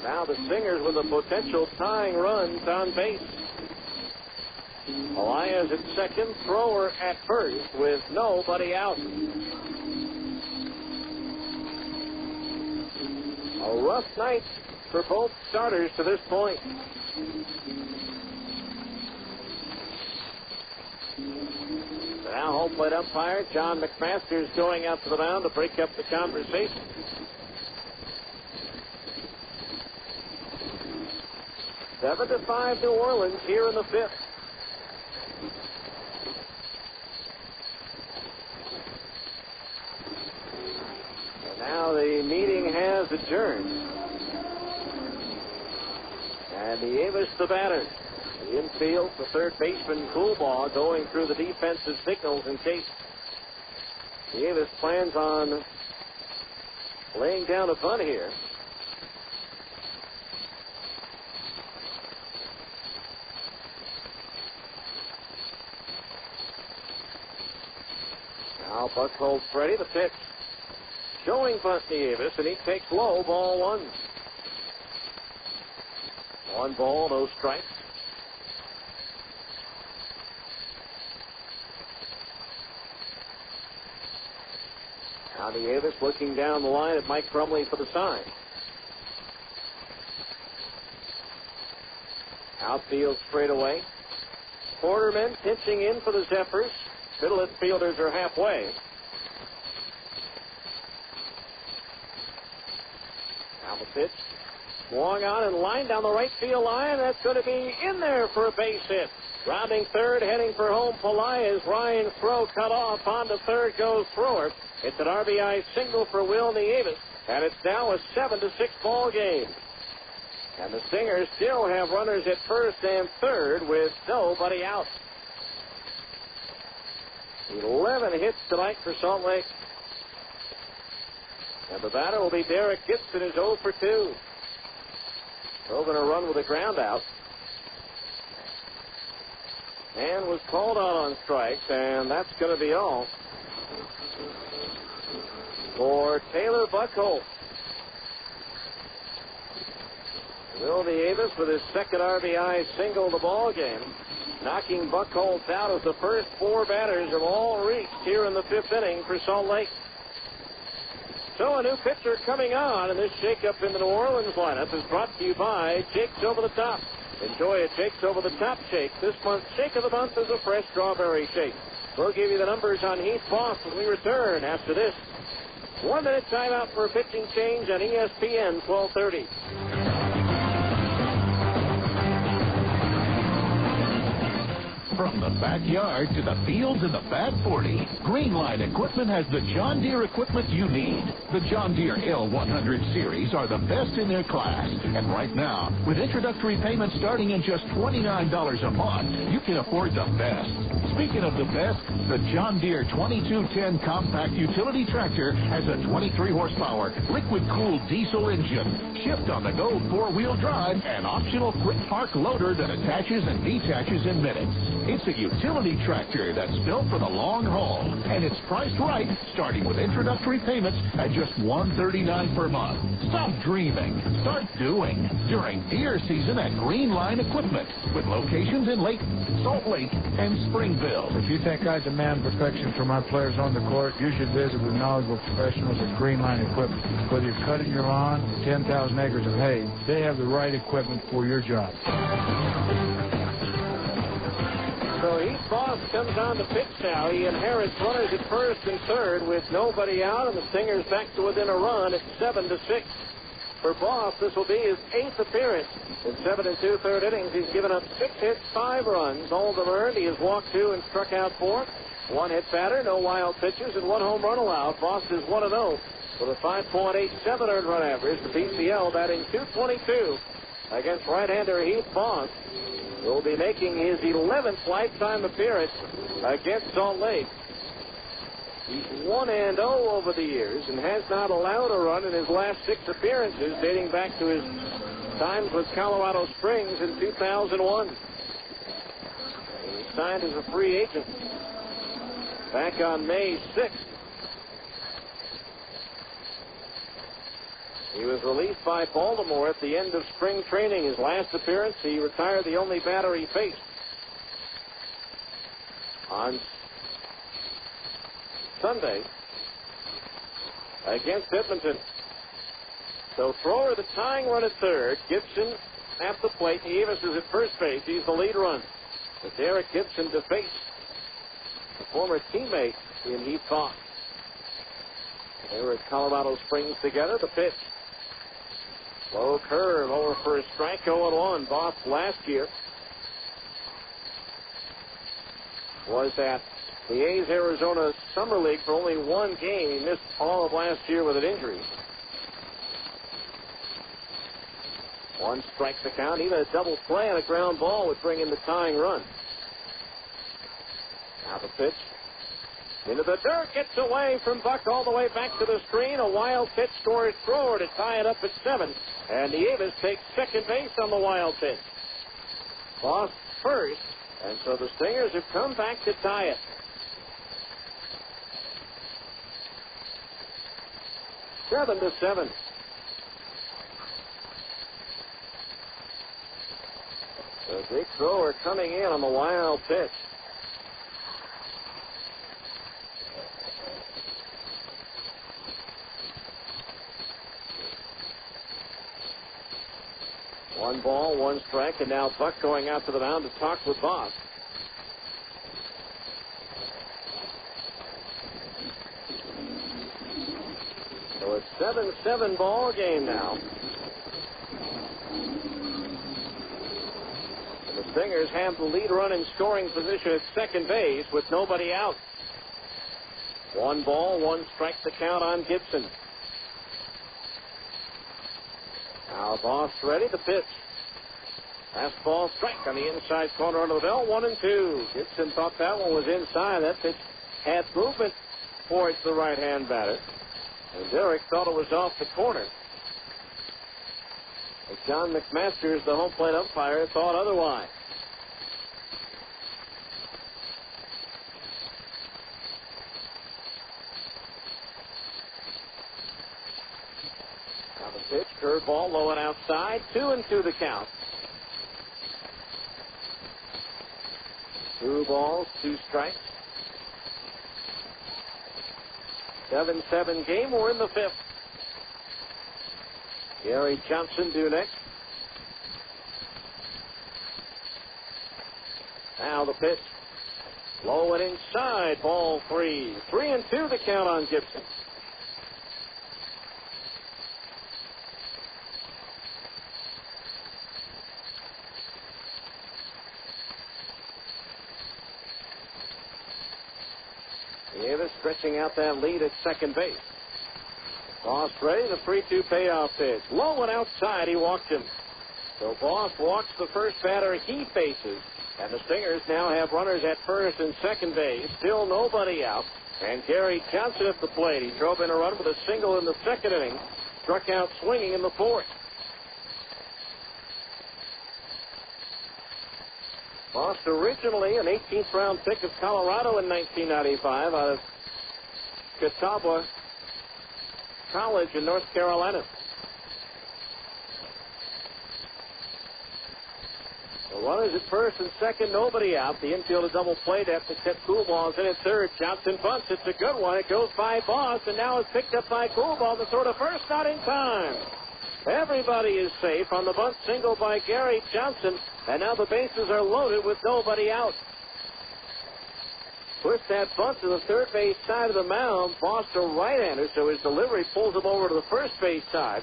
Now the Stingers with a potential tying runs on base. Elias at second, Thrower at first with nobody out. A rough night for both starters to this point. Now home plate umpire John McMaster's going out to the mound to break up the conversation. Seven to 5 New Orleans here in the 5th. And now the meeting has adjourned. And Nieves the batter. The infield, the third baseman Coolbaugh going through the defensive signals in case Nieves plans on laying down a bunt here. Now Buckholz ready. The pitch. Showing bunt Nieves, and he takes low, ball 1. 1 ball, no strikes. Now Nieves looking down the line at Mike Crumley for the sign. Outfield straightaway. Quarterman pitching in for the Zephyrs. Middle infielders are halfway. Now the pitch. Swung on and lined down the right field line. That's going to be in there for a base hit. Rounding third, heading for home, Pelaez. Ryan's throw cut off. On to third goes Thrower. It's an RBI single for Will Nieves. And it's now a 7-6 ball game. And the Stingers still have runners at first and third with nobody out. 11 hits tonight for Salt Lake. And the batter will be Derek Gibson, who's 0 for 2. So going to run with a ground out. And was called out on strikes, and that's going to be all for Taylor Buckholz. Will Davis with his second RBI single the ball game, knocking Buckholz out as the first 4 batters have all reached here in the 5th inning for Salt Lake. So a new pitcher coming on, and this shakeup in the New Orleans lineup is brought to you by Jake's Over the Top. Enjoy a Jake's Over the Top shake. This month's Shake of the Month is a fresh strawberry shake. We'll give you the numbers on Heath Foss when we return after this 1-minute timeout for a pitching change on ESPN 1230. From the backyard to the fields and the Fat 40, Greenline Equipment has the John Deere equipment you need. The John Deere L100 series are the best in their class. And right now, with introductory payments starting at just $29 a month, you can afford the best. Speaking of the best, the John Deere 2210 compact utility tractor has a 23-horsepower liquid-cooled diesel engine, shift-on-the-go 4-wheel drive, and optional quick-park loader that attaches and detaches in minutes. It's a utility tractor that's built for the long haul, and it's priced right, starting with introductory payments at just $139 per month. Stop dreaming. Start doing during deer season at Greenline Equipment, with locations in Layton, Salt Lake, and Springville. If you think I demand perfection from my players on the court, you should visit with knowledgeable professionals at Greenline Equipment. Whether you're cutting your lawn or 10,000 acres of hay, they have the right equipment for your job. So Heath Foss comes on the pitch now. He inherits runners at first and third with nobody out, and the Stingers back to within a run at 7-6. For Boss, this will be his 8th appearance. In 7 2/3 innings, he's given up 6 hits, 5 runs, all of them earned. He has walked 2 and struck out 4. 1 hit batter, no wild pitches, and 1 home run allowed. Boss is 1-0 with a 5.87 earned run average. The PCL batting .222 against right-hander Heath Foss. Will be making his 11th lifetime appearance against Salt Lake. He's 1-0 over the years and has not allowed a run in his last 6 appearances, dating back to his times with Colorado Springs in 2001. He signed as a free agent back on May 6th. He was released by Baltimore at the end of spring training. His last appearance, he retired the only batter he faced on Sunday against Edmonton. So thrower the tying run at third. Gibson at the plate. Davis is at first base. He's the lead run. With Derek Gibson to face a former teammate in Heath Foss. They were at Colorado Springs together. The pitch. Low curve over for a strike, 0-1. Boss last year was at the A's Arizona Summer League for only 1 game. He missed all of last year with an injury. 1 strike the count. Even a double play on a ground ball would bring in the tying run. Now the pitch. Into the dirt, gets away from Buck all the way back to the screen. A wild pitch scores thrower to tie it up at 7. And Davis takes second base on the wild pitch. Boss first, and so the Stingers have come back to tie it. 7-7. The big thrower coming in on the wild pitch. One ball, 1 strike, and now Buck going out to the mound to talk with Boss. So it's 7-7 ball game now. And the Stingers have the lead run in scoring position at second base with nobody out. 1 ball, 1 strike to count on Gibson. Now Boss ready to pitch. Fastball strike on the inside corner under the bell. 1-2. Gibson thought that one was inside. That pitch had movement towards the right-hand batter. And Derek thought it was off the corner. But John McMasters, the home plate umpire, thought otherwise. Now the pitch, curveball, low and outside. 2-2 the count. 2 balls, 2 strikes. 7-7 game. We're in the 5th. Gary Johnson due next. Now the pitch. Low and inside. Ball 3. 3-2 the count on Gibson. Davis stretching out that lead at second base. Boss ready, the 3-2 payoff pitch. Low and outside, he walked him. So Boss walks the first batter he faces. And the Stingers now have runners at first and second base. Still nobody out. And Gary Johnson at the plate. He drove in a run with a single in the second inning. Struck out swinging in the 4th. Boss originally an 18th round pick of Colorado in 1995 out of Catawba College in North Carolina. The runners at first and second, nobody out. The infield a double play depth to tip Coolball's in at third. Johnson bunts. It's a good one. It goes by Boss, and now it's picked up by Coolball to throw to first, not in time. Everybody is safe on the bunt single by Gary Johnson, and now the bases are loaded with nobody out. Pushed that bunt to the third base side of the mound. Boss a right-hander, so his delivery pulls him over to the first base side.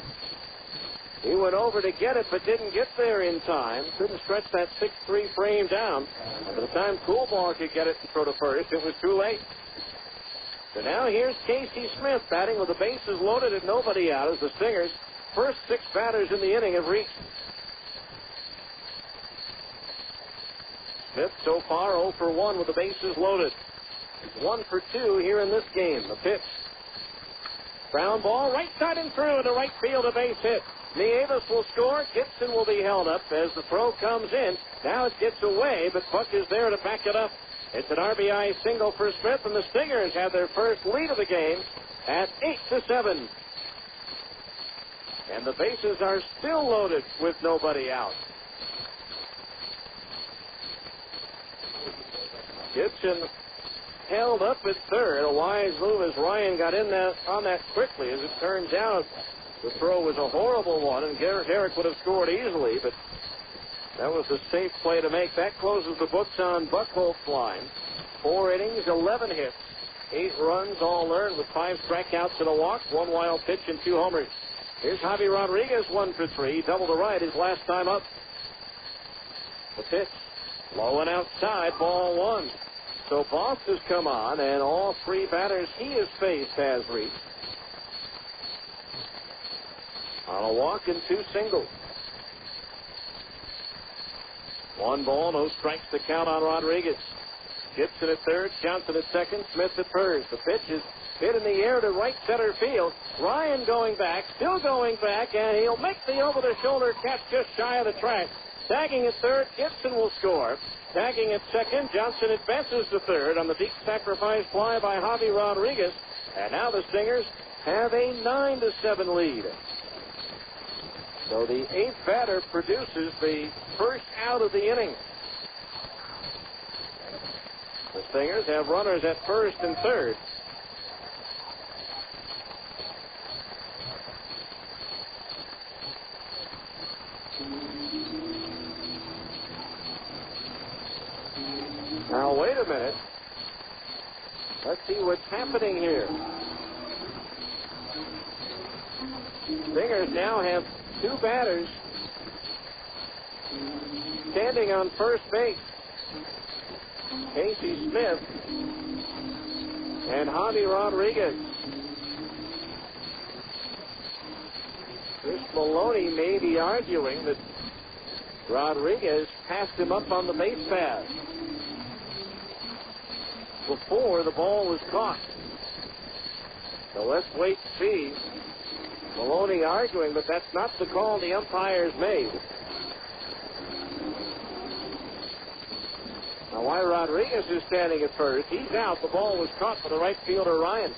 He went over to get it, but didn't get there in time. Couldn't stretch that 6-3 frame down. And by the time Coolball could get it and throw to first, it was too late. So now here's Casey Smith batting with the bases loaded and nobody out as the Stingers' first 6 batters in the inning have reached. Smith so far 0 for 1 with the bases loaded. He's 1 for 2 here in this game. The pitch. Ground ball right side and through into right field, a base hit. Nieves will score. Gibson will be held up as the throw comes in. Now it gets away, but Buck is there to back it up. It's an RBI single for Smith, and the Stingers have their first lead of the game at 8-7. And the bases are still loaded with nobody out. Gibson held up at third. A wise move as Ryan got in on that quickly. As it turns out, the throw was a horrible one, and Derek would have scored easily, but that was a safe play to make. That closes the books on Buchholz's line. 4 innings, 11 hits, 8 runs, all earned with 5 strikeouts and a walk, 1 wild pitch and 2 homers. Here's Javi Rodriguez, 1 for 3, double to right his last time up. The pitch, low and outside, ball 1. So Boss has come on, and all 3 batters he has faced has reached. On a walk and 2 singles. 1 ball, no strikes to count on Rodriguez. Gibson at third, Johnson at second, Smith at first. The pitch is hit in the air to right center field. Ryan going back, still going back, and he'll make the over-the-shoulder catch just shy of the track. Tagging at third, Gibson will score. Tagging at second, Johnson advances to third on the deep sacrifice fly by Javi Rodriguez. And now the Stingers have a 9-7 lead. So the 8th batter produces the first out of the inning. The Stingers have runners at first and third. Now, wait a minute. Let's see what's happening here. Stingers now have 2 batters standing on first base. Casey Smith and Javi Rodriguez. Chris Maloney may be arguing that Rodriguez passed him up on the base pass before the ball was caught. So let's wait and see. Maloney arguing, but that's not the call the umpires made. Now, while Rodriguez is standing at first, he's out. The ball was caught by the right fielder, Ryan.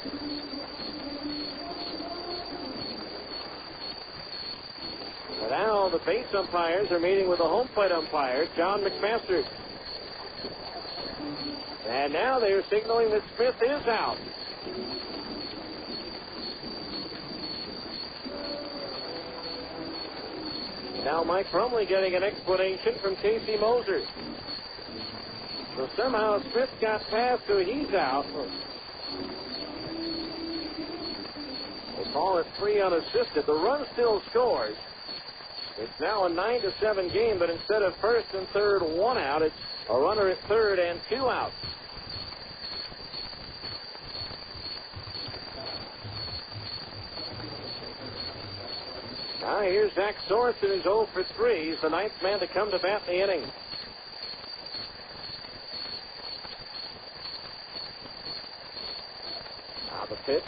And now the base umpires are meeting with the home plate umpire, John McMaster. And now they're signaling that Smith is out. Now Mike Crumley getting an explanation from Casey Moser. So somehow Smith got past, so he's out. They call it 3 unassisted. The run still scores. It's now a 9-7 game, but instead of first and third, 1 out, it's a runner at third and 2 outs. Now here's Zach Sorensen, who's 0 for 3. He's the 9th man to come to bat in the inning. Now the pitch.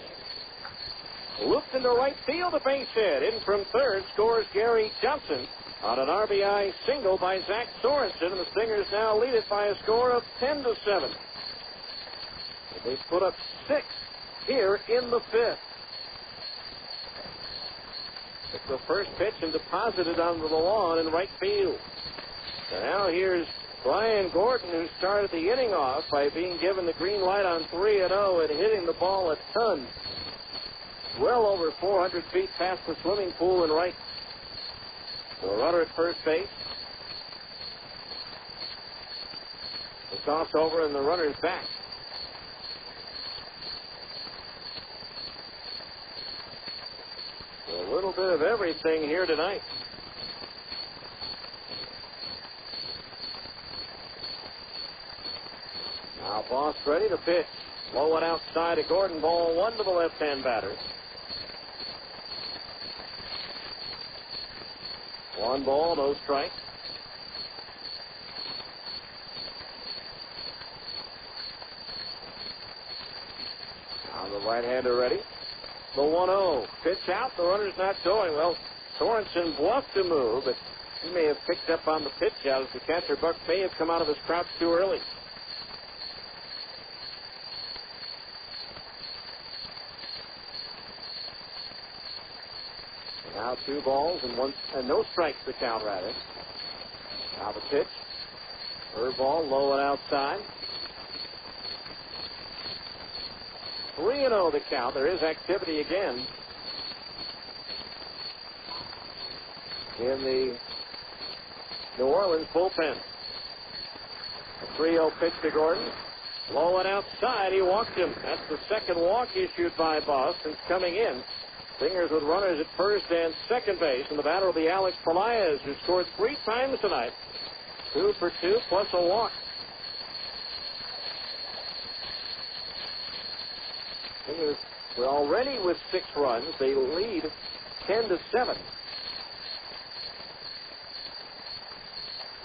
Looped into right field, a base hit. In from third scores Gary Johnson on an RBI single by Zach Sorensen, and the Stingers now lead it by a score of 10-7. They put up 6 here in the 5th. It's the first pitch and deposited onto the lawn in right field. So now here's Brian Gordon, who started the inning off by being given the green light on 3-0 and hitting the ball a ton. Well over 400 feet past the swimming pool in right. So a runner at first base. The toss over and the runner's back. A little bit of everything here tonight. Now Boss ready to pitch. Low and outside to Gordon. Ball 1 to the left-hand batter. 1 ball, no strike. Now the right-hander ready. The 1-0. Pitch out. The runner's not going. Well, Sorensen bluffed to move, but he may have picked up on the pitch out as the catcher, Buck, may have come out of his crouch too early. Now 2 balls and no strikes to count, rather. Now the pitch. Third ball, low and outside. 3-0 the count. There is activity again in the New Orleans bullpen. A 3-0 pitch to Gordon. Low and outside. He walked him. That's the second walk issued by Boss since coming in. Stingers with runners at first and second base. And the batter will be Alex Pelaez, who scored 3 times tonight. 2 for 2 plus a walk. We're already with 6 runs. They lead 10-7.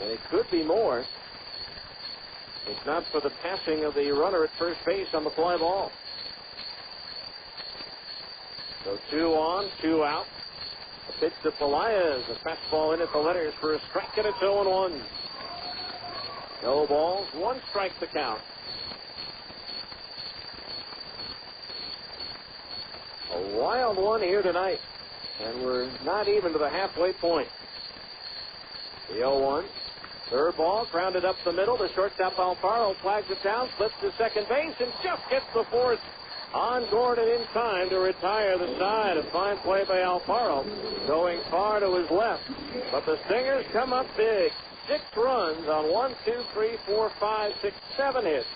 And it could be more. It's not for the passing of the runner at first base on the fly ball. So 2 on, 2 out. A pitch to Pelaez. A fastball in at the letters for a strike, and it's 0-1. No balls, 1 strike to count. A wild one here tonight, and we're not even to the halfway point. The 0-1. Third ball, grounded up the middle. The shortstop Alfaro flags it down, slips to second base, and just gets the force on Gordon in time to retire the side. A fine play by Alfaro, going far to his left. But the Stingers come up big. 6 runs on 1, 2, 3, 4, 5, 6, 7 hits.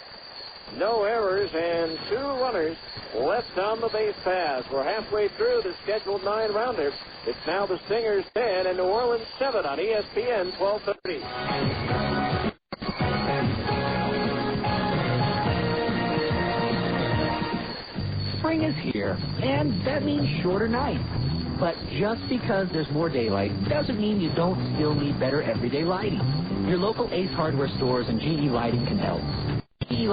No errors and 2 runners left on the base paths. We're halfway through the scheduled 9-rounder. It's now the Stingers 10 and New Orleans 7 on ESPN 1230. Spring is here, and that means shorter nights. But just because there's more daylight doesn't mean you don't still need better everyday lighting. Your local Ace Hardware stores and GE Lighting can help. GE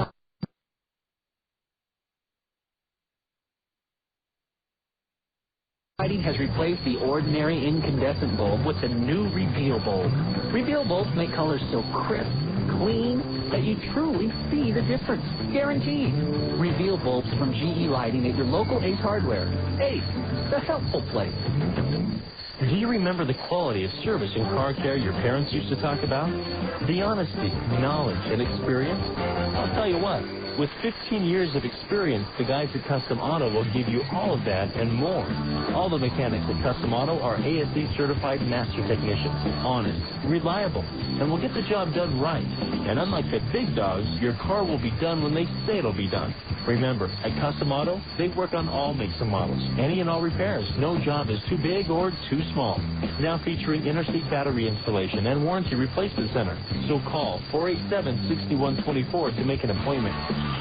Lighting has replaced the ordinary incandescent bulb with the new Reveal bulb. Reveal bulbs make colors so crisp, clean, that you truly see the difference. Guaranteed. Reveal bulbs from GE Lighting at your local Ace Hardware. Ace, the helpful place. Do you remember the quality of service and car care your parents used to talk about? The honesty, knowledge, and experience? I'll tell you what. With 15 years of experience, the guys at Custom Auto will give you all of that and more. All the mechanics at Custom Auto are ASE certified master technicians, honest, reliable, and will get the job done right. And unlike the big dogs, your car will be done when they say it'll be done. Remember, at Custom Auto, they work on all makes and models, any and all repairs. No job is too big or too small. Now featuring inner-seat battery installation and warranty replacement center. So call 487-6124 to make an appointment.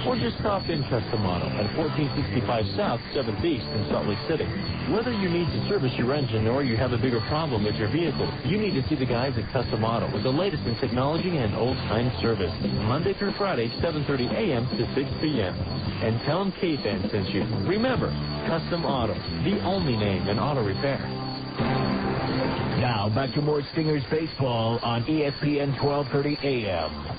Or just stop in Custom Auto at 1465 South, 7th East in Salt Lake City. Whether you need to service your engine or you have a bigger problem with your vehicle, you need to see the guys at Custom Auto with the latest in technology and old-time service. Monday through Friday, 7:30 a.m. to 6 p.m. And tell them K-Fan sent you. Remember, Custom Auto, the only name in auto repair. Now, back to more Stingers baseball on ESPN 1230 AM.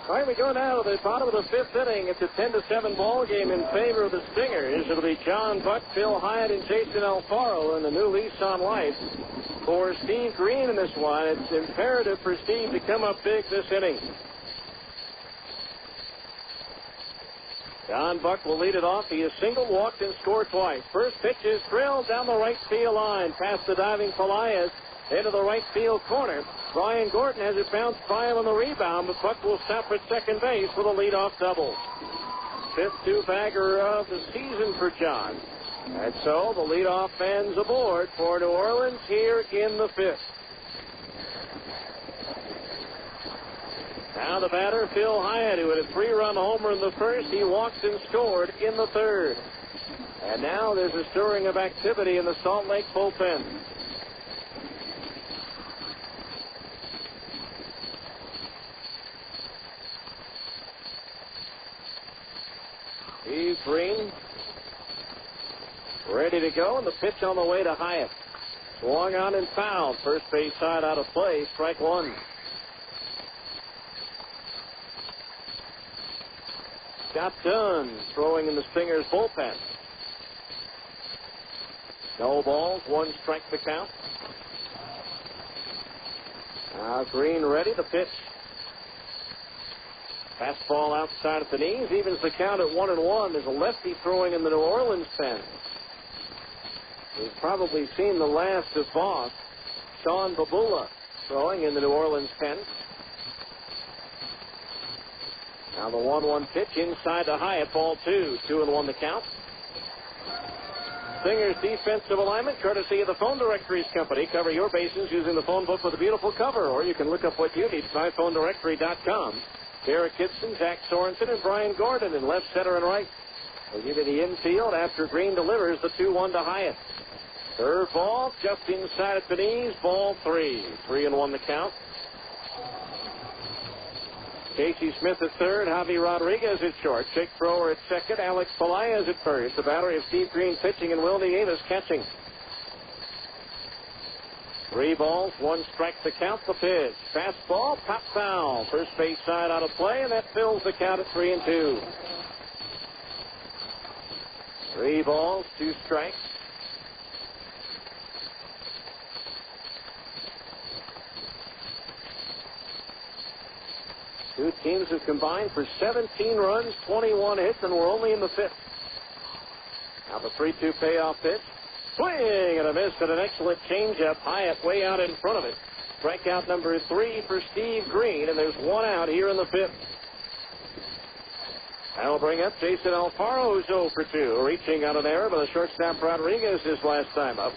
All right, we go now to the bottom of the fifth inning. It's a 10-7 ball game in favor of the Stingers. It'll be John Buck, Phil Hyatt, and Jason Alfaro in the new lease on life. For Steve Green in this one, it's imperative for Steve to come up big this inning. John Buck will lead it off. He has single, walked, and scored twice. First pitch is drilled down the right field line, past the diving Pelaez, into the right field corner. Brian Gordon has it bounced by him on the rebound, but Buck will stop at second base with a leadoff double. Fifth two-bagger of the season for John. And so the leadoff man's aboard for New Orleans here in the fifth. Now the batter, Phil Hyatt, who had a 3-run homer in the first. He walked and scored in the third. And now there's a stirring of activity in the Salt Lake bullpen. Steve Green ready to go, and the pitch on the way to Hyatt. Swung on and fouled. First base side out of play. Strike one. Scott Dunn throwing in the Stingers bullpen. No balls, one strike to count. Now Green ready. The pitch. Fastball outside at the knees, evens the count at 1-1. There's a lefty throwing in the New Orleans pen. We've probably seen the last of Voss. Sean Babula throwing in the New Orleans pen. Now the 1-1 pitch inside to Hyatt, ball two. 2-1 the count. Stingers defensive alignment, courtesy of the Phone Directories Company. Cover your bases using the phone book with a beautiful cover, or you can look up what you need at myphonedirectory.com. Derek Gibson, Jack Sorensen, and Brian Gordon in left, center, and right. They'll give you the infield after Green delivers the 2-1 to Hyatt. Third ball, just inside at the knees, ball three. 3-1 the count. Casey Smith at third, Javi Rodriguez at short. Jake Thrower at second, Alex Pelaez at first. The battery of Steve Green pitching and Will Nieves catching. 3 balls, 1 strike to count. The pitch. Fastball, pop foul. First base side out of play, and that fills the count at 3-2. 3 balls, 2 strikes. Two teams have combined for 17 runs, 21 hits, and we're only in the fifth. Now the 3-2 payoff pitch. Swing and a miss, and an excellent changeup. Hyatt way out in front of it. Strikeout number 3 for Steve Green, and there's 1 out here in the fifth. That'll bring up Jason Alfaro, who's 0 for 2, reaching on an error by the shortstop Rodriguez his last time up.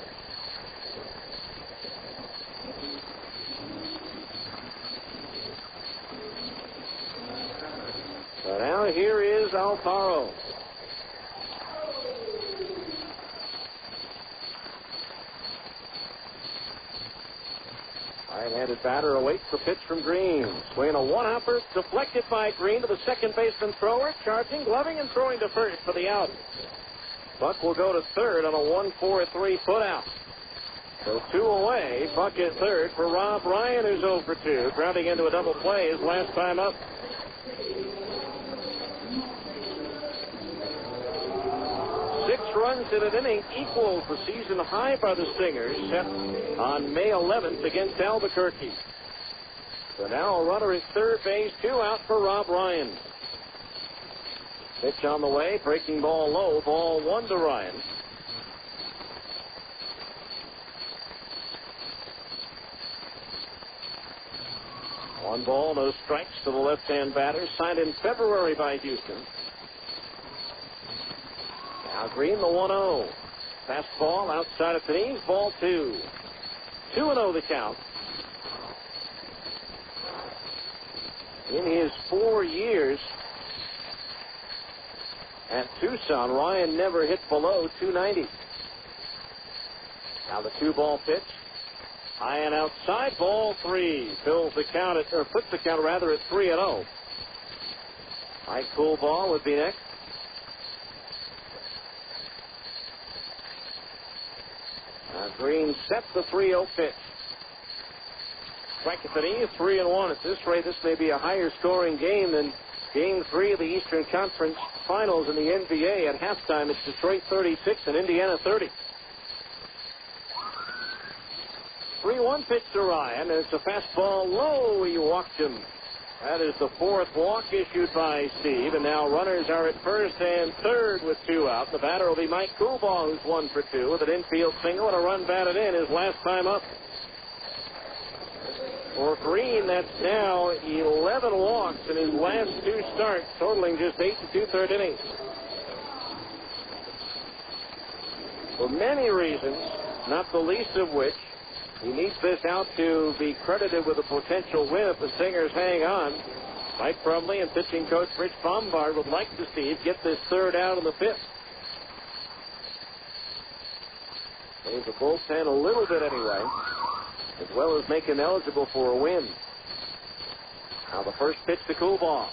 Now here is Alfaro. Right-handed batter awaits the pitch from Green. Swinging a one-hopper, deflected by Green to the second baseman thrower, charging, gloving, and throwing to first for the out. Buck will go to third on a 1-4-3 put out. So 2 away. Buck at third for Rob Ryan, who's 0 for 2. Grounding into a double play his last time up. 6 runs in an inning equals the season high by the Stingers, set on May 11th against Albuquerque. So now a runner at third base, 2 out for Rob Ryan. Pitch on the way, breaking ball low, ball 1 to Ryan. One ball, no strikes to the left-hand batter, signed in February by Houston. Now Green, the 1-0. Fastball outside of the knees, ball 2. 2-0 the count. In his 4 years at Tucson, Ryan never hit below 290. Now the 2-ball pitch. High and outside, ball 3. Fills the count at, or puts the count rather at 3-0. Mike Coolbaugh would be next. Green sets the 3-0 pitch. Strike at the knee, 3-1. At this rate, this may be a higher scoring game than Game 3 of the Eastern Conference Finals in the NBA. At halftime, it's Detroit 36 and Indiana 30. 3-1 pitch to Ryan, and it's a fastball low. He walked him. That is the 4th walk issued by Steve, and now runners are at first and third with 2 out. The batter will be Mike Coolbaugh, who's 1 for 2 with an infield single and a run batted in his last time up. For Green, that's now 11 walks in his last 2 starts, totaling just 8 2/3 innings. For many reasons, not the least of which, he needs this out to be credited with a potential win if the Stingers hang on. Mike Brumley and pitching coach Rich Bombard would like to see him get this 3rd out in the 5th. Save the bullpen a little bit anyway, as well as make him eligible for a win. Now the first pitch to Coolbaugh.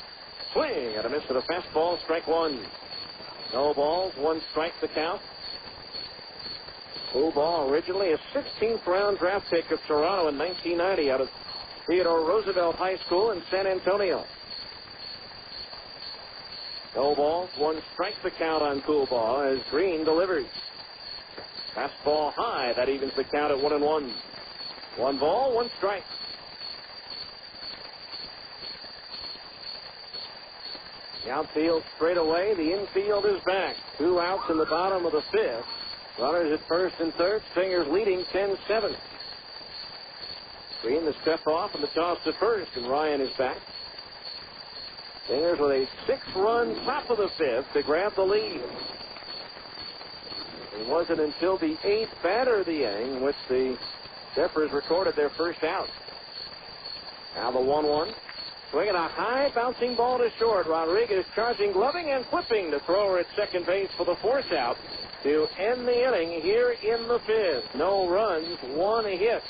Swing and a miss at a fastball, strike 1. No balls, 1 strike the count. Coolbaugh, originally a 16th round draft pick of Toronto in 1990 out of Theodore Roosevelt High School in San Antonio. No balls, 1 strike the count on Coolbaugh as Green delivers. Fastball high, that evens the count at 1-1. 1 ball, 1 strike. The outfield straight away, the infield is back. 2 outs in the bottom of the 5th. Runners at first and third. Stingers leading 10-7. Green the step off and the toss to first, and Ryan is back. Stingers with a 6-run top of the 5th to grab the lead. It wasn't until the 8th batter of the inning in which the Zephyrs recorded their first out. Now the 1-1. Swinging a high bouncing ball to short. Rodriguez charging, gloving, and flipping the thrower at second base for the 4th out to end the inning here in the 5th. No runs, 1 hit,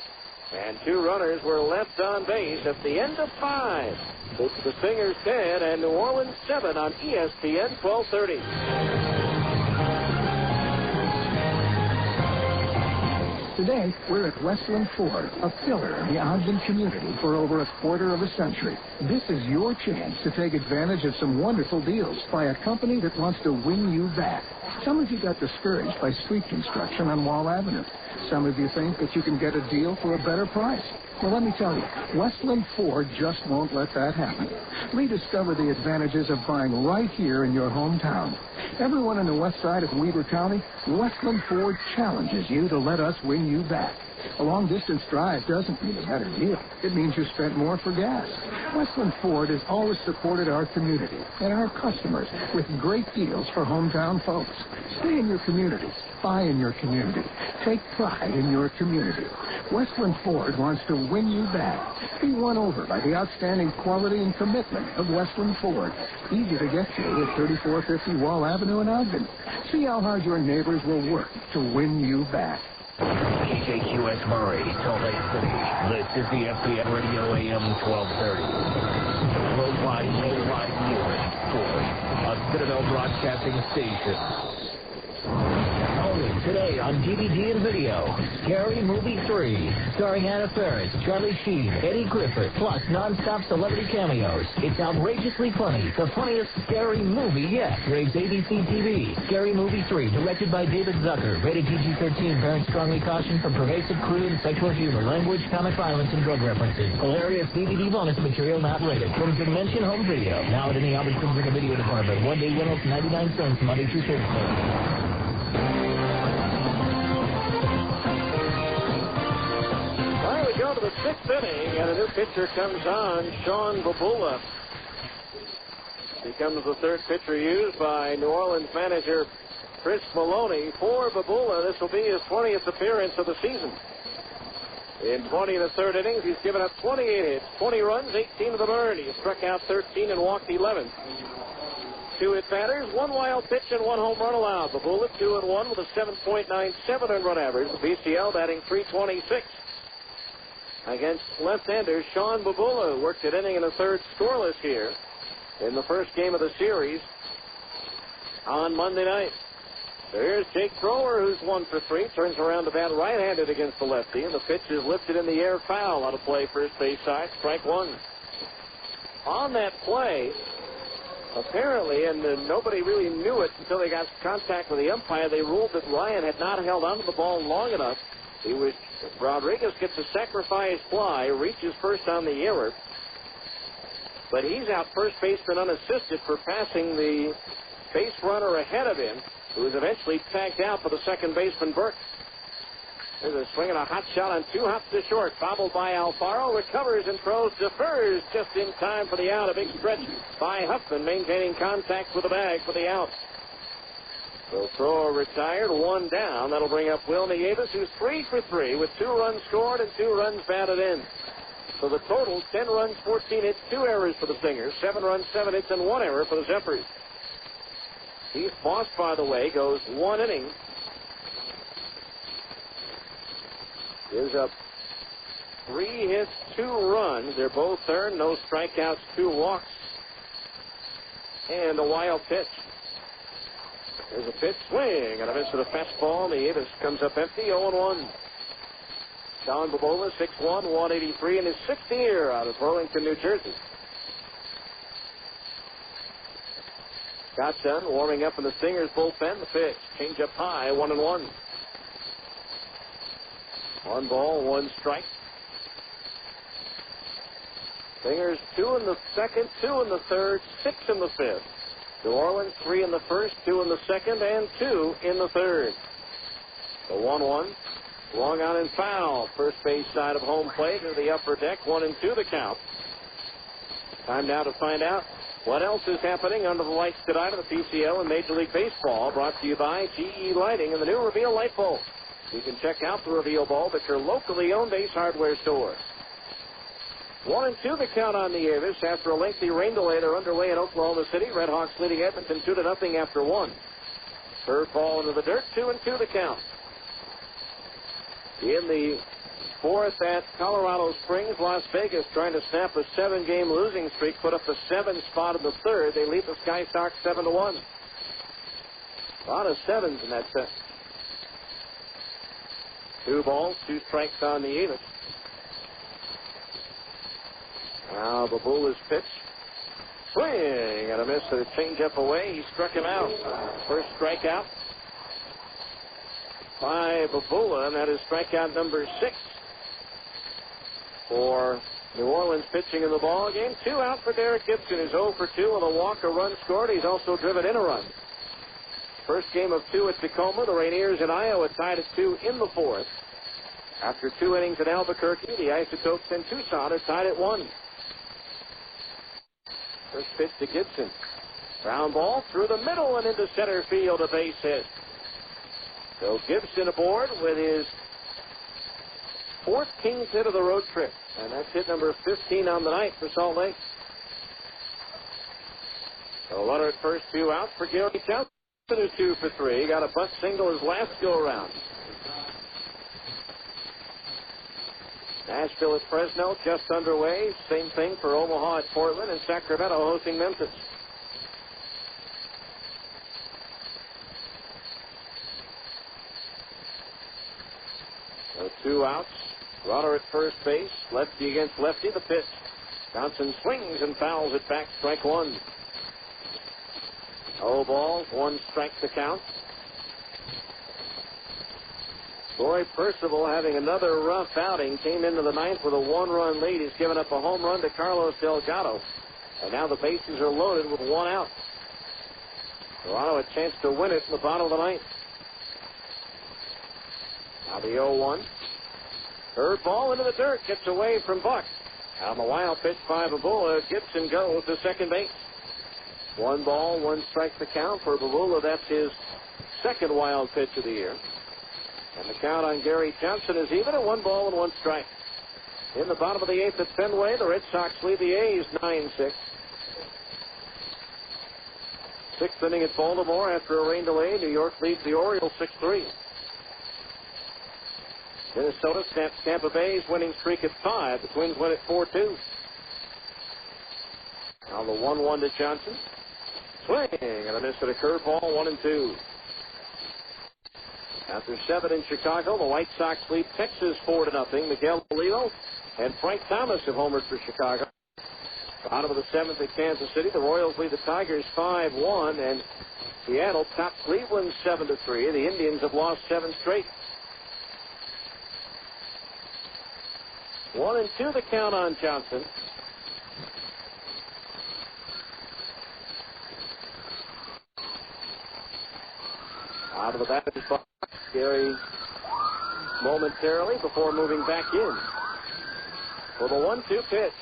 and 2 runners were left on base at the end of 5. It's the Stingers 10 and New Orleans 7 on ESPN 1230. Today, we're at Westland Ford, a pillar of the Ogden community for over a quarter of a century. This is your chance to take advantage of some wonderful deals by a company that wants to win you back. Some of you got discouraged by street construction on Wall Avenue. Some of you think that you can get a deal for a better price. Well, let me tell you, Westland Ford just won't let that happen. Rediscover the advantages of buying right here in your hometown. Everyone on the west side of Weber County, Westland Ford challenges you to let us win you back. A long-distance drive doesn't mean a better deal. It means you spent more for gas. Westland Ford has always supported our community and our customers with great deals for hometown folks. Stay in your communities. Buy in your community. Take pride in your community. Westland Ford wants to win you back. Be won over by the outstanding quality and commitment of Westland Ford. Easy to get to at 3450 Wall Avenue in Ogden. See how hard your neighbors will work to win you back. KJQS Murray, Salt Lake City. This is the FBN Radio AM 1230. Worldwide music for a Citadel Broadcasting Station. Only today on DVD and video. Scary Movie 3, starring Anna Faris, Charlie Sheen, Eddie Griffith, plus non-stop celebrity cameos. It's outrageously funny, the funniest scary movie yet. Raves ABC TV. Scary Movie 3, directed by David Zucker. Rated PG-13. Parents strongly caution for pervasive, crude, and sexual humor, language, comic violence, and drug references. Hilarious DVD bonus material not rated. From Dimension Home Video. Now at any Albertsons in the video department. One day rentals 99 cents Monday through Thursday. We go to the sixth inning, and a new pitcher comes on, Sean Babula. Becomes the third pitcher used by New Orleans manager Chris Maloney. For Babula, this will be his 20th appearance of the season. In 20 of the third innings, he's given up 28 hits, 20 runs, 18 of them earned. He struck out 13 and walked 11. 2 hit batters, 1 wild pitch, and 1 home run allowed. Babula 2-1 with a 7.97 earned run average. The PCL batting .326. Against left-hander Sean Babula, who worked at inning and a third scoreless here in the first game of the series on Monday night. So here's Jake Thrower, who's 1 for 3, turns around to bat right-handed against the lefty, and the pitch is lifted in the air, foul on a play first base side, strike 1. On that play, apparently, and nobody really knew it until they got contact with the umpire, they ruled that Ryan had not held onto the ball long enough. Rodriguez gets a sacrifice fly, reaches first on the error, but he's out first baseman unassisted for passing the base runner ahead of him, who was eventually tagged out for the second baseman, Burke. There's a swing and a hot shot on 2 hops to short, bobbled by Alfaro, recovers and throws Zephyrs just in time for the out. A big stretch by Huffman, maintaining contact with the bag for the out. So Thrower retired, 1 down. That'll bring up Will Nieves, who's 3 for 3 with 2 runs scored and 2 runs batted in. So the total, 10 runs, 14 hits, 2 errors for the Stingers, 7 runs, 7 hits, and 1 error for the Zephyrs. Keith Foss, by the way, goes 1 inning. Gives up 3 hits, 2 runs. They're both earned, no strikeouts, 2 walks, and a wild pitch. There's a pitch, swing, and a miss with a fastball. Nieves comes up empty, 0-1. Sean Babula, 6'1", 183 in his 6th year out of Burlington, New Jersey. Godson warming up in the Stingers bullpen. The pitch, change up high, 1-1. 1 ball, 1 strike. Stingers 2 in the second, 2 in the third, 6 in the fifth. New Orleans 3 in the first, 2 in the second, and 2 in the third. The 1-1. Long on and foul. First base side of home plate to the upper deck. 1-2 the count. Time now to find out what else is happening under the lights tonight of the PCL and Major League Baseball. Brought to you by GE Lighting and the new Reveal Light Bulb. You can check out the Reveal bulb at your locally owned Ace Hardware store. 1-2 the count on Nieves. After a lengthy rain delay, they're underway in Oklahoma City. Red Hawks leading Edmonton 2-0 after 1. Curveball into the dirt, 2-2 the count. In the fourth at Colorado Springs, Las Vegas trying to snap a 7-game losing streak, put up the 7th spot in the third. They lead the Sky Sox 7-1. A lot of 7s in that set. 2 balls, 2 strikes on Nieves. Now Babula's pitch. Swing and a miss with a changeup away. He struck him out. First strikeout by Babula, and that is strikeout number 6 for New Orleans pitching in the ball game. 2 out for Derek Gibson, who's 0 for 2 with a walk, a run scored. He's also driven in a run. First game of 2 at Tacoma. The Rainiers in Iowa tied at 2 in the 4th. After 2 innings at Albuquerque, the Isotopes in Tucson are tied at 1. First pitch to Gibson. Ground ball through the middle and into center field, a base hit. So Gibson aboard with his 14th hit of the road trip. And that's hit number 15 on the night for Salt Lake. So runner at first, 2 outs for Gary Johnson, who's 2 for 3. Got a bunt single his last go-around. Nashville at Fresno just underway. Same thing for Omaha at Portland, and Sacramento hosting Memphis. So 2 outs. Runner at first base. Lefty against lefty. The pitch. Johnson swings and fouls it back. Strike 1. 0 balls. 1 strike to count. Troy Percival having another rough outing. Came into the ninth with a 1-run lead. He's given up a home run to Carlos Delgado. And now the bases are loaded with 1 out. Toronto a chance to win it in the bottom of the ninth. Now the 0-1. Third ball into the dirt. Gets away from Buck. On the wild pitch by Babula, Gibson goes to second base. 1 ball, 1 strike to count for Babula. That's his second wild pitch of the year. And the count on Gary Johnson is even at 1 ball and 1 strike. In the bottom of the 8th at Fenway, the Red Sox lead the A's 9-6. 6th inning at Baltimore after a rain delay. New York leads the Orioles 6-3. Minnesota snaps Tampa Bay's winning streak at 5. The Twins win at 4-2. Now the 1-1 to Johnson. Swing and a miss at a curveball, 1-2. After 7 in Chicago, the White Sox lead Texas 4-0. Miguel Polito and Frank Thomas have homered for Chicago. Bottom of the 7th at Kansas City, the Royals lead the Tigers 5-1, and Seattle topped Cleveland 7-3. The Indians have lost 7 straight. 1-2 the count on Johnson. Out of the batter's box, Gary momentarily before moving back in. For the 1-2 pitch.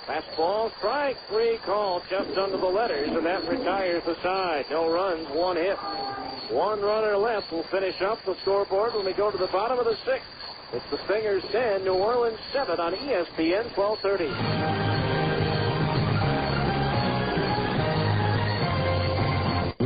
Fastball, strike 3 call just under the letters, and that retires the side. No runs, 1 hit. 1 runner left. We'll finish up the scoreboard when we go to the bottom of the 6th. It's the Stingers 10, New Orleans 7 on ESPN 1230.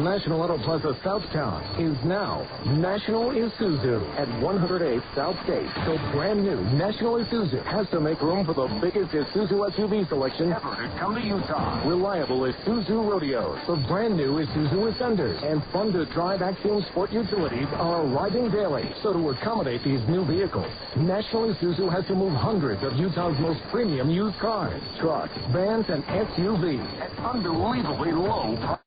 National Auto Plaza Southtown is now National Isuzu at 108 South State. So brand new National Isuzu has to make room for the biggest Isuzu SUV selection ever to come to Utah. Reliable Isuzu Rodeos, the brand new Isuzu Ascenders, and fun-to-drive Axiom Sport utilities are arriving daily. So to accommodate these new vehicles, National Isuzu has to move hundreds of Utah's most premium used cars, trucks, vans, and SUVs at unbelievably low prices.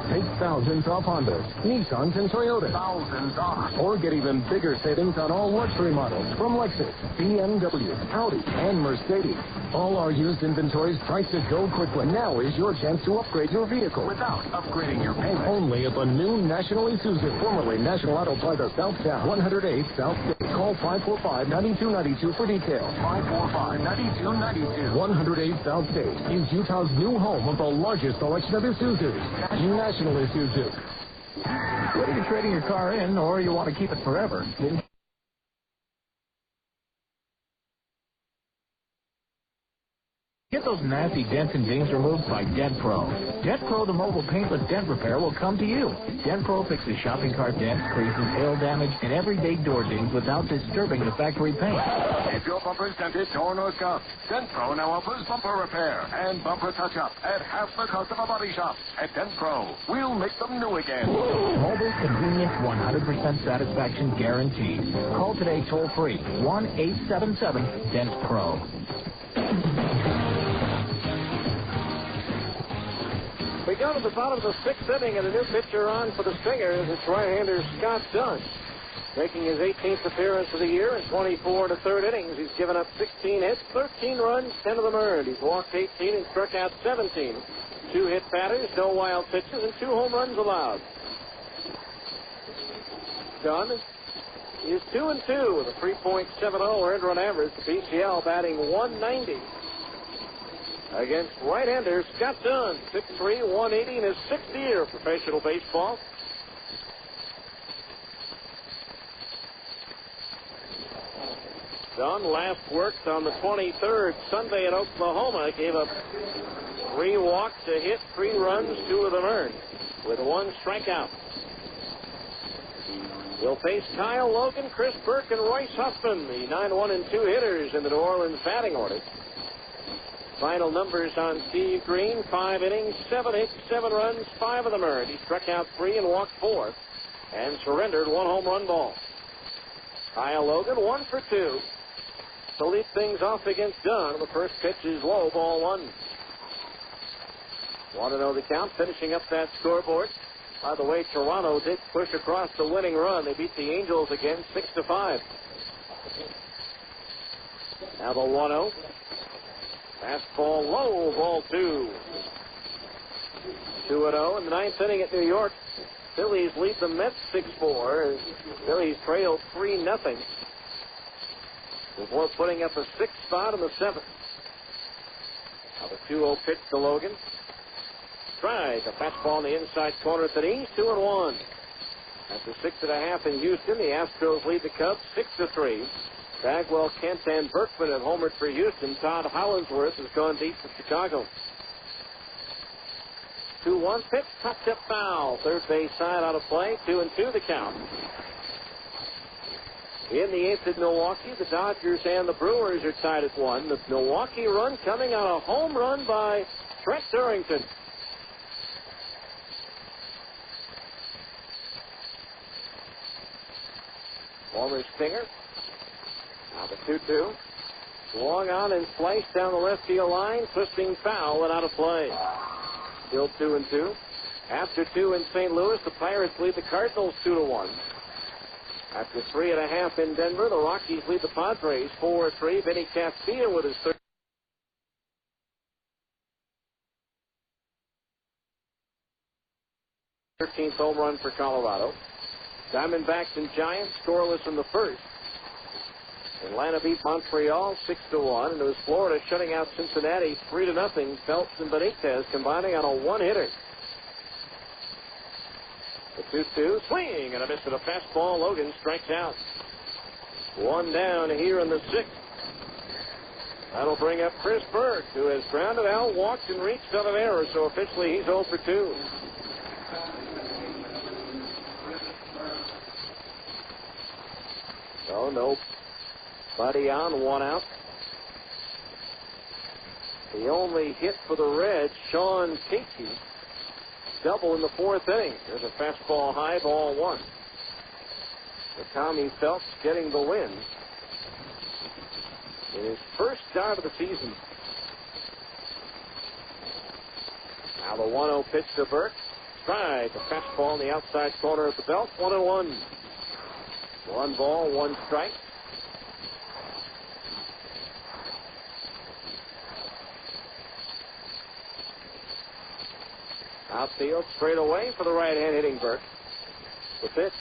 Take thousands off Hondas, Nissans, and Toyotas. Thousands off. Or get even bigger savings on all luxury models from Lexus, BMW, Audi, and Mercedes. All our used inventories priced to go quickly. Now is your chance to upgrade your vehicle without upgrading your payment. Only at the new National Isuzu, formerly National Auto Plaza Southtown, 108 South State. Call 545-9292 for details. 545-9292. 108 South State is Utah's new home of the largest selection of Isuzus. National Isuzu. Whether you're trading your car in or you want to keep it forever, get those nasty dents and dings removed by Dent Pro. Dent Pro, the mobile paintless dent repair, will come to you. Dent Pro fixes shopping cart dents, creases, hail damage, and everyday door dings without disturbing the factory paint. If your bumper's dented, torn, or scuffed, Dent Pro now offers bumper repair and bumper touch-up at half the cost of a body shop. At Dent Pro, we'll make them new again. Mobile, convenient, 100% satisfaction guaranteed. Call today toll-free, 1-877-DENT-PRO. We go to the bottom of the 6th inning, and a new pitcher on for the Stingers. It's right-hander Scott Dunn, making his 18th appearance of the year in 24 1/3 innings. He's given up 16 hits, 13 runs, 10 of them earned. He's walked 18 and struck out 17. 2 hit batters, no wild pitches, and 2 home runs allowed. Dunn is 2-2 with a 3.70 earned run average. The PCL batting .190. Against right-hander Scott Dunn, 6'3", 180 in his 6th year of professional baseball. Dunn last worked on the 23rd Sunday in Oklahoma. Gave up 3 walks, a hit, 3 runs, 2 of them earned, with 1 strikeout. He'll face Kyle Logan, Chris Burke, and Royce Huffman, the 9-1 and 2 hitters in the New Orleans batting order. Final numbers on Steve Green: 5 innings, 7 hits, 7 runs, 5 of them earned. He struck out 3 and walked 4, and surrendered 1 home run ball. Kyle Logan 1 for 2 to lead things off against Dunn. The first pitch is low, ball 1. Want to know the count? Finishing up that scoreboard. By the way, Toronto did push across the winning run. They beat the Angels again 6-5. Now the 1-0. Fastball low, ball 2. 2-0 in the 9th inning at New York. Phillies lead the Mets 6-4. Phillies trailed 3-0 before putting up a 6th spot in the 7th. Now the 2-0 pitch to Logan. Strike, a fastball in the inside corner at the knees, 2-1. After 6.5 in Houston, the Astros lead the Cubs 6-3. Bagwell, Kent, and Berkman have homered for Houston. Todd Hollandsworth has gone deep for Chicago. 2-1 pitch, touch up foul. Third base side out of play. 2-2 the count. In the 8th at Milwaukee, the Dodgers and the Brewers are tied at 1. The Milwaukee run coming on a home run by Trent Durrington. Former Stinger. Now the 2-2. Swung on and sliced down the left field line. Twisting foul and out of play. Still 2-2. After 2 in St. Louis, the Pirates lead the Cardinals 2-1. After 3.5 in Denver, the Rockies lead the Padres 4-3. Vinny Castilla with his 13th home run for Colorado. Diamondbacks and Giants scoreless in the first. Atlanta beat Montreal 6-1, and it was Florida shutting out Cincinnati 3-0. Phelps and Benitez combining on a 1-hitter. The 2-2, swing and a miss at a fastball. Logan strikes out. 1 down here in the 6th. That'll bring up Chris Burke, who has grounded out, walked, and reached out of error, so officially he's 0 for 2. So no buddy on, 1 out. The only hit for the Reds, Sean Casey, double in the 4th inning. There's a fastball high, ball 1. For Tommy Phelps getting the win in his first start of the season. Now the 1-0 pitch to Burke. Strike, a fastball in the outside corner of the belt, 1-1. 1 ball, 1 strike. Outfield straight away for the right-hand hitting Burke. The pitch.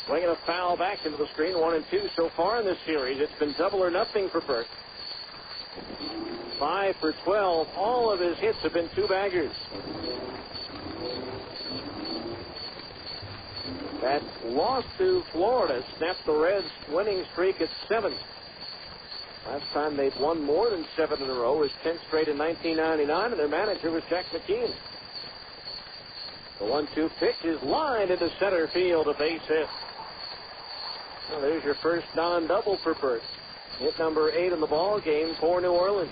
Swinging a foul back into the screen. 1-2 so far in this series. It's been double or nothing for Burke. 5 for 12. All of his hits have been 2-baggers. That loss to Florida snapped the Reds' winning streak at 7. Last time they'd won more than 7 in a row was 10 straight in 1999, and their manager was Jack McKeon. The 1-2 pitch is lined into center field, a base hit. Well, there's your first non-double for Burke. Hit number 8 in the ball game for New Orleans.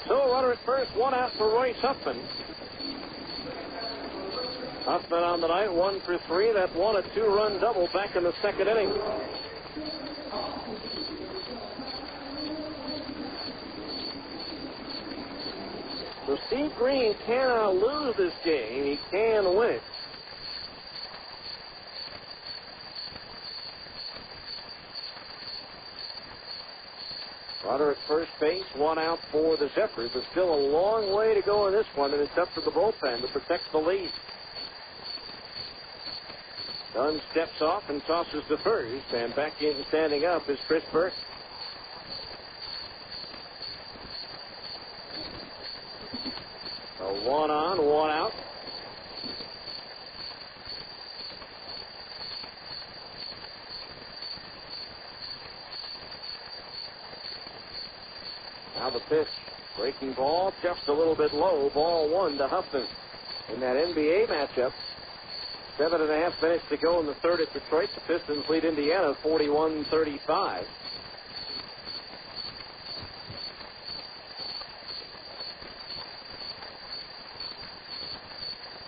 So runner at first, 1 out for Royce Huffman. Huffman on the night, 1 for 3. That won a 2-run double back in the 2nd inning. So Steve Green cannot lose this game. He can win it. Runner at first base, 1 out for the Zephyrs, but still a long way to go in this one, and it's up to the bullpen to protect the lead. Dunn steps off and tosses to first, and back in standing up is Chris Burke. So 1 on, 1 out. Now the pitch. Breaking ball, just a little bit low. Ball 1 to Huffman. In that NBA matchup, 7.5 minutes to go in the third at Detroit. The Pistons lead Indiana 41-35.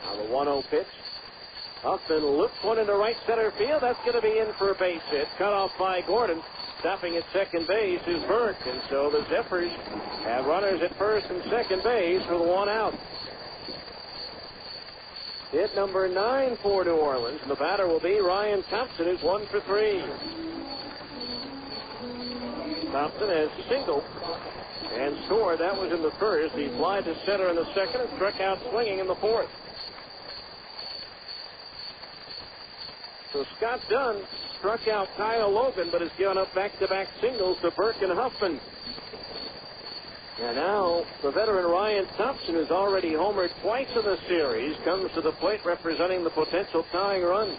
Now the 1-0 pitch. Huffman loops one into right center field. That's going to be in for a base hit. Cut off by Gordon. Stopping at second base is Burke. And so the Zephyrs have runners at first and second base with 1 out. Hit number 9 for New Orleans. And the batter will be Ryan Thompson, who's 1 for 3. Thompson has singled and scored. That was in the first. He flied to center in the second and struck out swinging in the fourth. So Scott Dunn struck out Kyle Logan, but has given up back-to-back singles to Burke and Huffman. And now the veteran Ryan Thompson, who's already homered twice in the series, comes to the plate representing the potential tying run.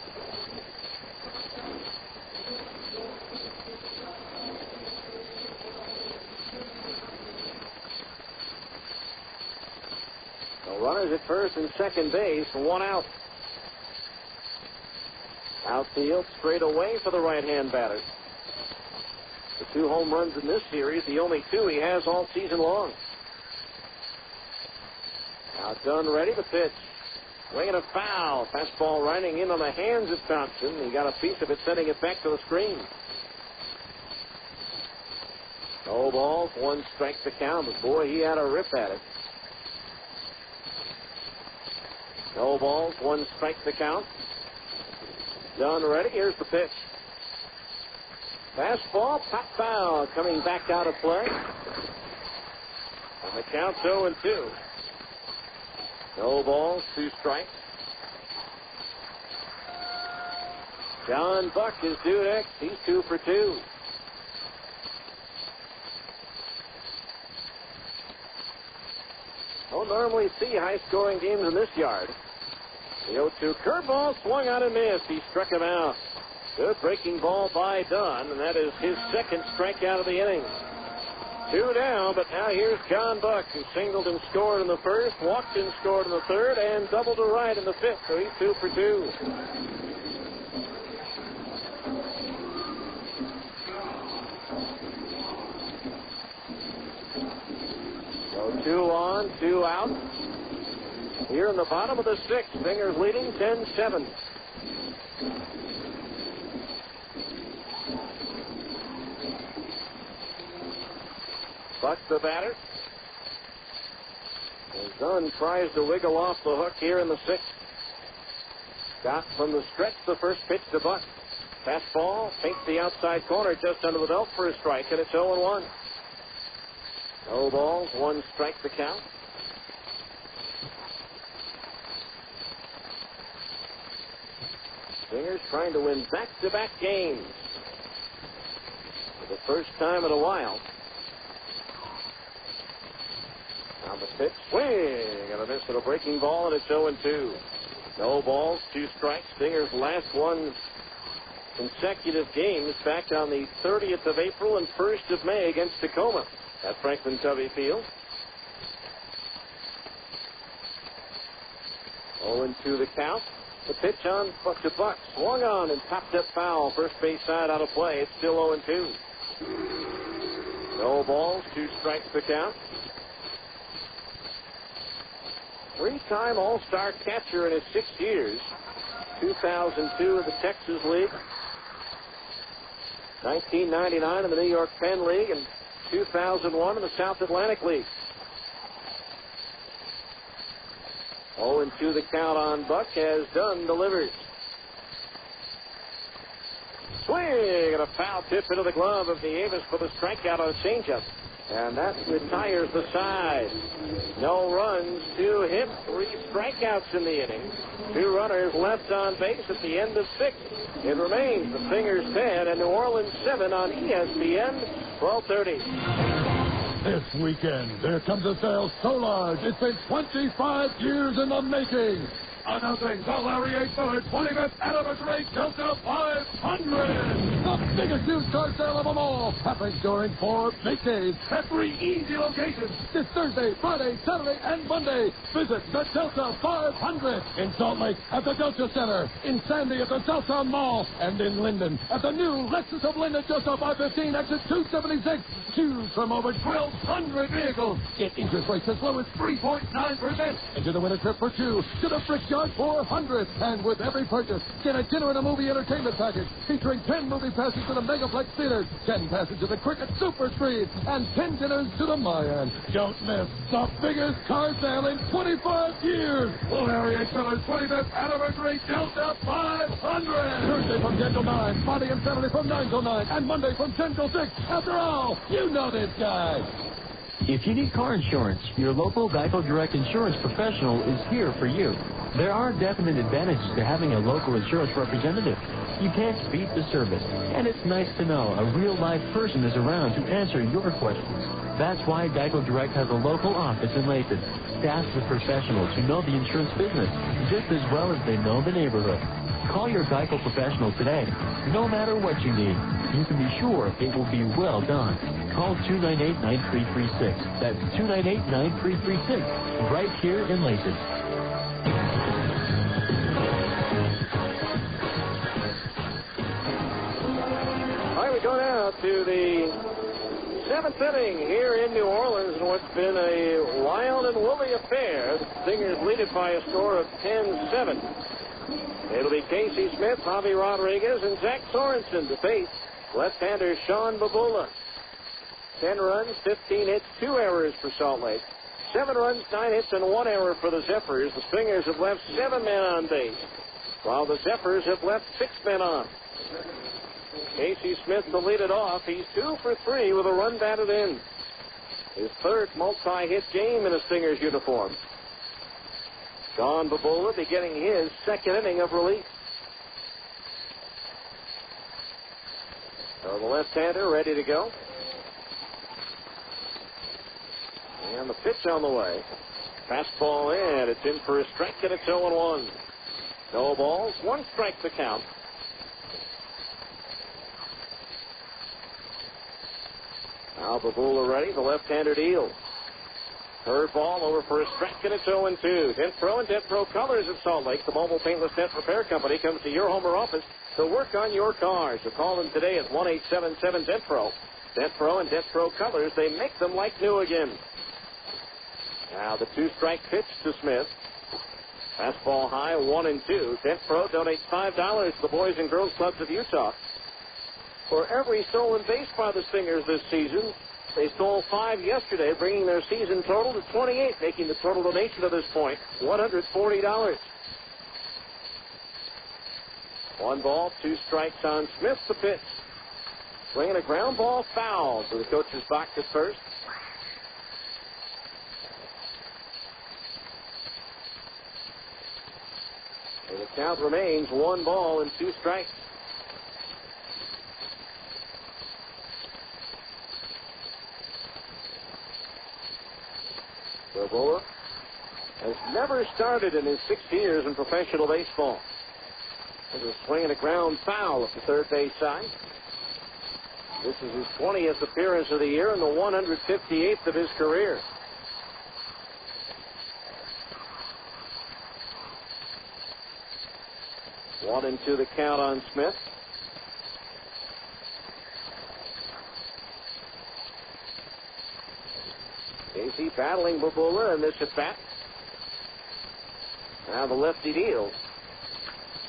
The runners at first and second base, 1 out. Outfield straight away for the right-hand batter. The 2 home runs in this series, the only 2 he has all season long. Now Dunn ready to pitch. Swinging a foul. Fastball riding in on the hands of Thompson. He got a piece of it, sending it back to the screen. No balls, 1 strike to count, but boy, he had a rip at it. No balls, 1 strike to count. Dunn ready. Here's the pitch. Fastball, pop foul, coming back out of play. And the count's 0-2. No balls, 2 strikes. John Buck is due next. He's 2 for 2. Don't normally see high-scoring games in this yard. The 0-2 curveball swung on and missed. He struck him out. Good breaking ball by Dunn, and that is his second strikeout of the inning. 2 down, but now here's John Buck, who singled and scored in the first, walked and scored in the third, and doubled to right in the fifth, so he's 2 for 2. So 2 on, 2 out. Here in the bottom of the 6th, Singers leading 10-7. Buck the batter. As Dunn tries to wiggle off the hook here in the 6th. Got from the stretch the first pitch to Buck. Fastball, paints the outside corner just under the belt for a strike, and it's 0-1. No balls, 1 strike to count. Singers trying to win back-to-back games for the first time in a while. Now the pitch, swing, and a miss with a breaking ball, and it's 0-2. No balls, 2 strikes. Singers last won consecutive games back on the 30th of April and 1st of May against Tacoma at Franklin Covey Field. 0-2 the count. The pitch on to Buck, swung on and popped up foul. First base side out of play. It's still 0-2. No balls, 2 strikes to count. 3-time All-Star catcher in his 6 years. 2002 in the Texas League. 1999 in the New York Penn League, and 2001 in the South Atlantic League. 0-2 the count on Buck as Dunn delivers. Swing, and a foul tip into the glove of Nieves for the strikeout on a changeup. And that retires the side. No runs, 2 hits, 3 strikeouts in the inning. 2 runners left on base at the end of 6. It remains the Singers 10 and New Orleans 7 on ESPN, 12:30. This weekend, there comes a sale so large, it's been 25 years in the making. Announcing the Larry H. Miller 25th Anniversary Delta 500. The biggest used car sale of them all. Happening during 4 big days at 3 easy locations. This Thursday, Friday, Saturday, and Monday. Visit the Delta 500 in Salt Lake at the Delta Center, in Sandy at the Southtown Mall, and in Linden at the new Lexus of Linden just off I-15 exit 276. Choose from over 1,200 vehicles. Get interest rates as low as 3.9%. And to the winter trip for 2 to the Brickyard 400. And with every purchase, get a dinner and a movie entertainment package featuring 10 movie passes to the Megaplex Theaters, 10 passes to the Cricket Super Screen, and 10 dinners to the Mayan. Don't miss the biggest car sale in 25 years. Larry H. Miller's 25th Anniversary Delta 500. Thursday from 10 till 9, Friday and Saturday from 9 till 9, and Monday from 10 till 6. After all, you know this guy. If you need car insurance, your local Geico Direct Insurance professional is here for you. There are definite advantages to having a local insurance representative. You can't beat the service, and it's nice to know a real-life person is around to answer your questions. That's why Geico Direct has a local office in Layton, staffed with professionals who know the insurance business just as well as they know the neighborhood. Call your Geico professional today. No matter what you need, you can be sure it will be well done. Call 298-9336. That's 298-9336, right here in Layton. All right, we go now to the 7th inning here in New Orleans in what's been a wild and woolly affair. The Stingers lead it by a score of 10-7. It'll be Casey Smith, Javi Rodriguez, and Zach Sorensen to face left-hander Sean Babula. 10 runs, 15 hits, 2 errors for Salt Lake. 7 runs, 9 hits, and 1 error for the Zephyrs. The Stingers have left 7 men on base, while the Zephyrs have left 6 men on. Casey Smith to lead it off. He's 2 for 3 with a run batted in. His 3rd multi-hit game in a Stingers uniform. Sean Babula beginning his 2nd inning of relief. So the left-hander ready to go. And the pitch on the way. Fastball in. It's in for a strike, and it's 0-1. No balls, 1 strike to count. Now Babula ready. The left-hander deal. Curveball over for a strike, and it's 0-2. Dent Pro and Dent Pro Colors at Salt Lake, the mobile paintless dent repair company, comes to your home or office to work on your car. So call them today at 1-877-DENT Pro. Dent Pro and Dent Pro Colors, they make them like new again. Now the 2-strike pitch to Smith. Fastball high, 1-2. Dent Pro donates $5 to the Boys and Girls Clubs of Utah. For every stolen base by the Stingers this season, they stole 5 yesterday, bringing their season total to 28, making the total donation to this point $140. 1 ball, 2 strikes on Smith. The pitch. Swinging a ground ball foul to the coach's box at first. And the count remains 1 ball and 2 strikes. Babula has never started in his 6 years in professional baseball. This is swinging a ground foul at the third base side. This is his 20th appearance of the year and the 158th of his career. One and 2 the count on Smith. Casey battling Babula in this at bat. Now the lefty deals.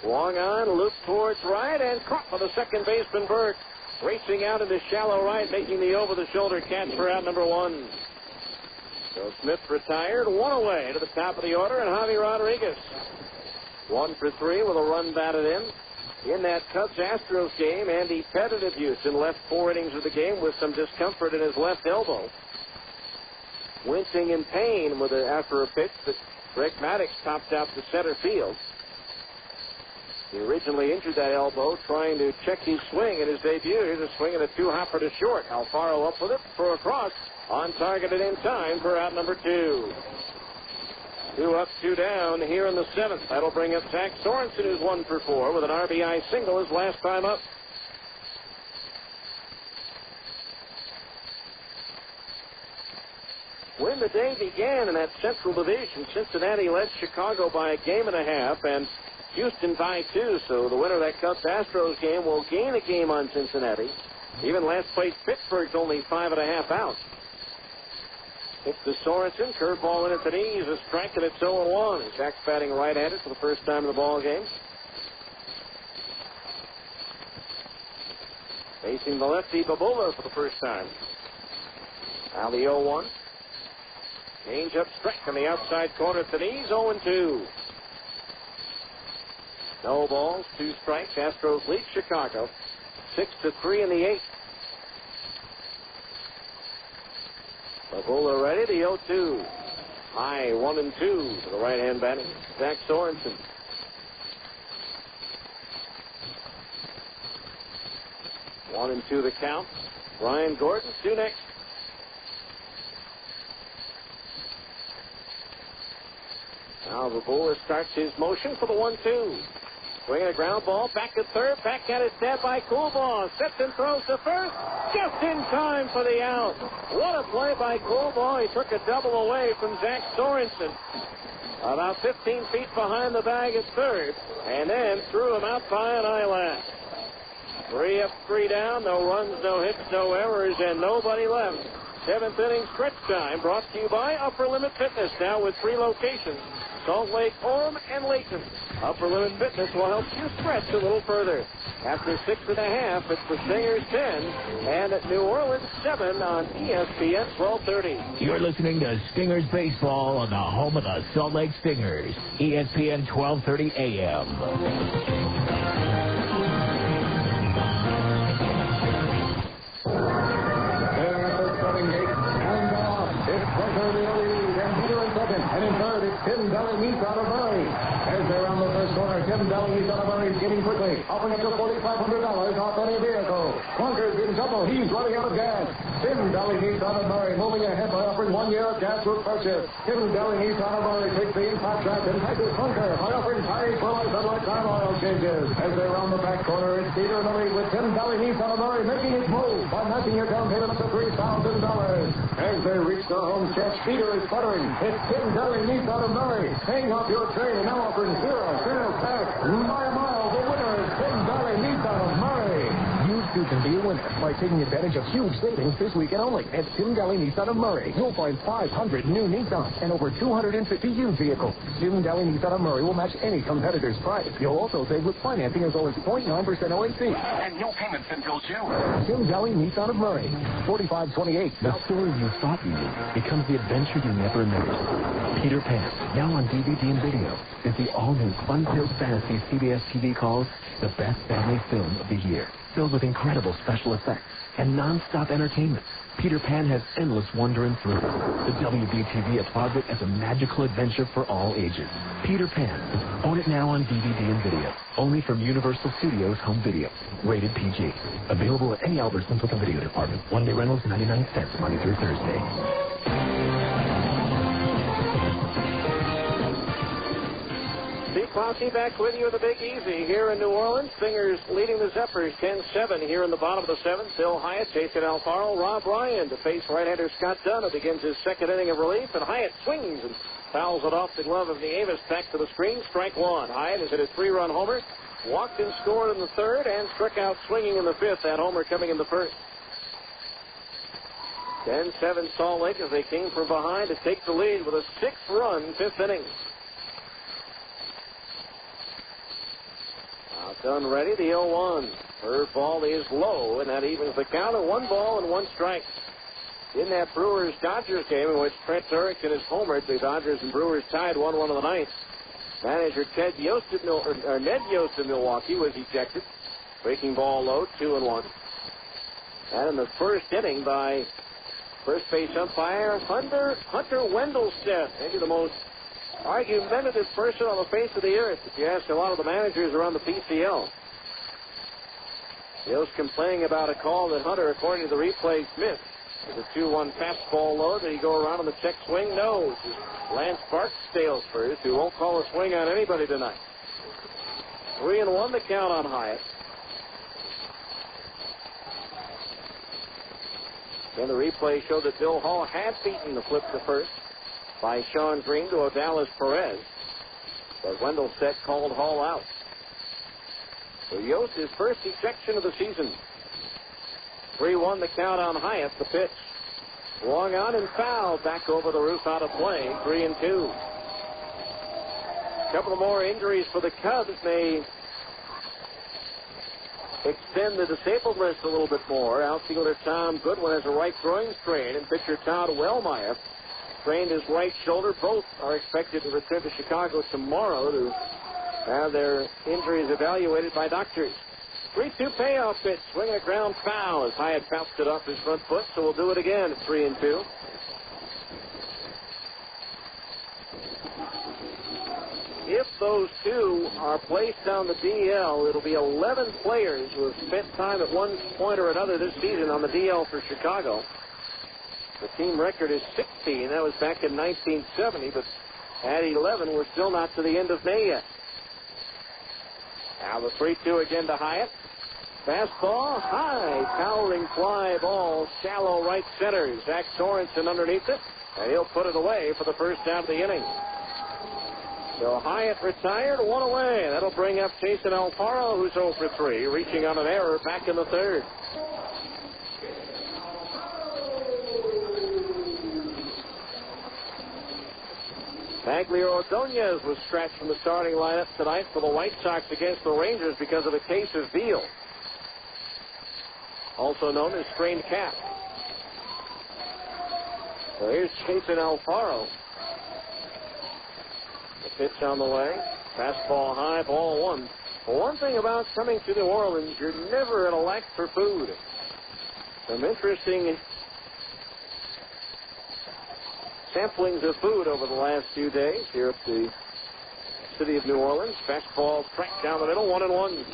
Swung on, looped towards right, and caught by the second baseman Berg. Racing out into shallow right, making the over-the-shoulder catch for out number 1. So Smith retired, 1 away to the top of the order, and Javi Rodriguez. 1 for 3 with a run batted in. In that Cubs-Astros game, Andy Pettit abuse and left 4 innings of the game with some discomfort in his left elbow. Wincing in pain after a pitch that Greg Maddox topped out to center field. He originally injured that elbow trying to check his swing in his debut. Here's a swing and a 2-hopper to short. Alfaro up with it, throw across, on target and in time for out number 2. 2 up, 2 down here in the 7th. That'll bring up Zach Sorensen, who's 1 for 4 with an RBI single his last time up. When the day began in that Central Division, Cincinnati led Chicago by a game and a half, and Houston by 2. So the winner of that Cubs-Astros game will gain a game on Cincinnati. Even last place Pittsburgh's only 5.5 out. It's to Sorensen. Curveball in at the knees. A strike, and it's 0-1. Zach's batting right-handed for the first time in the ball game. Facing the lefty Babula for the first time. Now the 0-1. Change up strike on the outside corner at the knees. 0-2. No balls, 2 strikes. Astros lead Chicago 6-3 in the 8th. Babula ready. The 0-2. High 1-2 for the right-hand batter, Zach Sorensen. One and 2 the count. Brian Gordon, 2 next. Now Babula starts his motion for the 1-2. Swinging a ground ball, back at third, back at it, dead by Coolbaugh. Steps and throws to first, just in time for the out. What a play by Coolbaugh. He took a double away from Zach Sorensen. About 15 feet behind the bag at third, and then threw him out by an eyelash. 3 up, 3 down, no runs, no hits, no errors, and nobody left. 7th inning stretch time brought to you by Upper Limit Fitness, now with 3 locations. Salt Lake, Orem, and Layton. Upper Limit Fitness will help you stretch a little further. After 6.5, it's the Stingers 10, and at New Orleans 7 on ESPN 1230. You're listening to Stingers Baseball on the home of the Salt Lake Stingers, ESPN 1230 AM. Tim Daly meets out of Murray. As they're on the first corner, Tim Daly meets out of Murray, getting quickly, offering up to $4,500 off any vehicle. Clunker's in trouble. He's running out of gas. Tim Daly meets out of Murray, moving ahead by offering 1 year of gas with purchase. Tim Daly meets out of Murray, takes the impact track and passes Clunker by offering tires for life and lifetime oil changes. As they're on the back corner, it's Peter in the lead with Tim Daly meets out of Murray, making his move by matching your down payment up to $3,000. As they reach the home stretch, Peter is sputtering. It's Tim Daly meets out of Murray. Hang off your train and now offering 0 sales tax. By a mile, the winner is Tim Daly meets out of Murray. You too can be a winner by taking advantage of huge savings this weekend only at Tim Daly Nissan of Murray. You'll find 500 new Nissans and over 250 used vehicles. Tim Daly Nissan of Murray will match any competitor's price. You'll also save with financing as low as 0.9% OAC. And no payments until June. Tim Daly Nissan of Murray, 4528. The story you thought you knew becomes the adventure you never imagined. Peter Pan, now on DVD and video, is the all-new fun-filled fantasy CBS TV calls the best family film of the year. Filled with incredible special effects and non-stop entertainment, Peter Pan has endless wonder and thrill. The WBTV applauds it as a magical adventure for all ages. Peter Pan. Own it now on DVD and video. Only from Universal Studios Home Video. Rated PG. Available at any Albertsons with a video department. One-day rentals, 99 cents, Monday through Thursday. Steve Clancy back with you in the Big Easy here in New Orleans. Stingers leading the Zephyrs 10-7 here in the bottom of the 7th. Phil Hyatt, Jason Alfaro, Rob Ryan to face right-hander Scott Dunn, who begins his 2nd inning of relief. And Hyatt swings and fouls it off the glove of Nieves. Back to the screen, strike 1. Hyatt has hit a 3-run homer, walked and scored in the 3rd, and struck out swinging in the 5th. That homer coming in the 1st. 10-7 Salt Lake as they came from behind to take the lead with a 6-run 5th inning. Dunn ready, the 0-1. Curveball is low, and that evens the count at 1 ball and 1 strike. In that Brewers-Dodgers game in which Trent Erickson has homered, the Dodgers and Brewers tied 1-1 in the 9th. Manager Ned Yost of Milwaukee was ejected. Breaking ball low, 2-1. And in the 1st inning by first base umpire Hunter Wendelstedt, maybe the most argumentative person on the face of the earth, if you ask a lot of the managers around the PCL. Yost complaining about a call that Hunter, according to the replay, missed. With a 2-1 fastball low. Did he go around on the check swing? No. Lance Barksdale first, who won't call a swing on anybody tonight. 3-1 the count on Hyatt. Then the replay showed that Bill Hall had beaten the flip to first by Sean Green to Odalis Perez. But Wendell Sett called Hall out. So Yost, his first ejection of the season. 3-1 the count on Hyatt. The pitch. Swung on and fouled. Back over the roof, out of play. 3-2. A couple of more injuries for the Cubs may extend the disabled list a little bit more. Outfielder Tom Goodwin has a right groin strain, and pitcher Todd Wellmeyer sprained his right shoulder. Both are expected to return to Chicago tomorrow to have their injuries evaluated by doctors. 3-2 payoff pitch. Swinging a ground foul as Hyatt bounced it off his front foot, so we'll do it again at 3-2. If those two are placed on the DL, it'll be 11 players who have spent time at one point or another this season on the DL for Chicago. The team record is 16. That was back in 1970, but at 11, we're still not to the end of May yet. Now the 3-2 again to Hyatt. Fastball, high, towering fly ball, shallow right center. Zach Sorensen underneath it, and he'll put it away for the first out of the inning. So Hyatt retired, one away. That'll bring up Jason Alfaro, who's 0 for 3, reaching on an error back in the third. Maglio Ordonez was scratched from the starting lineup tonight for the White Sox against the Rangers because of a case of veal, also known as strained calf. So here's Jason Alfaro. The pitch on the way. Fastball high, ball one. Well, one thing about coming to New Orleans, you're never at a lack for food. Some interesting samplings of food over the last few days here at the city of New Orleans. Fastball cracked down the middle, 1-1.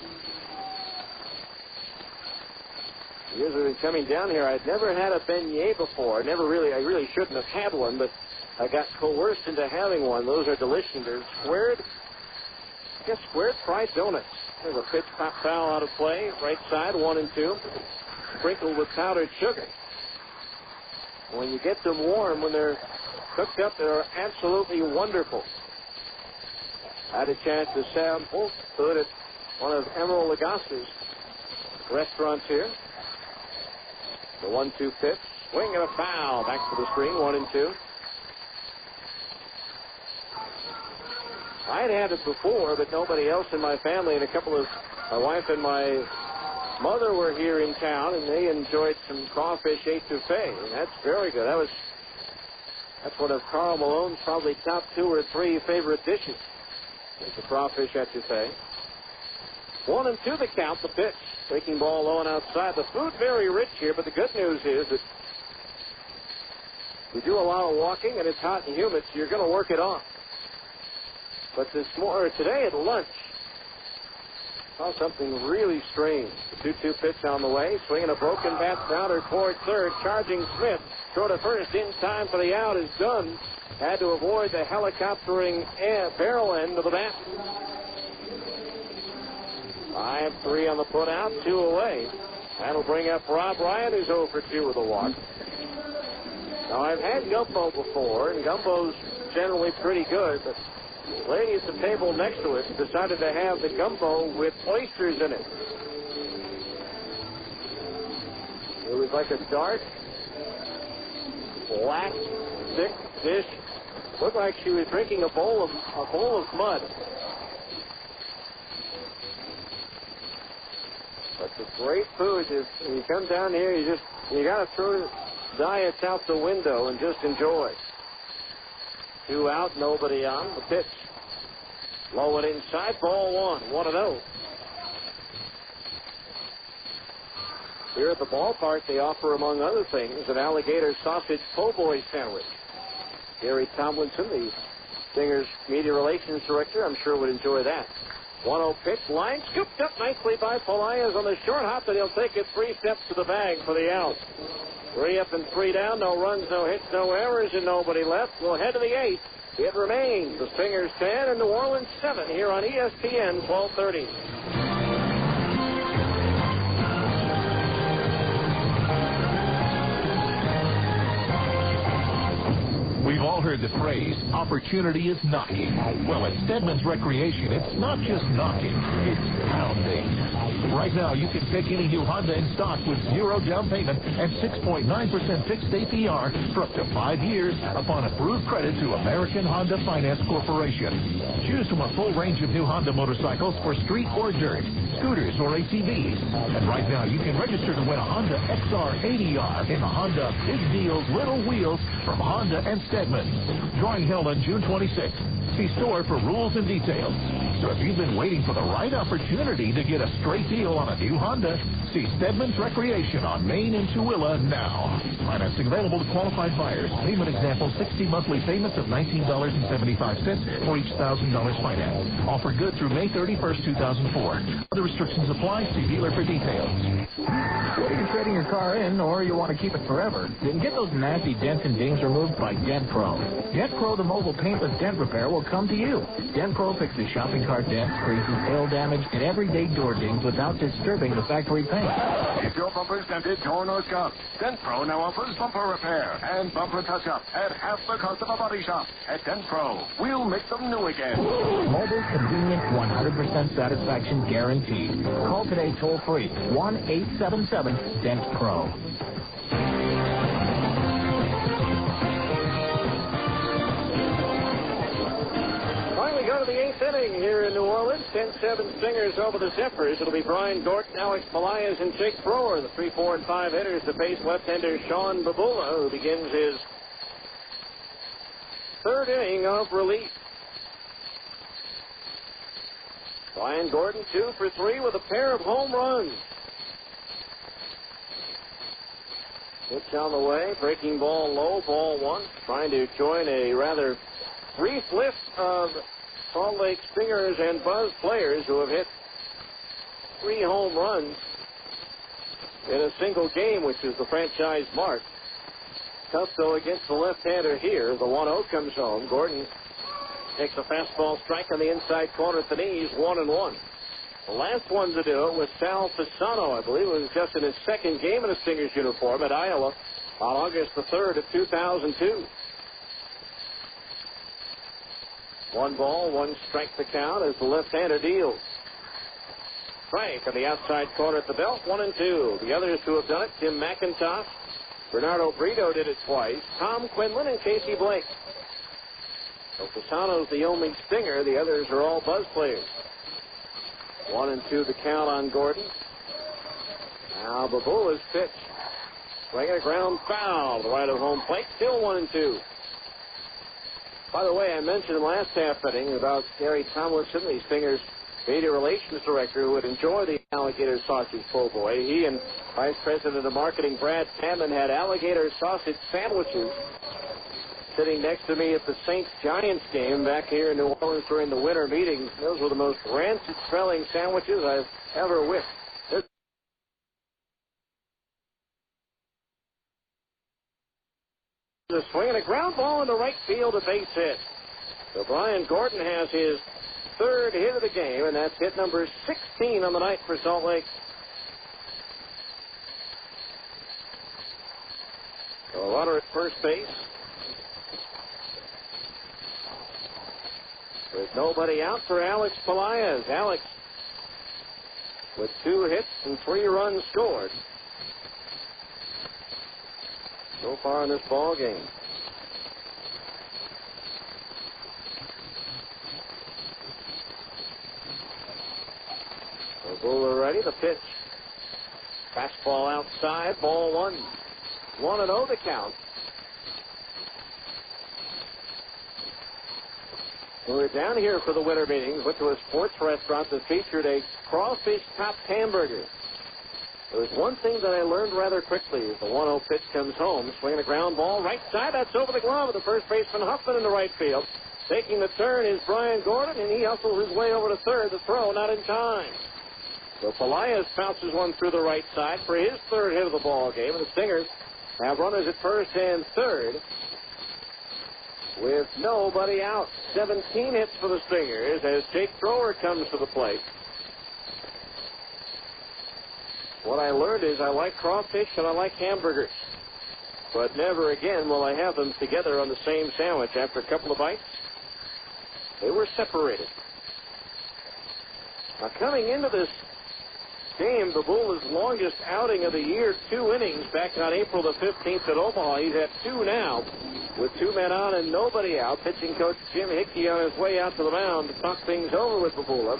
Years have been coming down here. I'd never had a beignet before. I really shouldn't have had one, but I got coerced into having one. Those are delicious. They're squared fried donuts. There's a pitch pop foul out of play. Right side, 1-2. Sprinkled with powdered sugar. When you get them warm, when they're cooked up, they're absolutely wonderful. I had a chance to sample food at one of Emeril Lagase's restaurants here. The 1-2 pitch. Swing and a foul. Back to the screen, 1-2. I'd had it before, but nobody else in my family, and my wife and my mother were here in town, and they enjoyed some crawfish etouffee, and that's very good. That's one of Carl Malone's probably top 2 or 3 favorite dishes. It's the crawfish etouffee. 1-2 the count, the pitch. Breaking ball low and outside. The food very rich here, but the good news is that we do a lot of walking, and it's hot and humid, so you're going to work it off. But today at lunch, saw something really strange. The 2-2 pitch on the way. Swinging a broken bat grounder toward third. Charging Smith. Throw to first in time for the out is done. Had to avoid the helicoptering barrel end of the bat. 5-3 on the put out. 2 away. That'll bring up Rob Ryan, who's 0 for 2 with a walk. Now, I've had gumbo before, and gumbo's generally pretty good, but the lady at the table next to us decided to have the gumbo with oysters in it. It was like a dark, black, thick dish. Looked like she was drinking a bowl of mud. But the great food is when you come down here, you got to throw diets out the window and just enjoy. 2 out, nobody on. The pitch. Low and inside, ball 1-0. Here at the ballpark, they offer, among other things, an alligator sausage po' boy sandwich. Gary Tomlinson, the Stingers media relations director, I'm sure would enjoy that. 1-0 pitch, line scooped up nicely by Polias on the short hop, and he'll take it 3 steps to the bag for the out. 3 up and 3 down. No runs, no hits, no errors, and nobody left. We'll head to the 8th. It remains the Stingers 10 and New Orleans 7 here on ESPN 1230. We've all heard the phrase, opportunity is knocking. Well, at Stedman's Recreation, it's not just knocking, it's pounding. Right now, you can pick any new Honda in stock with 0 down payment and 6.9% fixed APR for up to 5 years upon approved credit to American Honda Finance Corporation. Choose from a full range of new Honda motorcycles for street or dirt, scooters or ATVs. And right now, you can register to win a Honda XR80R in the Honda Big Deals Little Wheels from Honda and Stedman. Drawing held on June 26th. See store for rules and details. So if you've been waiting for the right opportunity to get a straight deal on a new Honda, see Stedman's Recreation on Main in Tooele now. Financing available to qualified buyers. Payment example, 60 monthly payments of $19.75 for each $1,000 finance. Offer good through May 31st, 2004. Other restrictions apply. See dealer for details. Whether you're trading your car in or you want to keep it forever, then get those nasty dents and dings removed by Dent Pro. Dent Pro, the mobile paintless dent repair, will come to you. Dent Pro fixes shopping cart dents, creases, hail damage, and everyday door dings without disturbing the factory paint. If your bumper's dented, torn, or scuffed, Dent Pro now offers bumper repair and bumper touch-up at half the cost of a body shop. At Dent Pro, we'll make them new again. Mobile, convenient, 100% satisfaction guaranteed. Call today toll-free, 1-877-DENT-PRO. Finally go to the 8th inning here in New Orleans. 10-7 Stingers over the Zephyrs. It'll be Brian Gordon, Alex Pelaez, and Jake Thrower, the 3, 4, and 5 hitters to face left-hander Sean Babula, who begins his 3rd inning of relief. Brian Gordon 2 for 3 with a pair of home runs. Pitch on the way, breaking ball low, ball 1. Trying to join a rather brief list of Salt Lake Stingers and Buzz players who have hit 3 home runs in a single game, which is the franchise mark. Tough, though, against the left-hander here. The 1-0 comes home. Gordon takes a fastball strike on the inside corner at the knees, 1-1. The last one to do it was Sal Fasano, I believe. It was just in his 2nd game in a Stingers uniform at Iowa on August the 3rd of 2002. 1 ball, 1 strike the count as the left-hander deals. Strike on the outside corner at the belt, 1-2. The others who have done it, Tim McIntosh, Bernardo Brito did it twice, Tom Quinlan, and Casey Blake. So Fasano's the only Stinger. The others are all Buzz players. 1-2 the count on Gordon. Now Babula's pitch. Swinging a ground foul to the right of home plate. Still 1-2. By the way, I mentioned in the last half inning about Gary Tomlinson, the Stingers media relations director, who would enjoy the alligator sausage po' boy. He and Vice President of Marketing Brad Tamman had alligator sausage sandwiches sitting next to me at the Saints-Giants game back here in New Orleans during the winter meetings. Those were the most rancid-smelling sandwiches I've ever whipped. A swing and a ground ball into right field, a base hit. So Brian Gordon has his 3rd hit of the game, and that's hit number 16 on the night for Salt Lake. So a runner at first base. With nobody out for Alex Pelaez. Alex with 2 hits and 3 runs scored so far in this ball game. Babula ready. The pitch. Fastball outside. Ball 1. 1-0 the count. We were down here for the winter meetings. Went to a sports restaurant that featured a crawfish topped hamburger. There was one thing that I learned rather quickly. The 1-0 pitch comes home, swinging a ground ball right side. That's over the glove of the first baseman Huffman in the right field. Taking the turn is Brian Gordon, and he hustles his way over to third. The throw not in time. So Pelaez bounces one through the right side for his 3rd hit of the ball game, and the Stingers have runners at first and third with nobody out. 17 hits for the Stingers as Jake Thrower comes to the plate. What I learned is I like crawfish and I like hamburgers, but never again will I have them together on the same sandwich. After a couple of bites, they were separated. Now, coming into this game, Babula's longest outing of the year, 2 innings back on April the 15th at Omaha. He's at 2 now with 2 men on and nobody out. Pitching coach Jim Hickey on his way out to the mound to talk things over with Babula,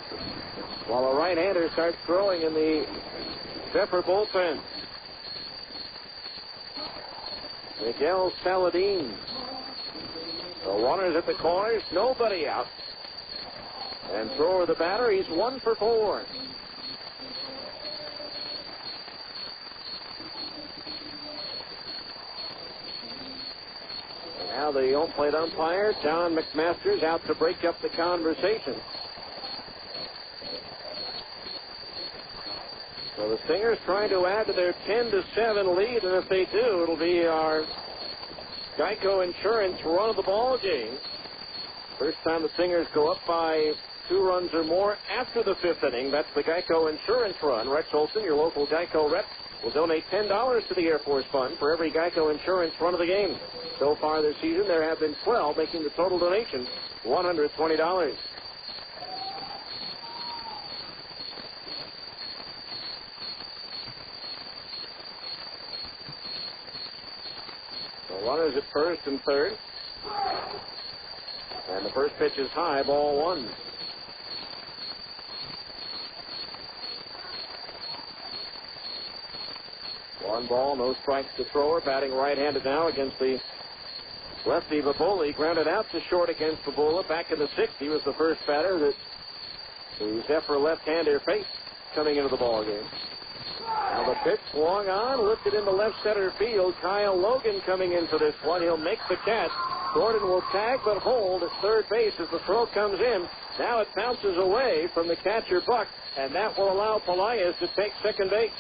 while a right-hander starts throwing in the Zephyr bullpen. Miguel Saladin. The runners at the corners, nobody out. And Thrower the batter, he's 1 for 4. And now the home plate umpire, John McMaster's, out to break up the conversation. So the Stingers trying to add to their 10-7 lead, and if they do, it'll be our Geico Insurance run of the ball game. First time the Stingers go up by 2 runs or more after the 5th inning. That's the Geico Insurance run. Rex Olson, your local Geico rep, will donate $10 to the Air Force Fund for every Geico Insurance run of the game. So far this season, there have been 12, making the total donation $120. Runners at first and third. And the first pitch is high, ball 1. One ball, no strikes to Thrower, batting right-handed now against the lefty Babula. He grounded out to short against Babula. Back in the 6th, he was the first batter that the Zephyr left-hander faced coming into the ball game. Now the pitch swung on, lifted into left center field. Kyle Logan coming in for this one. He'll make the catch. Gordon will tag but hold at third base as the throw comes in. Now it bounces away from the catcher Buck, and that will allow Pelaez to take second base.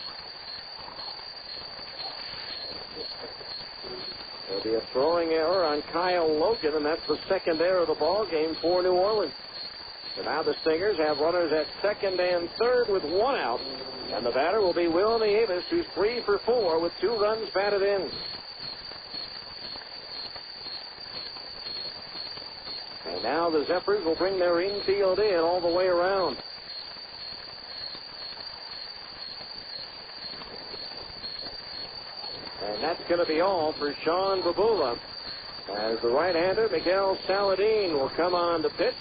There'll be a throwing error on Kyle Logan, and that's the second error of the ball game for New Orleans. So now the Stingers have runners at second and third with 1 out. And the batter will be Will Nieves, who's 3 for 4 with 2 runs batted in. And now the Zephyrs will bring their infield in all the way around. And that's going to be all for Sean Babula, as the right-hander, Miguel Saladin, will come on to pitch.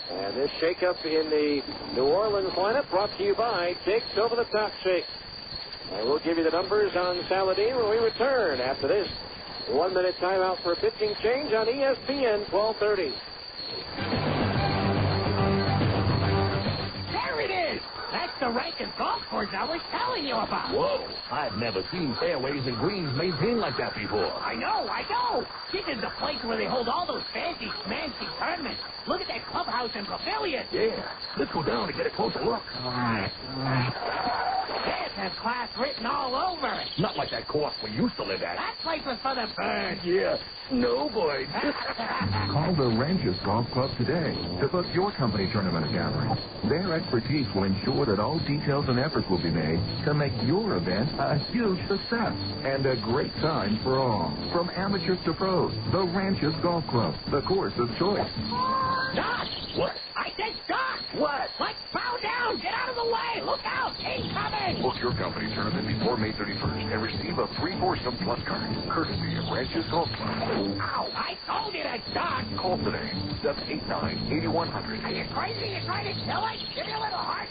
And this shakeup in the New Orleans lineup brought to you by Jake's Over the Top Shake. And we'll give you the numbers on Saladin when we return after this 1-minute timeout for a pitching change on ESPN 1230. There it is! That's the Rankin golf course I was telling you about. Whoa, I've never seen fairways and greens maintained like that before. I know. This is the place where they hold all those fancy, schmancy tournaments. Look at that clubhouse and pavilion. Yeah, let's go down and get a closer look. This has class written all over it. Not like that course we used to live at. That place was for the birds. Yeah, no boys. Call the Ranches Golf Club today to book your company tournament or gathering. Their expertise will ensure that all details and efforts will be made to make your event a huge success and a great time for all. From amateurs to pros, the Ranches Golf Club, the course of choice. Doc! What? I said Doc! What? Let's bow down! Get out of the way! Look out! Incoming! Book your company tournament before May 31st and receive a free foursome plus card, courtesy of Ranches Golf Club. Ow! I told you to Doc! Call today, 789-8100. Are you crazy? You're trying to kill us? Give me a little heart.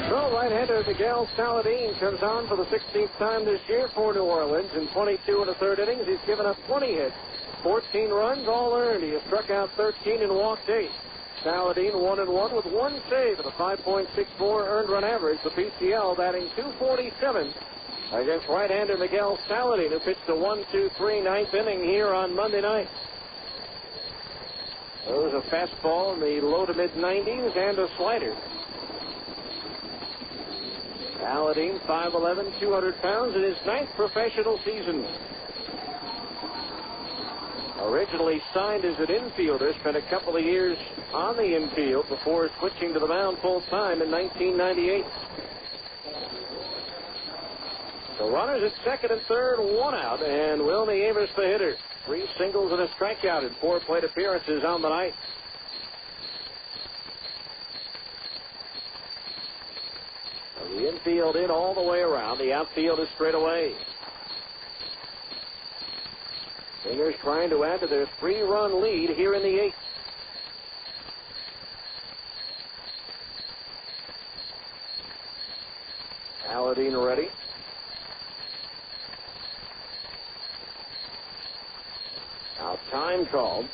So right-hander Miguel Saladin comes on for the 16th time this year for New Orleans. In 22 1/3 innings, he's given up 20 hits, 14 runs, all earned. He has struck out 13 and walked 8. Saladin 1-1 with 1 save and a 5.64 earned run average. The PCL batting .247 against right-hander Miguel Saladin, who pitched a 1-2-3 ninth inning here on Monday night. There was a fastball in the low to mid-90s and a slider. Paladin, 5'11", 200 pounds in his 9th professional season. Originally signed as an infielder, spent a couple of years on the infield before switching to the mound full-time in 1998. The runners at second and third, one out, and Willie Avis the hitter. 3 singles and a strikeout in 4 plate appearances on the night. The infield in all the way around. The outfield is straight away. Singers trying to add to their 3-run lead here in the 8th. Paladin ready. Now time called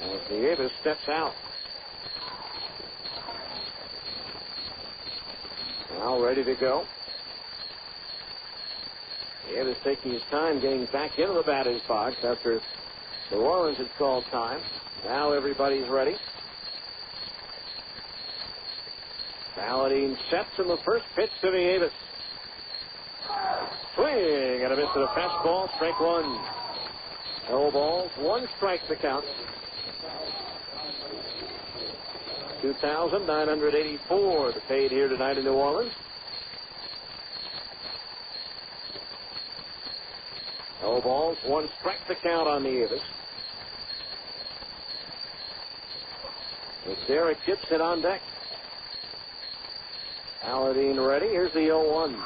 as Davis steps out. Now ready to go. Davis taking his time getting back into the batter's box after New Orleans had called time. Now everybody's ready. Paladin sets in the first pitch to Davis. Swing and a miss at a fastball, strike 1. No balls, 1 strike to count. 2,984 paid here tonight in New Orleans. No balls, 1 strike to count on the Davis. It's Derek Gibson on deck. Paladin ready. Here's the 0-1.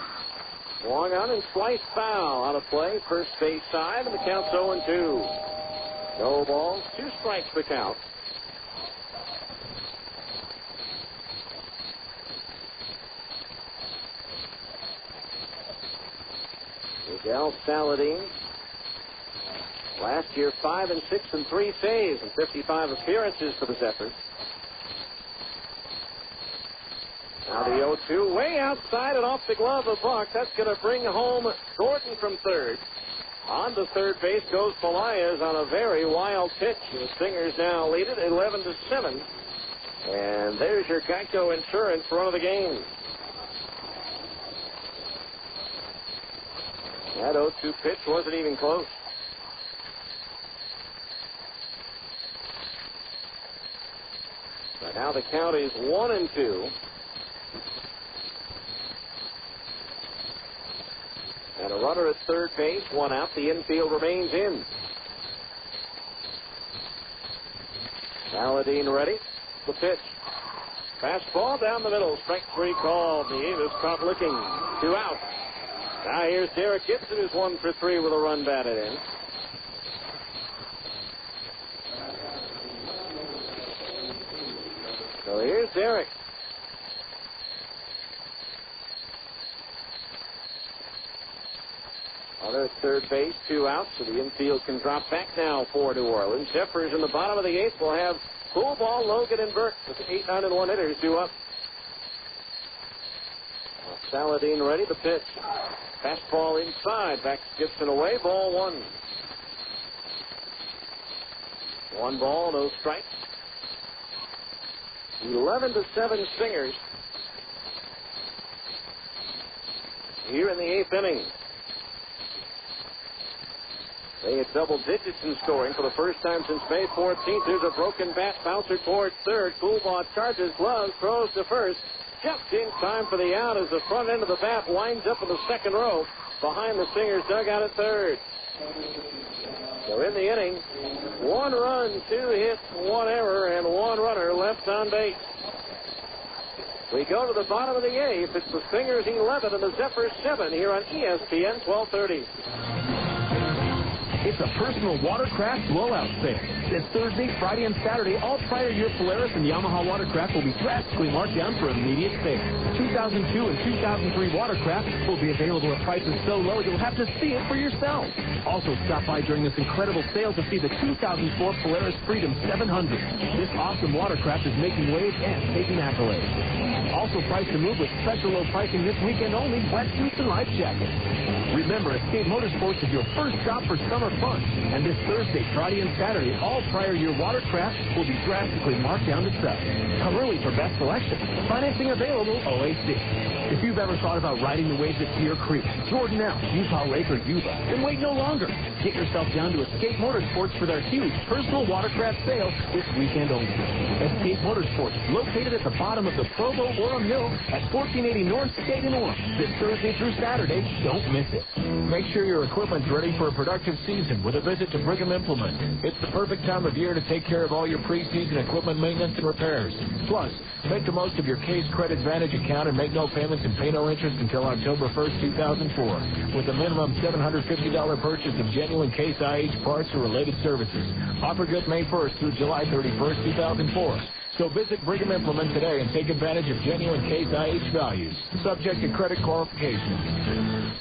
Swung on and sliced foul on a play. First base side, and the count's 0-2. No balls, 2 strikes to count. Miguel Paladin. Last year, 5 and 6 and 3 saves and 55 appearances for the Zephyrs. Now the 0-2, way outside and off the glove of Buck. That's going to bring home Gordon from third. On to third base goes Pelaez on a very wild pitch. The Stingers now lead it 11-7. And there's your Geico Insurance run of the game. That 0-2 pitch wasn't even close. But now the count is 1-2. And a runner at third base, 1 out. The infield remains in. Paladin ready. The pitch. Fastball down the middle. Strike 3 called. The Davis caught looking. 2 out. Now here's Derek Gibson, who's 1 for 3 with a run batted in. So here's Derek. Other at third base, 2 out, so the infield can drop back now for New Orleans. Zephyrs in the bottom of the 8th will have Cool Ball, Logan, and Burke with the 8, 9, and 1 hitters due up. Paladin ready, the pitch. Fastball inside, backs Gibson away, ball 1. 1 ball, no strikes. 11-7 Stingers here in the 8th inning. They had double digits in scoring for the first time since May 14th. There's a broken bat bouncer towards third. Coolbaugh charges gloves, throws to first. Just in time for the out as the front end of the bat winds up in the second row behind the Stingers dugout at third. So in the inning, 1 run, 2 hits, 1 error, and 1 runner left on base. We go to the bottom of the 8th. It's the Stingers 11 and the Zephyrs 7 here on ESPN 1230. It's a personal watercraft blowout sale. This Thursday, Friday, and Saturday, all prior year Polaris and Yamaha watercraft will be drastically marked down for immediate sale. 2002 and 2003 watercraft will be available at prices so low you'll have to see it for yourself. Also, stop by during this incredible sale to see the 2004 Polaris Freedom 700. This awesome watercraft is making waves and taking accolades. Also priced to move with special low pricing this weekend only, wetsuits and life jackets. Remember, Escape Motorsports is your first stop for summer fun fun. And this Thursday, Friday, and Saturday, all prior year watercraft will be drastically marked down to $7. Come early for best selection. Financing available, OAC. If you've ever thought about riding the waves at Deer Creek, Jordan Elm, Utah Lake, or Yuba, then wait no longer. Get yourself down to Escape Motorsports for their huge personal watercraft sale this weekend only. Escape Motorsports, located at the bottom of the Provo Orem Hill at 1480 North State in Orem. This Thursday through Saturday, don't miss it. Make sure your equipment's ready for a productive season with a visit to Brigham Implement. It's the perfect time of year to take care of all your preseason equipment maintenance and repairs. Plus, make the most of your Case Credit Advantage account and make no payments and pay no interest until October 1st, 2004, with a minimum $750 purchase of genuine Case IH parts or related services. Offer good May 1st through July 31st, 2004. So visit Brigham Implement today and take advantage of genuine Case IH values, subject to credit qualifications.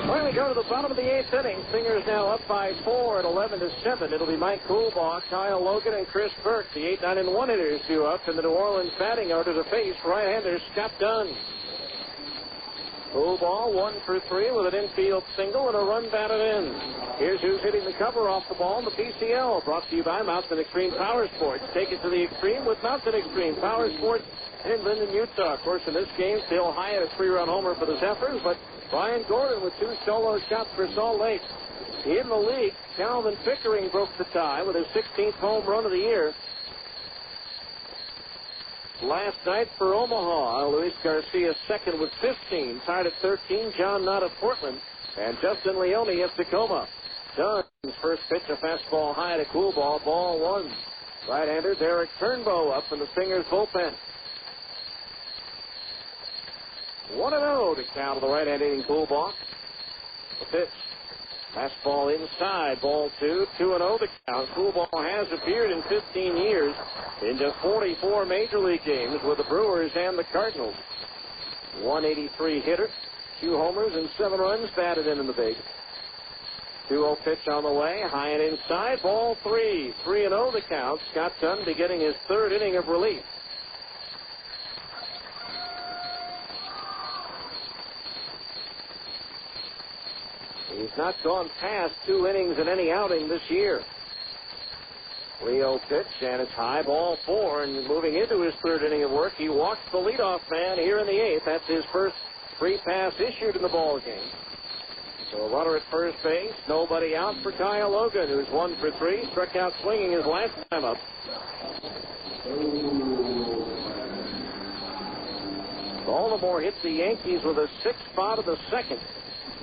Well, we go to the bottom of the 8th inning. Singers now up by 4 at 11-7. It'll be Mike Coolbaugh, Kyle Logan, and Chris Burke. The 8, 9, and 1 hitters due up in the New Orleans batting order to face right-hander Scott Dunn. Coolbaugh 1 for 3 with an infield single and a run batted in. Here's who's hitting the cover off the ball in the PCL. Brought to you by Mountain Extreme Power Sports. Take it to the extreme with Mountain Extreme Power Sports in Linden, Utah. Of course, in this game, still high at a 3-run homer for the Zephyrs, but Brian Gordon with 2 solo shots for Salt Lake. In the league, Calvin Pickering broke the tie with his 16th home run of the year last night for Omaha. Luis Garcia second with 15, tied at 13. John Knott of Portland, and Justin Leone of Tacoma. Dunn's first pitch, a fastball high to Coolbaugh, ball 1. Right-hander Derek Turnbow up in the Stingers bullpen. 1-0 to count to the right-hand hitting Coolbaugh. The pitch. Fastball inside, ball 2, 2-0 to count. Coolbaugh has appeared in 15 years in just 44 Major League games with the Brewers and the Cardinals. 183 hitter, 2 homers, and 7 runs batted in the big. 2-0 pitch on the way, high and inside, ball 3, 3-0 to count. Scott Dunn beginning his 3rd inning of relief. He's not gone past 2 innings in any outing this year. 3-0 pitch, and it's high, ball 4, and moving into his 3rd inning of work, he walks the leadoff man here in the 8th. That's his first free pass issued in the ball game. So a runner at first base, nobody out for Kyle Logan, who's 1 for 3, struck out swinging his last time up. Baltimore hits the Yankees with a 6th spot of the 2nd.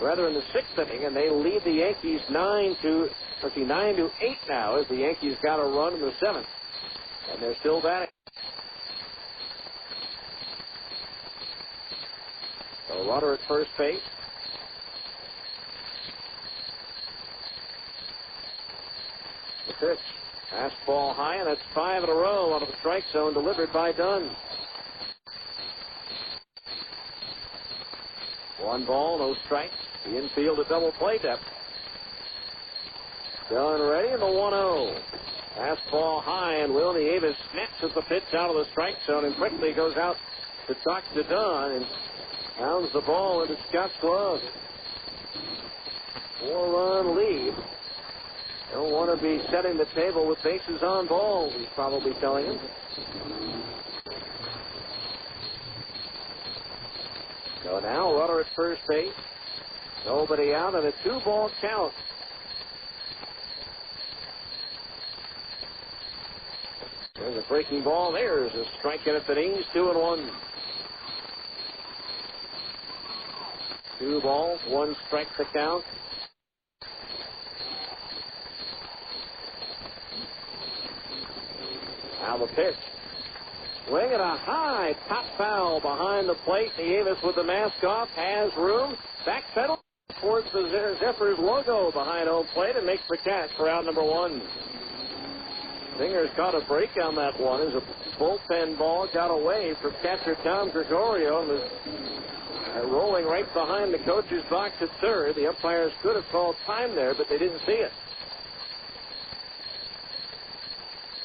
Rather in the 6th inning, and they lead the Yankees 9-8 now as the Yankees got a run in the 7th. And they're still batting. So runner at first base. The pitch. Fastball high, and that's 5 in a row out of the strike zone delivered by Dunn. 1 ball, no strikes. The infield at double play depth. Dunn ready, and the 1-0. Fastball high, and Willie Avis snaps at the pitch out of the strike zone and quickly goes out to talk to Dunn and pounds the ball into Scott's glove. 4-run lead. Don't want to be setting the table with bases on balls, he's probably telling him. So now runner at first base. Nobody out, and a 2-ball count. There's a breaking ball. There's a strike in it that Ings, 2-1. 2 balls, 1 strike to count. Now the pitch. Swing at a high pop foul behind the plate. Nieves with the mask off has room. Back pedal towards the Zephyrs logo behind home plate and makes the catch for out number 1. Singers caught a break on that one as a bullpen ball got away from catcher Tom Gregorio and was rolling right behind the coach's box at third. The umpires could have called time there, but they didn't see it.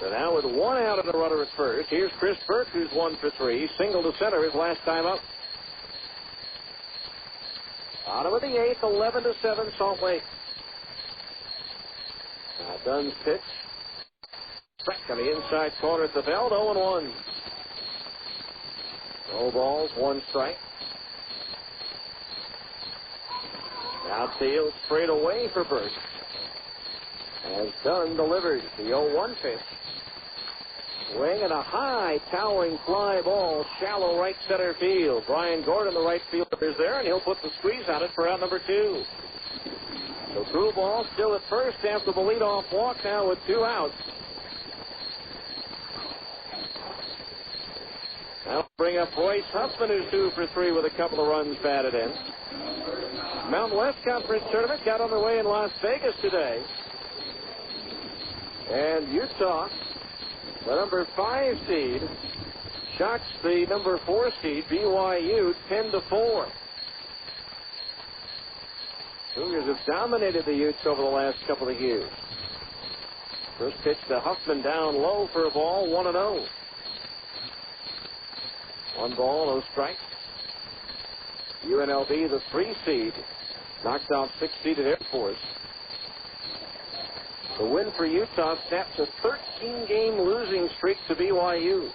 So now with 1 out and a runner at first, here's Chris Burke, who's 1 for 3. Single to center his last time up. Bottom of the 8th, 11-7 Salt Lake. Now Dunn's pitch. Back on the inside corner at the belt, 0-1. No balls, 1 strike. Outfield straight away for Burke. As Dunn delivered the 0-1 pitch. Swing and a high, towering fly ball, shallow right center field. Brian Gordon, the right fielder, is there, and he'll put the squeeze on it for out number 2. So through ball still at first after the leadoff walk now with 2 outs. Now bring up Royce Huffman, who's 2 for 3 with a couple of runs batted in. Mountain West Conference Tournament got underway in Las Vegas today. And Utah, the number 5 seed, shocks the number 4 seed, BYU, 10-4. Cougars have dominated the Utes over the last couple of years. First pitch to Huffman down low for a ball, 1-0. 1 ball, no strikes. UNLV, the 3 seed, knocked out 6-seeded Air Force. The win for Utah snaps a 13-game losing streak to BYU.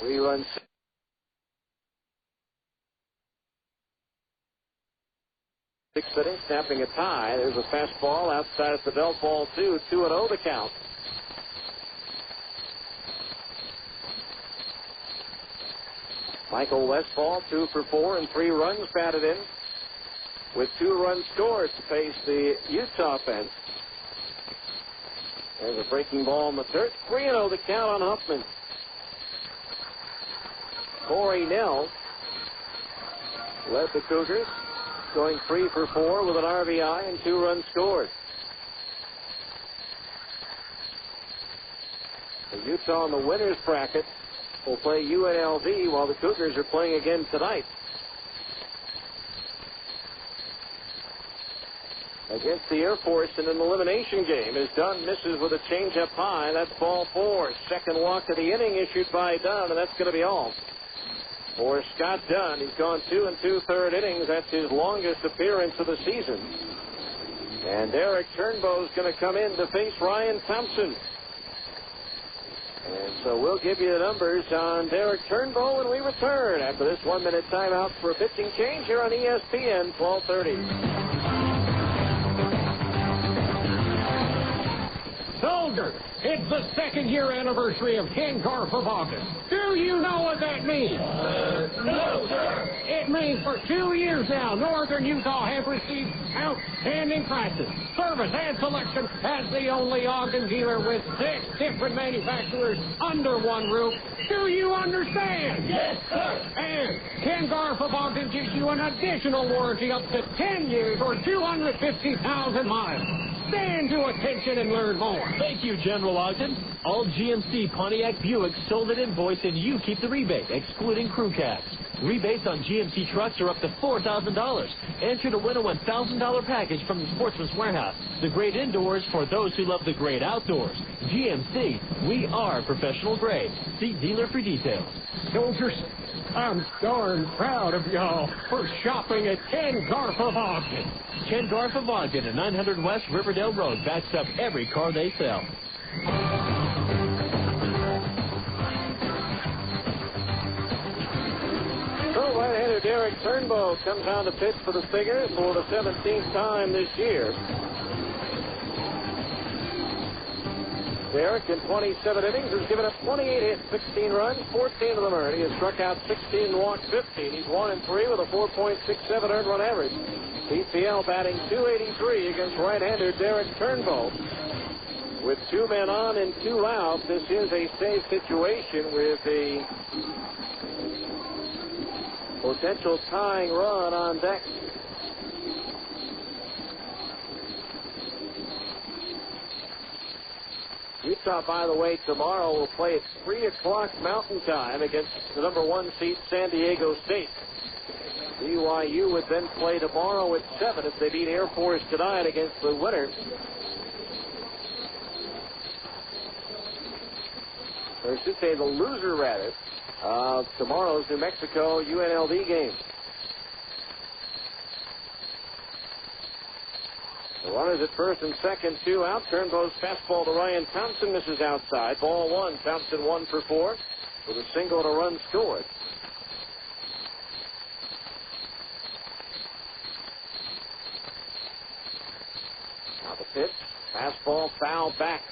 3 runs. 6 innings, snapping a tie. There's a fastball outside at the belt, ball 2, 2-0 the count. Michael Westfall, 2 for 4 and 3 runs batted in, with 2 runs scored to face the Utah offense. There's a breaking ball in the dirt. 3-0 the count on Huffman. Corey Nell led the Cougars, going 3 for 4 with an RBI and 2 runs scored. The Utah in the winners bracket will play UNLV while the Cougars are playing again tonight. Against the Air Force in an elimination game as Dunn misses with a changeup high. That's ball 4. Second walk of the inning issued by Dunn, and that's going to be all. For Scott Dunn, he's gone 2 2/3 innings. That's his longest appearance of the season. And Derek Turnbow is going to come in to face Ryan Thompson. And so we'll give you the numbers on Derek Turnbow when we return after this 1-minute timeout for a pitching change here on ESPN 1230. Soldier, it's the 2nd-year anniversary of Ken Garf of August. Do you know what that means? No, sir. It means for 2 years now, Northern Utah have received outstanding prices, service, and selection as the only Ogden dealer with 6 different manufacturers under one roof. Do you understand? Yes, sir. And Ken Garf of Ogden gives you an additional warranty up to 10 years or 250,000 miles. Stand to attention and learn more. Thank you, General Ogden. All GMC Pontiac Buicks sold at invoice, and you keep the rebate, excluding crew cabs. Rebates on GMC trucks are up to $4,000. Enter to win a $1,000 package from the Sportsman's Warehouse. The great indoors for those who love the great outdoors. GMC, we are professional grade. See dealer for details. Soldiers, I'm darn proud of y'all for shopping at Ken Garf of Ogden. Ken Garf of Ogden at 900 West Riverdale Road backs up every car they sell. So right-hander Derek Turnbow comes on to pitch for the Stingers for the 17th time this year. Derek, in 27 innings, has given up 28 hits, 16 runs, 14 of them earned. He has struck out 16 and walked 15. He's 1-3 with a 4.67 earned run average. PPL batting .283 against right-hander Derek Turnbow. With 2 men on and 2 out, this is a safe situation with a potential tying run on deck. Utah, by the way, tomorrow will play at 3 o'clock Mountain Time against the number 1 seed San Diego State. BYU would then play tomorrow at 7 if they beat Air Force tonight against the winner. Or I should say the loser, rather, of tomorrow's New Mexico UNLV game. The runners at first and second, 2 out. Turnbow's fastball to Ryan Thompson misses outside. Ball 1. Thompson 1 for 4 with a single and a run scored. Now the pitch. Fastball foul back.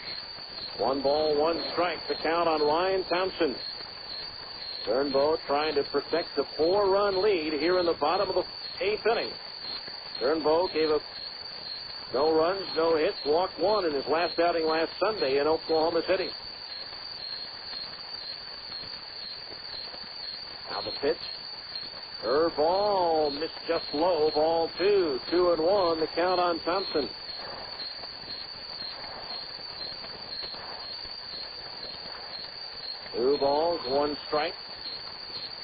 1 ball, 1 strike. The count on Ryan Thompson. Turnbow trying to protect the 4-run lead here in the bottom of the 8th inning. Turnbow gave up no runs, no hits, walked 1 in his last outing last Sunday in Oklahoma City. Now the pitch. Curveball missed just low. Ball 2. 2-1. The count on Thompson. Two balls, 1 strike.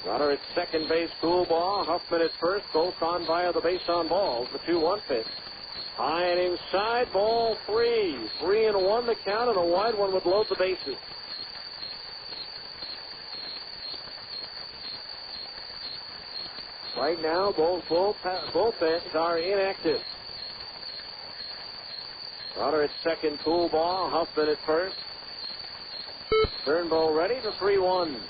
Runner at second base, cool ball. Huffman at first, both on via the base on balls. The 2-1 pitch. High and inside, ball 3. 3-1 the count, and a wide one would load the bases. Right now, both ends are inactive. Runner at second, cool ball. Huffman at first. Turnbow ready, the 3-1.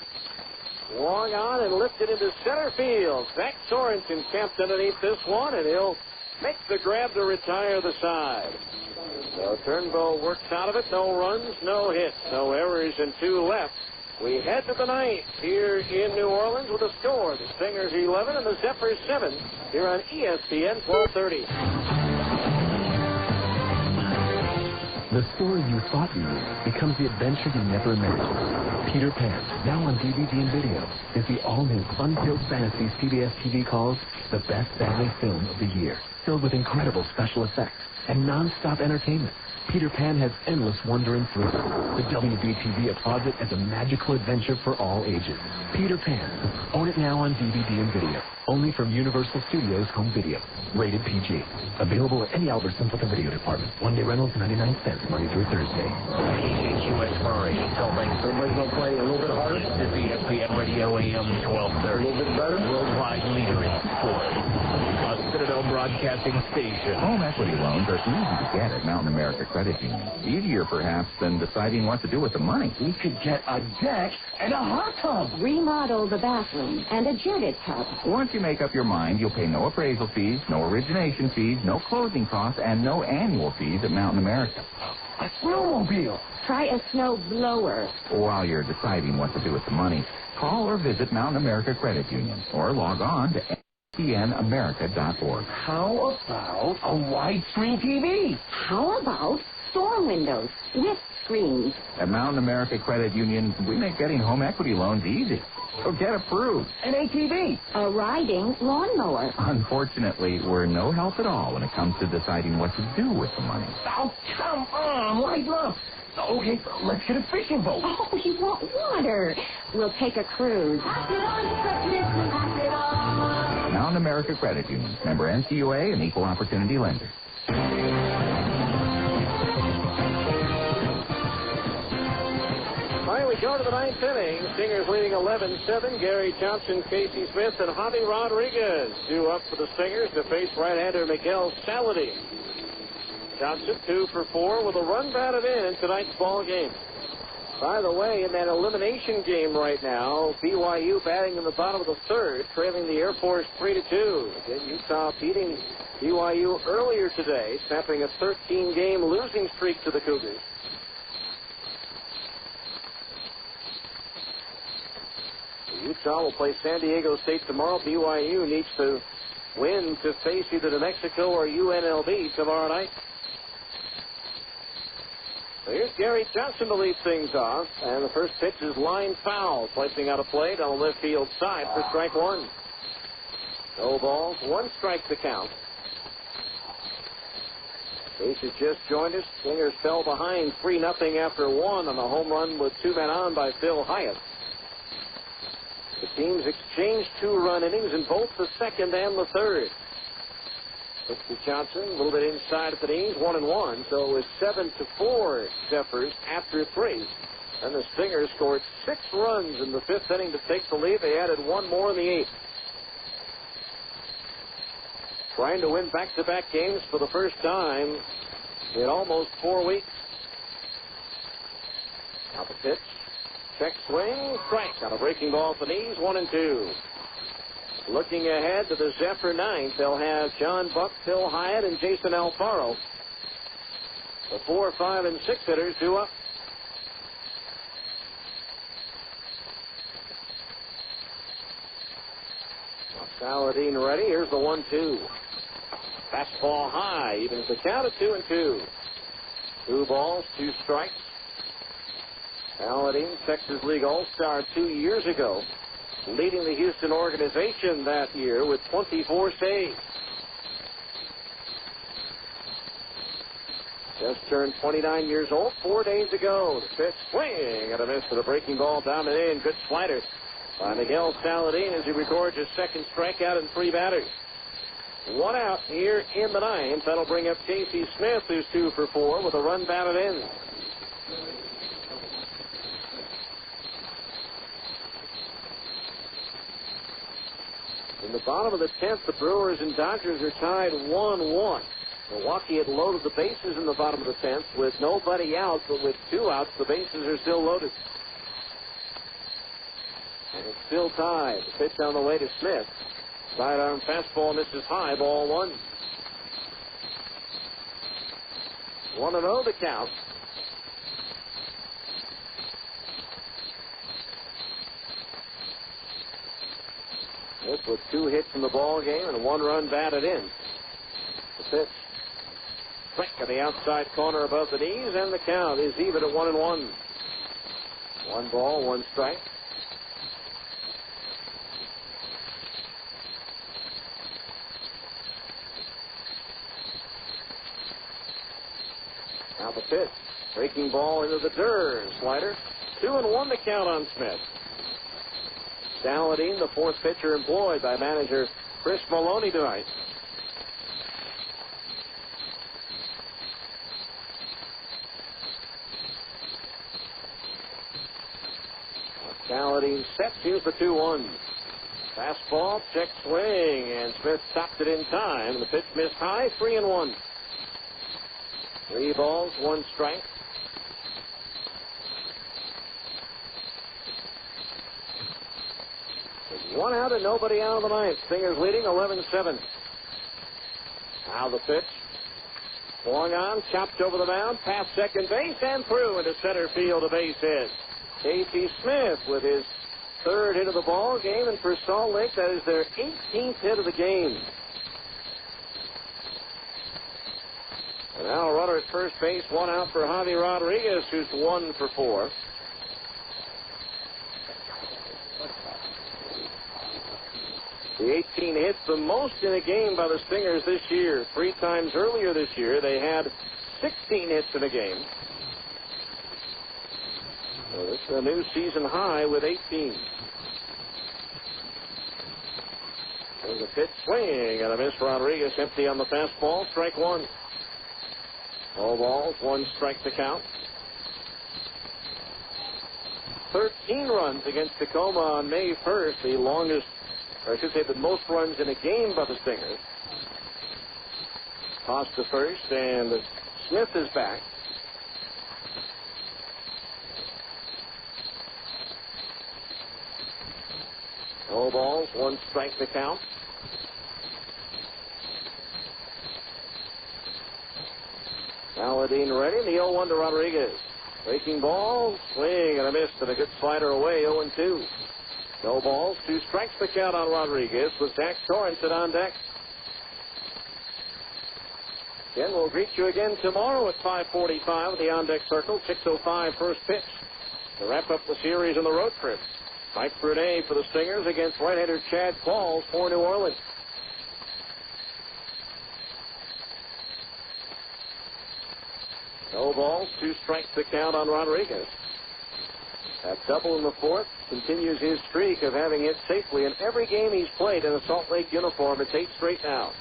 Swung on and lifted into center field. Zach Sorensen camped underneath this one, and he'll make the grab to retire the side. So Turnbow works out of it. No runs, no hits, no errors, and 2 left. We head to the 9th here in New Orleans with a score. The Stingers 11 and the Zephyrs 7 here on ESPN 1230. The story you thought you knew becomes the adventure you never imagined. Peter Pan, now on DVD and video, is the all-new Unfilled Fantasy CBS TV calls the best family film of the year. Filled with incredible special effects and non-stop entertainment, Peter Pan has endless wonder and thrill. The WBTV applauds it as a magical adventure for all ages. Peter Pan. Own it now on DVD and video. Only from Universal Studios Home Video. Rated PG. Available at any Albertsons with a video department. One-day rentals, 99 cents, Monday through Thursday. KHUS Murray, Salt Lake. Everybody's going to play a little bit harder. This is ESPN Radio AM 1230. A little bit better. Worldwide leader in sports. A Citadel Broadcasting Station. Home equity loans are easy to get at Mountain America Credit Union. Easier, perhaps, than deciding what to do with the money. We could get a deck and a hot tub. Remodel the bathroom and a jetted tub. Once you make up your mind, you'll pay no appraisal fees, no origination fees, no closing costs, and no annual fees at Mountain America. A snowmobile. Try a snow blower. While you're deciding what to do with the money, call or visit Mountain America Credit Union or log on to MTNAmerica.org. How about a widescreen TV? How about storm windows with screens? At Mountain America Credit Union, we make getting home equity loans easy. So get approved. An ATV. A riding lawnmower. Unfortunately, we're no help at all when it comes to deciding what to do with the money. Oh, come on, lighten up. Okay, let's get a fishing boat. Oh, you want water. We'll take a cruise. Mountain America Credit Union. Member NCUA and Equal Opportunity Lender. All right, we go to the 9th inning. Stingers leading 11-7. Gary Johnson, Casey Smith, and Javi Rodriguez due up for the Stingers to face right-hander Miguel Saladin. Johnson 2 for 4 with a run batted in tonight's ball game. By the way, in that elimination game right now, BYU batting in the bottom of the 3rd, trailing the Air Force 3-2. Again, Utah beating BYU earlier today, snapping a 13-game losing streak to the Cougars. Utah will play San Diego State tomorrow. BYU needs to win to face either New Mexico or UNLV tomorrow night. So here's Gary Johnson to lead things off. And the first pitch is line foul, placing out a plate on the left field side for strike 1. No balls, 1 strike to count. Case has just joined us. Stingers fell behind 3-0 after 1 on a home run with 2 men on by Phil Hyatt. The teams exchanged 2-run innings in both the 2nd and the 3rd. Pitch to Johnson, a little bit inside at the knees, 1-1. So it's 7-4 Zephyrs after 3. And the Stingers scored 6 runs in the 5th inning to take the lead. They added 1 more in the 8th. trying to win back-to-back games for the first time in almost 4 weeks. Now the pitch. Check swing. Strike on a breaking ball at the knees. 1-2. Looking ahead to the Zephyr ninth, they'll have John Buck, Phil Hyatt, and Jason Alfaro. The 4, 5, and 6 hitters due up. Saladin ready. Here's the 1-2. Fastball high. Evens the count at 2-2. 2 balls, 2 strikes. Saladin, Texas League All-Star 2 years ago, leading the Houston organization that year with 24 saves. Just turned 29 years old 4 days ago. The pitch, swing and a miss for the breaking ball down and in. Good slider by Miguel Saladin as he records his second strikeout in 3 batters. 1 out here in the 9th. That'll bring up Casey Smith, who's 2 for 4 with a run batted in. In the bottom of the 10th, the Brewers and Dodgers are tied 1-1. Milwaukee had loaded the bases in the bottom of the 10th with nobody out, but with 2 outs, the bases are still loaded. And it's still tied. The pitch on the way to Smith. Sidearm fastball misses high, ball 1. 1-0 the count. This with 2 hits in the ball game and 1 run batted in. The pitch. Strike on the outside corner above the knees, and the count is even at 1-1. 1 ball, 1 strike. Now the pitch. Breaking ball into the dirt. Slider. 2-1 the count on Smith. Saladin, the 4th pitcher employed by manager Chris Maloney tonight. Saladin set. Here's the 2-1. Fastball, check swing, and Smith stopped it in time. The pitch missed high, 3-1. 3 balls, 1 strike. There's 1 out and nobody out of the 9th. Stingers leading 11-7. Now the pitch. Swung on, chopped over the mound, past second base, and through into center field, a base hit. Casey Smith with his 3rd hit of the ball game, and for Salt Lake, that is their 18th hit of the game. And now a runner at first base, 1 out for Javi Rodriguez, who's 1 for 4. The 18 hits, the most in a game by the Stingers this year. 3 times earlier this year, they had 16 hits in a game. So this is a new season high with 18. There's a pitch, swing and a miss. Rodriguez empty on the fastball. Strike 1. No balls, 1 strike to count. 13 runs against Tacoma on May 1st, the longest, or I should say the most runs in a game by the Stingers. Toss to first, and Smith is back. No balls, 1 strike to count. Saladin ready, and the 0-1 to Rodriguez. Breaking ball, swing and a miss, and a good slider away, 0-2. No balls, 2 strikes to count on Rodriguez with Zach Sorensen on deck. Again, we'll greet you again tomorrow at 5:45 at the on-deck circle, 6:05 first pitch to wrap up the series on the road trip. Mike Brunet for the Stingers against right-hander Chad Qualls for New Orleans. No balls, 2 strikes to count on Rodriguez. That double in the 4th continues his streak of having hit safely in every game he's played in a Salt Lake uniform. It's 8 straight now.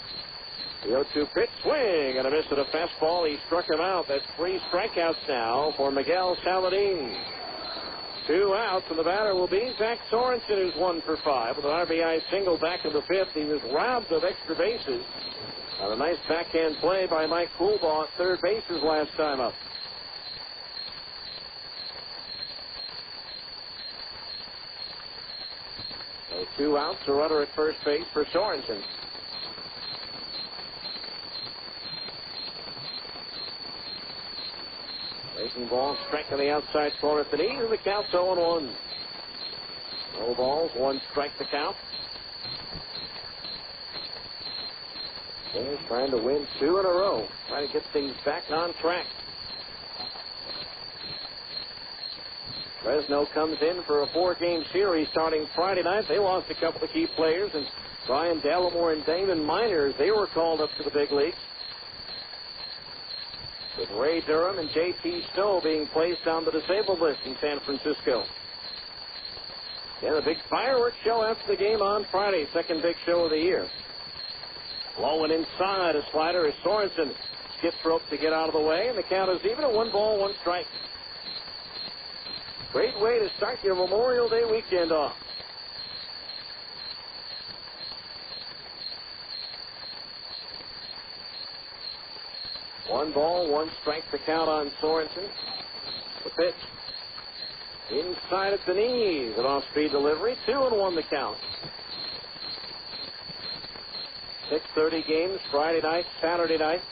The 0-2 pitch, swing and a miss at a fastball. He struck him out. That's 3 strikeouts now for Miguel Saladin. 2 outs, and the batter will be Zach Sorensen, who's 1 for 5. With an RBI single back in the 5th, he was robbed of extra bases And a nice backhand play by Mike Coolbaugh at third base his last time up. So 2 outs, a runner at first base for Sorensen. Breaking ball, strike on the outside corner at the knee, and the count's 0-1. No balls, 1 strike the count. Singers trying to win 2 in a row, trying to get things back on track. Fresno comes in for a 4-game series starting Friday night. They lost a couple of key players, and Brian Dallimore and Damon Miners, they were called up to the big leagues. With Ray Durham and J.T. Stowe being placed on the disabled list in San Francisco. And a big fireworks show after the game on Friday, second big show of the year. Low and inside, a slider as Sorensen skips rope to get out of the way, and the count is even at 1 ball, 1 strike. Great way to start your Memorial Day weekend off. One ball, 1 strike to count on Sorensen. The pitch. Inside at the knees. An off-speed delivery. 2-1 the count. 6:30 games Friday night, Saturday night,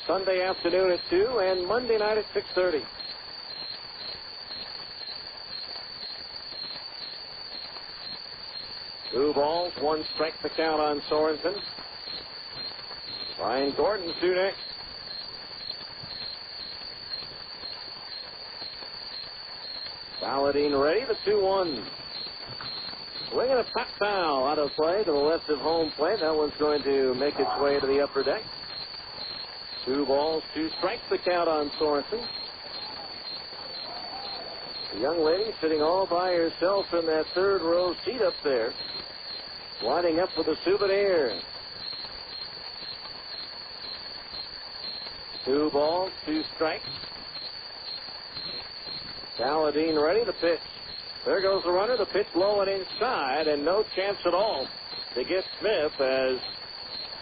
Sunday afternoon at 2, and Monday night at 6:30. Two balls, 1 strike to count on Sorensen. Brian Gordon's due next. Saladin ready, the 2-1. Swinging a pop foul out of play to the left of home plate. That one's going to make its way to the upper deck. 2 balls, 2 strikes the count on Sorensen. The young lady sitting all by herself in that third row seat up there, lining up with a souvenir. 2 balls, 2 strikes. Saladin ready, the pitch. There goes the runner, the pitch low and inside, and no chance at all to get Smith as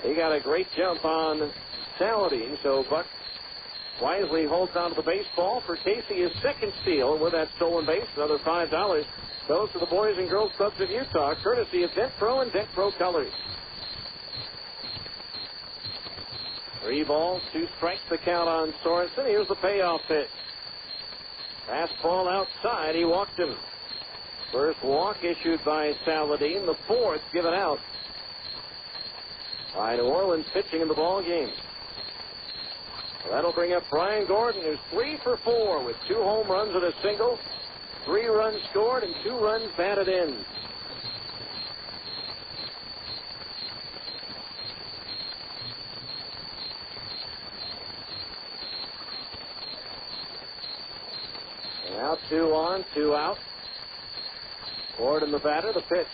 he got a great jump on Saladin. So Buck wisely holds on to the baseball for Casey, his second steal. And with that stolen base, another $5 goes to the Boys and Girls Clubs of Utah, courtesy of Dent Pro and Dent Pro Colors. 3 balls, 2 strikes the count on Sorensen. Here's the payoff pitch. Fastball outside, he walked him. First walk issued by Saladin, the 4th given out by New Orleans pitching in the ball game. That'll bring up Brian Gordon, who's 3 for 4 with 2 home runs and a single, 3 runs scored and 2 runs batted in. And now 2 on, 2 out. Gordon the batter, the pitch.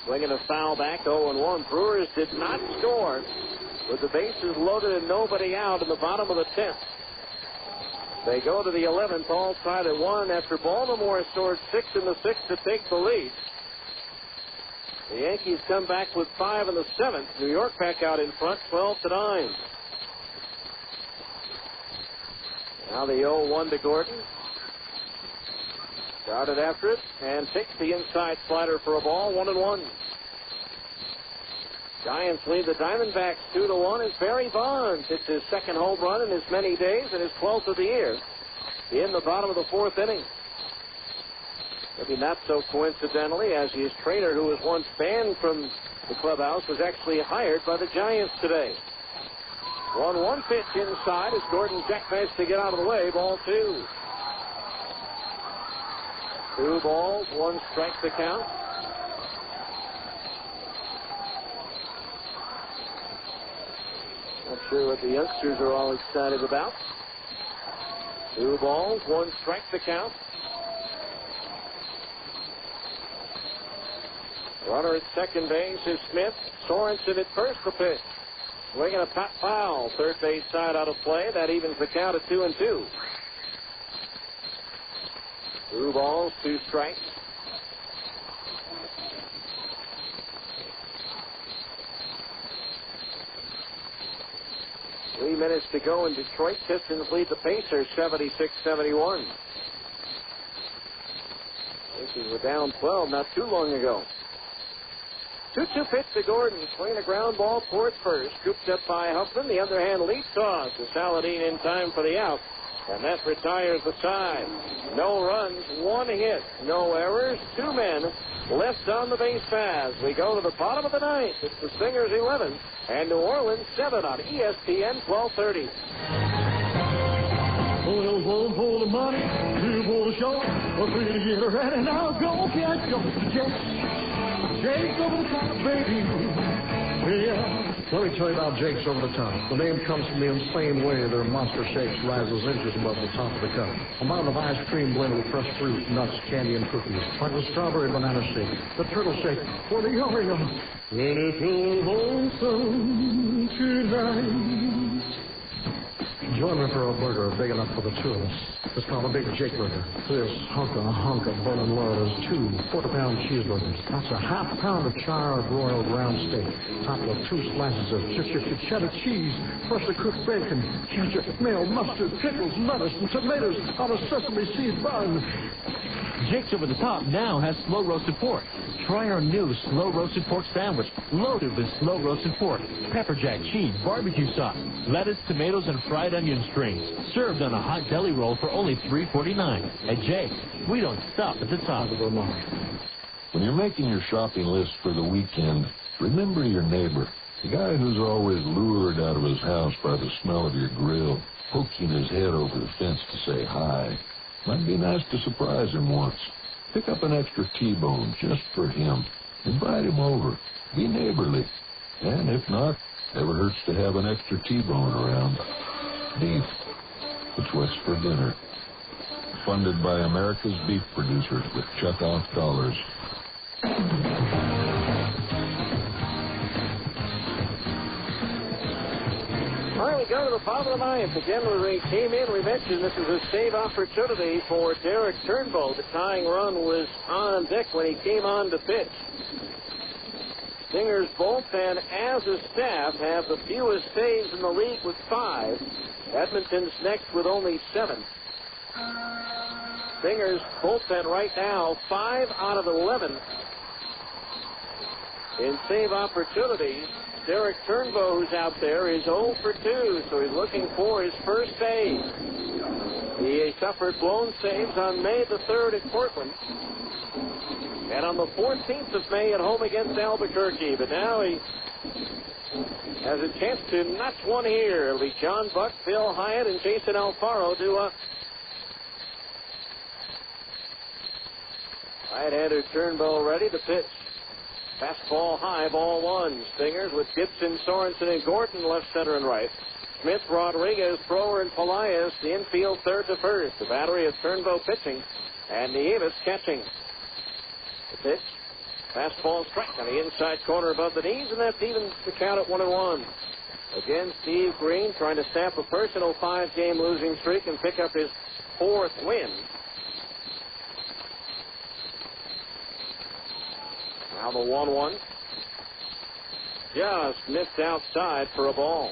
Swinging a foul back, 0-1. Brewers did not score with the bases loaded and nobody out in the bottom of the 10th. They go to the 11th, all tied at 1 after Baltimore scored 6 in the 6th to take the lead. The Yankees come back with 5 in the 7th. New York back out in front, 12-9. Now the 0-1 to Gordon. Started after it and takes the inside slider for a ball, 1-1. Giants lead the Diamondbacks 2-1 as Barry Bonds hits his second home run in as many days and his 12th of the year in the bottom of the 4th inning. Maybe not so coincidentally, as his trainer, who was once banned from the clubhouse, was actually hired by the Giants today. 1-1 pitch inside as Gordon jackknives to get out of the way, ball 2. 2 balls, 1 strike to count. Not sure what the youngsters are all excited about. 2 balls, 1 strike to count. Runner at second base is Smith. Sorensen at first, the pitch. Swinging a pop foul. Third base side out of play. That evens the count at 2-2. 2 balls, 2 strikes. 3 minutes to go in Detroit. Pistons lead the Pacers 76-71. Pacers were down 12 not too long ago. 2-2 pitch to Gordon. Swing a ground ball towards first. Scooped up by Huffman. The underhand lead toss to Saladin in time for the out. And that retires the side. No runs, 1 hit, no errors, 2 men left on the base paths. We go to the bottom of the 9th. It's the Stingers 11 and New Orleans 7 on ESPN 1230. Well, one for the money, 2 for the show, 3 to get ready. Now go get your Jake's over the top, baby. Yeah. Let me tell you about Jake's Over the Top. The name comes from the insane way their monster shakes rise those inches above the top of the cup. A mountain of ice cream blended with fresh fruit, nuts, candy, and cookies. Like the strawberry banana shake, the turtle shake, or the yummy yum. When it's all lonesome tonight. Join me for a burger big enough for the two of us. It's called a Big Jake Burger. This hunk of bone load is 2 quarter-pound cheeseburgers. That's a half pound of charred broiled round steak, topped with 2 slices of cheddar cheese, freshly cooked bacon, ketchup, mayo, mustard, pickles, lettuce, and tomatoes on a sesame seed bun. Jake's Over the Top now has slow roasted pork. Try our new slow roasted pork sandwich, loaded with slow roasted pork, pepper jack, cheese, barbecue sauce, lettuce, tomatoes, and fried onion strings. Served on a hot deli roll for only $3.49. At Jake's, we don't stop at the top of Vermont. When you're making your shopping list for the weekend, remember your neighbor, the guy who's always lured out of his house by the smell of your grill, poking his head over the fence to say hi. Might be nice to surprise him once. Pick up an extra T-bone just for him. Invite him over. Be neighborly. And if not, never hurts to have an extra T-bone around. Beef. It's what's for dinner. Funded by America's beef producers with checkoff dollars. All right, we go to the bottom of the 9th. Again, when we came in, we mentioned this is a save opportunity for Derek Turnbow. The tying run was on deck when he came on to pitch. Stingers bullpen, as a staff, have the fewest saves in the league with 5. Edmonton's next with only 7. Stingers bullpen right now, 5 out of 11 in save opportunities. Derek Turnbow, who's out there, is 0 for 2, so he's looking for his first save. He suffered blown saves on May the 3rd at Portland, and on the 14th of May at home against Albuquerque. But now he has a chance to notch one here. It'll be John Buck, Phil Hyatt, and Jason Alfaro do a right-hander. Turnbow ready to pitch. Fastball high, ball 1. Stingers with Gibson, Sorensen, and Gordon left, center, and right. Smith, Rodriguez, Thrower, and Pelias, the infield third to first. The battery of Turnbow pitching, and Nieves catching. The pitch. Fastball strike on the inside corner above the knees, and that's even the count at 1-1. Again, Steve Green trying to stamp a personal 5-game losing streak and pick up his 4th win. Now the 1-1. Just missed outside for a ball.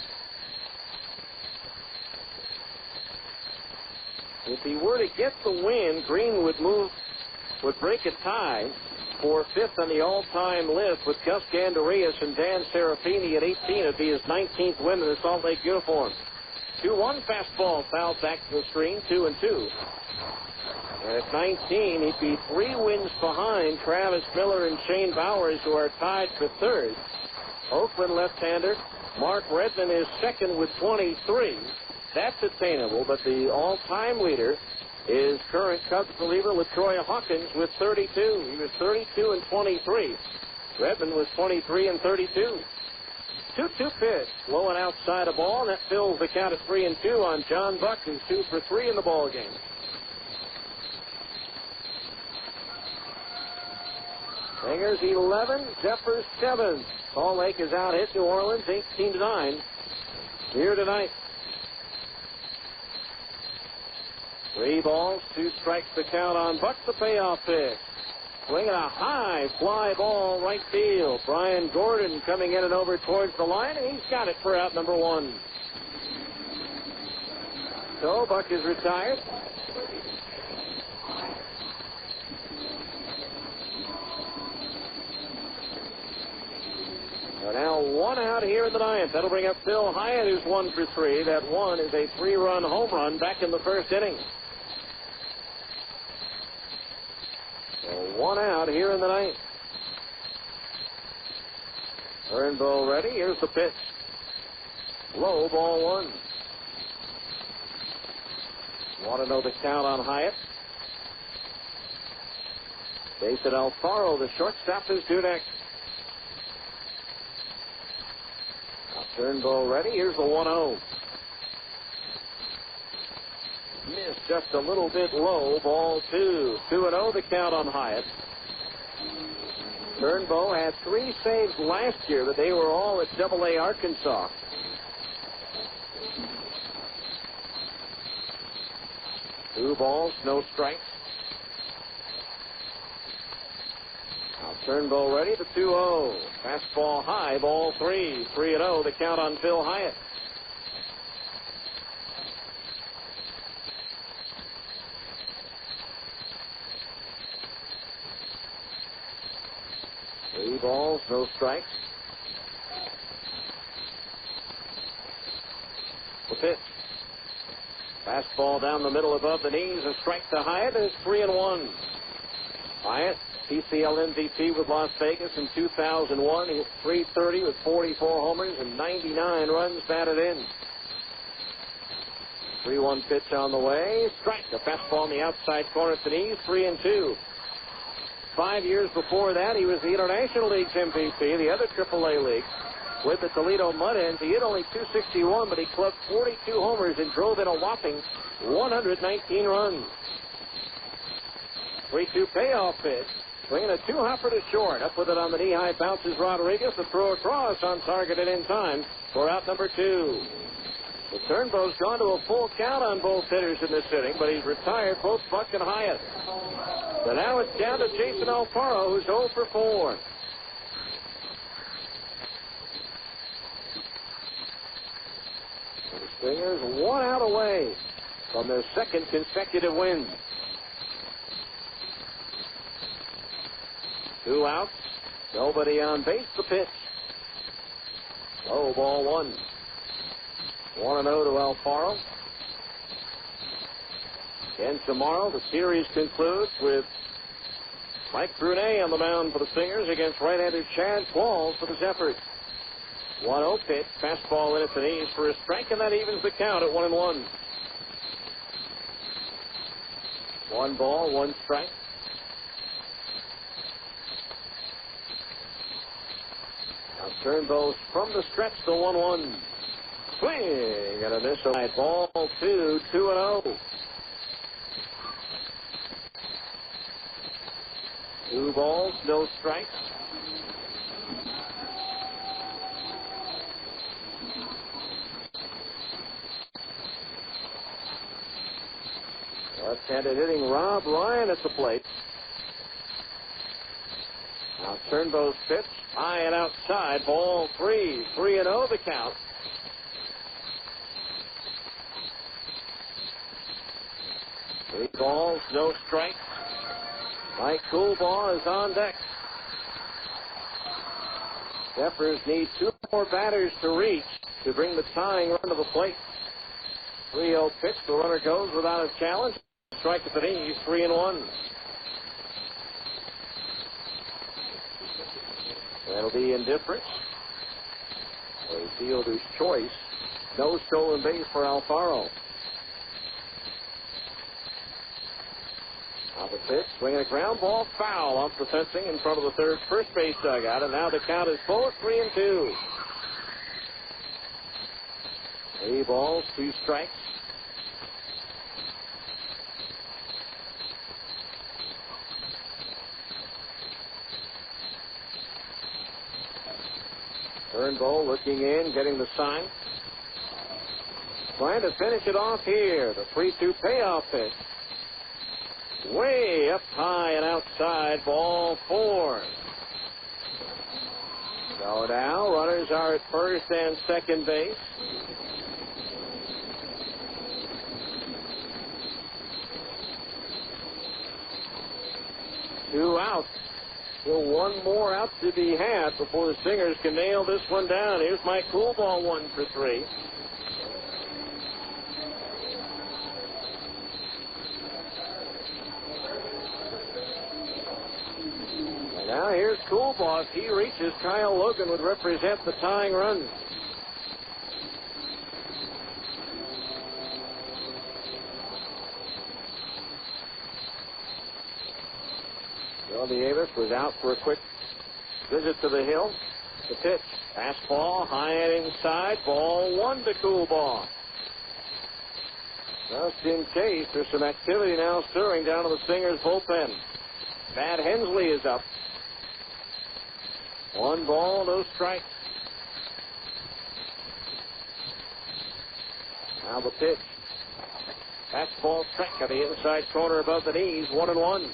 If he were to get the win, Green would break a tie for 5th on the all-time list with Gus Gandarias and Dan Serafini at 18. It'd be his 19th win in the Salt Lake uniform. 2-1 fastball fouled back to the screen, 2-2. And at 19, he'd be 3 wins behind Travis Miller and Shane Bowers, who are tied for 3rd. Oakland left-hander Mark Redmond is 2nd with 23. That's attainable, but the all-time leader is current Cubs reliever LaTroy Hawkins with 32. He was 32 and 23. Redmond was 23 and 32. 2-2 pitch, low and outside a ball, and that fills the count at 3-2 on John Buck, who's 2 for 3 in the ball game. Stingers 11, Zephyrs 7. Salt Lake is out hit New Orleans 18-9 here tonight. 3 balls, 2 strikes to count on Buck, the payoff pitch. Swinging a high fly ball right field. Brian Gordon coming in and over towards the line, and he's got it for out number 1. So Buck is retired. So now 1 out here in the ninth. That'll bring up Phil Hyatt, who's 1 for 3. That one is a 3-run home run back in the first inning. So 1 out here in the ninth. Turnbull ready. Here's the pitch. Low, ball 1. Want to know the count on Hyatt. Jason Alfaro, the shortstop, is due next. Turnbull ready. Here's the 1-0. Missed just a little bit low. Ball 2. 2-0 the count on Hyatt. Turnbull had 3 saves last year, but they were all at Double-A Arkansas. Two balls, no strikes. Now Turnbull ready, the 2-0. Fastball high, ball 3. 3-0, the count on Phil Hyatt. Three balls, no strikes. The pitch. Fastball down the middle above the knees. A strike to Hyatt, and it's 3-1. Hyatt, PCL MVP with Las Vegas in 2001. He hit .330 with 44 homers and 99 runs batted in. 3-1 pitch on the way. Strike. A fastball on the outside corner at the knees. 3-2. 5 years before that, he was the International League's MVP, the other AAA league. With the Toledo Mud Hens, he hit only .261, but he clubbed 42 homers and drove in a whopping 119 runs. 3-2 payoff pitch. Swinging a 2-hopper to short. Up with it on the knee-high bounces Rodriguez. The throw across on target and in time for out number 2. The Turnbow's gone to a full count on both hitters in this inning, but he's retired both Buck and Hyatt. So now it's down to Jason Alfaro, who's 0 for 4. The Stingers 1 out away from their second consecutive win. 2 outs. Nobody on base. The pitch. Low, ball 1. 1-0 to Alfaro. Again tomorrow, the series concludes with Mike Brunet on the mound for the Stingers against right-hander Chad Qualls for the Zephyrs. 1-0 pitch, fastball in at the knees for a strike, and that evens the count at 1-1. 1 ball, 1 strike. Now Turnbull from the stretch to 1-1. Swing and a miss. Ball 2, 2-0. 2 balls, no strikes. Left-handed hitting Rob Ryan at the plate. Now Turnbow's pitch, high and outside, ball 3. 3-0 the count. 3 balls, no strikes. Mike Coolbaugh is on deck. Zephyrs need 2 more batters to reach to bring the tying run to the plate. 3-0 pitch. The runner goes without a challenge. Strike at the knees. 3-1. That'll be indifference. A fielder's choice. No stolen base for Alfaro. Now the pitch, swinging a ground ball foul off the fencing in front of the third first base dugout, and now the count is full at 3-2. 3 balls, 2 strikes. Turnbull looking in, getting the sign. Trying to finish it off here. The 3-2 payoff pitch. Way up high and outside, ball 4. So now runners are at first and second base. 2 outs. Still one more out to be had before the Stingers can nail this one down. Here's Mike Coolbaugh, 1 for 3. And now here's Coolbaugh. If he reaches, Kyle Logan would represent the tying run. Bill Davis was out for a quick visit to the hill. The pitch. Fastball, high and inside. Ball 1 to Coolbaugh. Just in case, there's some activity now stirring down to the Stingers bullpen. Matt Hensley is up. 1 ball, no strikes. Now the pitch. Fastball strike on the inside corner above the knees. 1-1.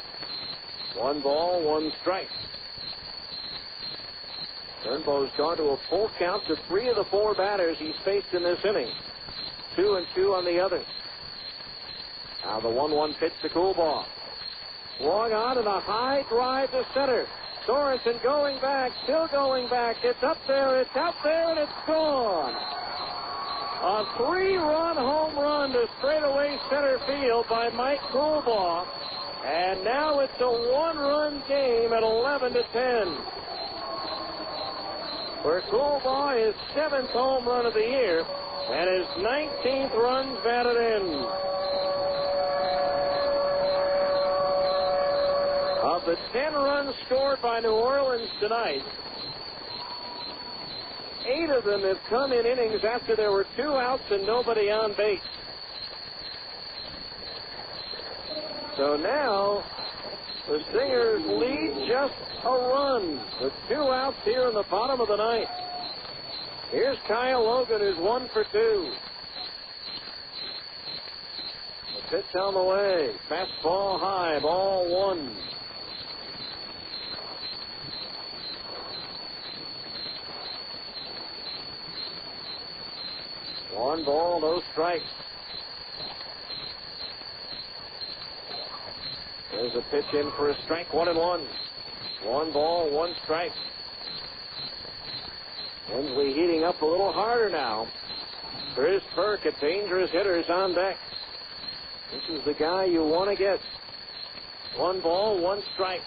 1 ball, 1 strike. Turnbow's gone to a full count to 3 of the 4 batters he's faced in this inning. 2 and 2 on the other. Now the 1-1 pitch to Coolbaugh. Swung on and a high drive to center. Sorensen going back, still going back. It's up there, it's out there, and it's gone. A 3-run home run to straightaway center field by Mike Coolbaugh. And now it's a 1-run game at 11-10. For Coolbaugh, his 7th home run of the year and his 19th run batted in. Of the 10 runs scored by New Orleans tonight, 8 of them have come in innings after there were 2 outs and nobody on base. So now, the Stingers lead just a run with 2 outs here in the bottom of the 9th. Here's Kyle Logan, who's 1 for 2. The pitch on the way. Fastball high, ball 1. One ball, no strikes. There's a pitch in for a strike, 1-1. 1 ball, 1 strike. Hensley heating up a little harder now. Chris Burke, a dangerous hitters on deck. This is the guy you want to get. 1 ball, 1 strike.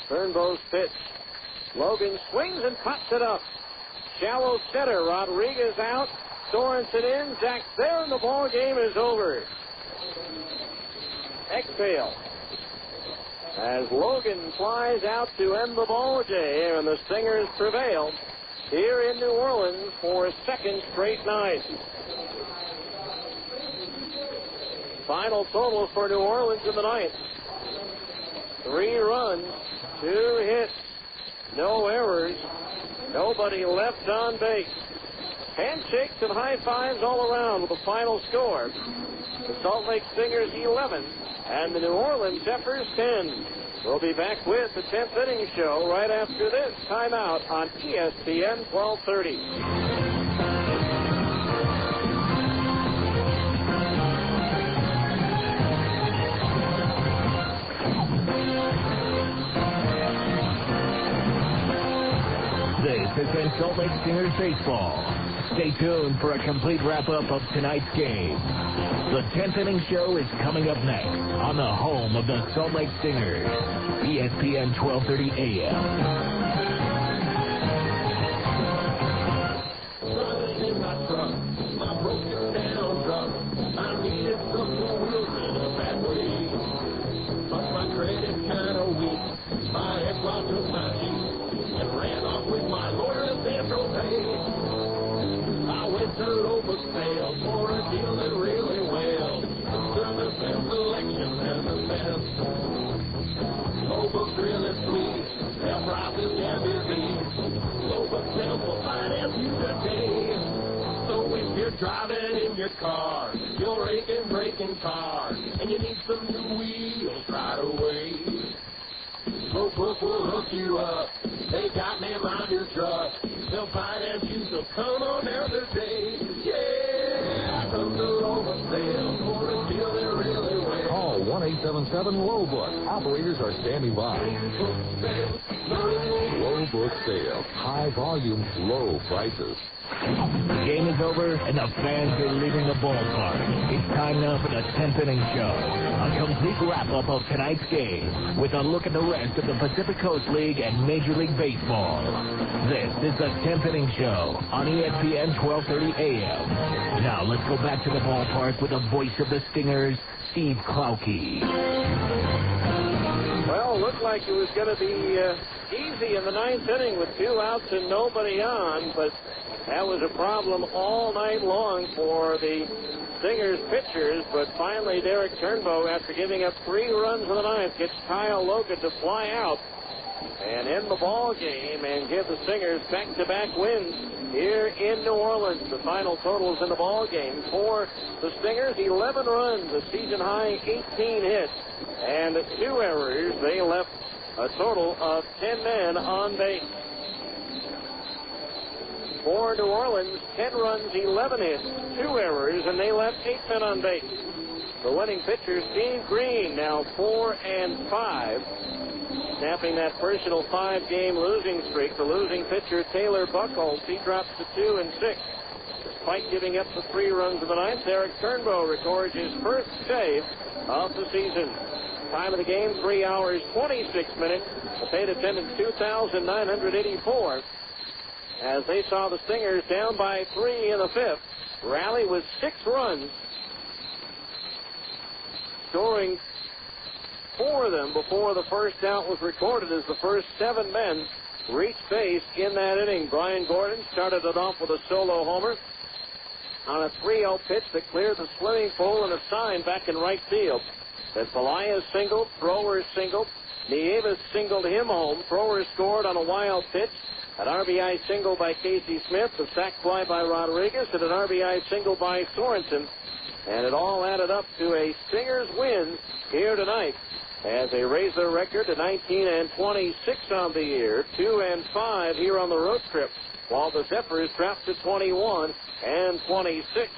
Turnbow's pitch. Logan swings and pops it up. Shallow center. Rodriguez out. Sorensen in. Zach there, and the ball game is over. Exhale. As Logan flies out to end the ball game, and the Stingers prevail here in New Orleans for a 2nd straight night. Final total for New Orleans in the 9th. 3 runs, 2 hits, no errors, nobody left on base. Handshakes and high fives all around with the final score. The Salt Lake Stingers 11 and the New Orleans Zephyrs 10. We'll be back with the 10th inning show right after this timeout on ESPN 1230. This has been Salt Lake Stingers baseball. Stay tuned for a complete wrap-up of tonight's game. The 10th inning show is coming up next on the home of the Salt Lake Stingers, ESPN 1230 AM. My broken down truck, I needed some more wheels in a bad way. But my credit kind of weak, my ex-wife took my Jeep and ran off with my lawyer and Central Pay. I went to Loba's sale for a deal that really well. Service and selection and the best. Loba's really sweet, their prices can be beat. Loba's simple finance you today. So if you're driving in your car, you're aching, breaking car, and you need some new wheels right away, Loba will hook you up. They got me on your truck. They'll finance you, so come on down today. Yeah, come to Loba sale for a deal that really well. Call 1-877 Book. Operators are standing by. Low Book Sale. High volume, low prices. The game is over, and the fans are leaving the ballpark. It's time now for the 10th inning show. A complete wrap-up of tonight's game with a look at the rest of the Pacific Coast League and Major League Baseball. This is the 10th inning show on ESPN 1230 AM. Now let's go back to the ballpark with the voice of the Stingers, Steve Klauke. Well, looked like it was going to be easy in the 9th inning with 2 outs and nobody on, but that was a problem all night long for the Stingers pitchers. But finally, Derek Turnbow, after giving up 3 runs in the 9th, gets Kyle Logan to fly out and end the ball game and give the Stingers back-to-back wins here in New Orleans. The final totals in the ball game for the Stingers: 11 runs, a season-high 18 hits, and 2 errors. They left a total of 10 men on base. For New Orleans, 10 runs, 11 hits, 2 errors, and they left 8 men on base. The winning pitcher, Steve Green, now 4-5, snapping that personal 5-game losing streak. The losing pitcher, Taylor Buchholz, he drops to 2-6. Despite giving up the 3 runs in the 9th, Derek Turnbow records his first save of the season. Time of the game, 3 hours, 26 minutes. The paid attendance, 2,984. As they saw the Stingers down by 3 in the 5th, rally with 6 runs, scoring 4 of them before the first out was recorded as the first 7 men reached base in that inning. Brian Gordon started it off with a solo homer on a 3-0 pitch that cleared the swimming pool and a sign back in right field. Then Pelaez singled, Thrower singled, Nieves singled him home. Thrower scored on a wild pitch. An RBI single by Casey Smith, a sac fly by Rodriguez, and an RBI single by Sorensen. And it all added up to a Stingers win here tonight as they raise their record to 19-26 on the year, 2-5 here on the road trip, while the Zephyrs dropped to 21-26.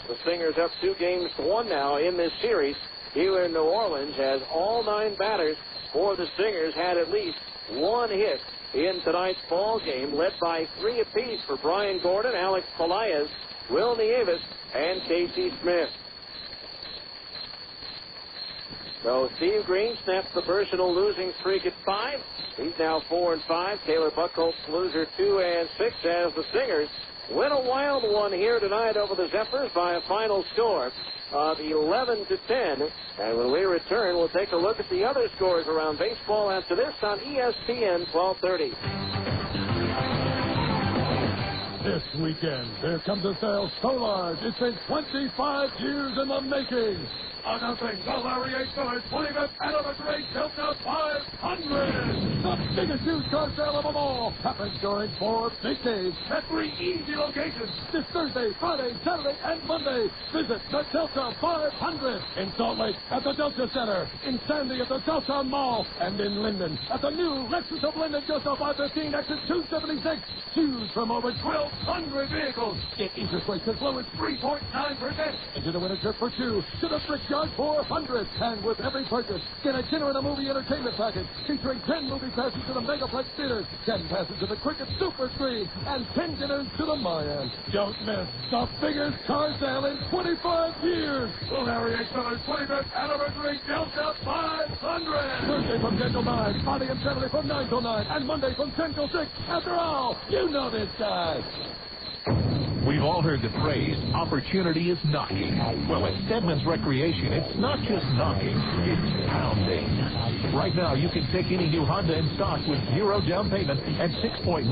The Stingers up 2-1 now in this series here in New Orleans, as all 9 batters for the Stingers had at least 1 hit in tonight's ball game, led by 3 apiece for Brian Gordon, Alex Pelaez, Will Nieves, and Casey Smith. So Steve Green snaps the personal losing streak at 5. He's now 4-5. Taylor Buchholz loser 2-6 as the Stingers win a wild one here tonight over the Zephyrs by a final score of 11-10. And when we return, we'll take a look at the other scores around baseball after this on ESPN 1230. This weekend, there comes a sale so large, it's been 25 years in the making. Announcing the Larry H. Miller 25th Anniversary Delta 500. The biggest used car sale of them all happens during 4 big days at 3 easy locations this Thursday, Friday, Saturday, and Monday. Visit the Delta 500 in Salt Lake at the Delta Center, in Sandy at the Southtown Mall, and in Linden at the new Lexus of Linden just off I-15 exit 276. Choose from over 1,200 vehicles. Get interest rates as low as 3.9%. Into the winter trip for 2 to the Brickyard 400. And with every purchase, get a dinner and a movie entertainment package featuring 10 movie passes to the Megaplex Theater, 10 passes to the Cricket Super Screen, and 10 dinners to the Mayan. Don't miss the biggest car sale in 25 years. The Larry H. Miller's 25th Anniversary Delta 500. Thursday from 10 till 9, Friday and Saturday from 9 till 9, and Monday from 10 till 6. After all, you know this guy. We've all heard the phrase, opportunity is knocking. Well, at Stedman's Recreation, it's not just knocking, it's pounding. Right now, you can take any new Honda in stock with 0 down payment and 6.9%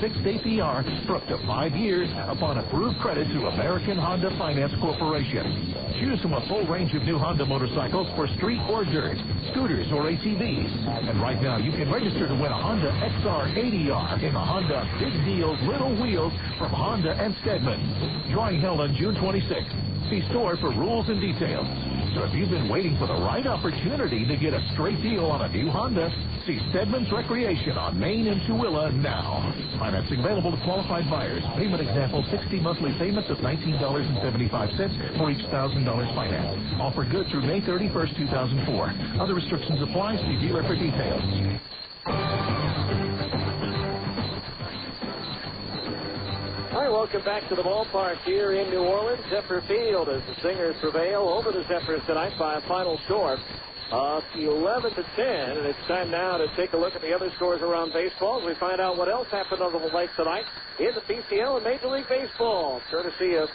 fixed APR for up to 5 years upon approved credit to American Honda Finance Corporation. Choose from a full range of new Honda motorcycles for street or dirt, scooters or ATVs. And right now, you can register to win a Honda XR80R in the Honda Big Deals Little Wheels from Honda and Stedman. Drawing held on June 26th. See store for rules and details. So if you've been waiting for the right opportunity to get a straight deal on a new Honda, see Stedman's Recreation on Main in Tooele now. Financing available to qualified buyers. Payment example, 60 monthly payments of $19.75 for each $1,000 finance. Offer good through May 31st, 2004. Other restrictions apply. See dealer for details. All right, welcome back to the ballpark here in New Orleans. Zephyr Field as the Stingers prevail over the Zephyrs tonight by a final score of 11-10. And it's time now to take a look at the other scores around baseball as we find out what else happened on the lake tonight in the PCL and Major League Baseball, courtesy of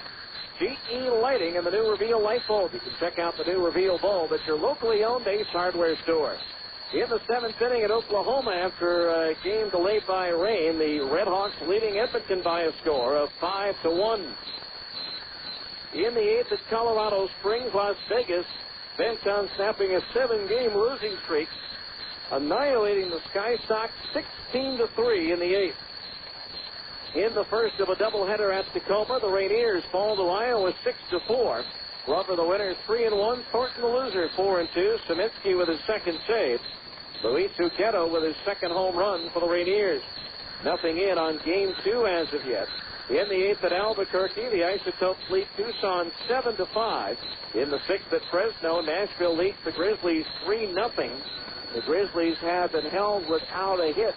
GE Lighting and the new Reveal light bulb. You can check out the new Reveal bulb at your locally owned Ace Hardware store. In the seventh inning at Oklahoma, after a game delayed by rain, the Red Hawks leading Edmonton by a score of 5-1. In the eighth at Colorado Springs, Las Vegas, Benton snapping a 7-game losing streak, annihilating the Sky Sox 16-3 in the eighth. In the first of a doubleheader at Tacoma, the Rainiers fall to Iowa 6-4. Rubber the winner 3-1. Thornton the loser 4-2. Saminsky with his second save. Luis Zucchetto with his second home run for the Rainiers. Nothing in on game 2 as of yet. In the eighth at Albuquerque, the Isotopes lead Tucson 7-5. In the sixth at Fresno, Nashville leads the Grizzlies 3-0. The Grizzlies have been held without a hit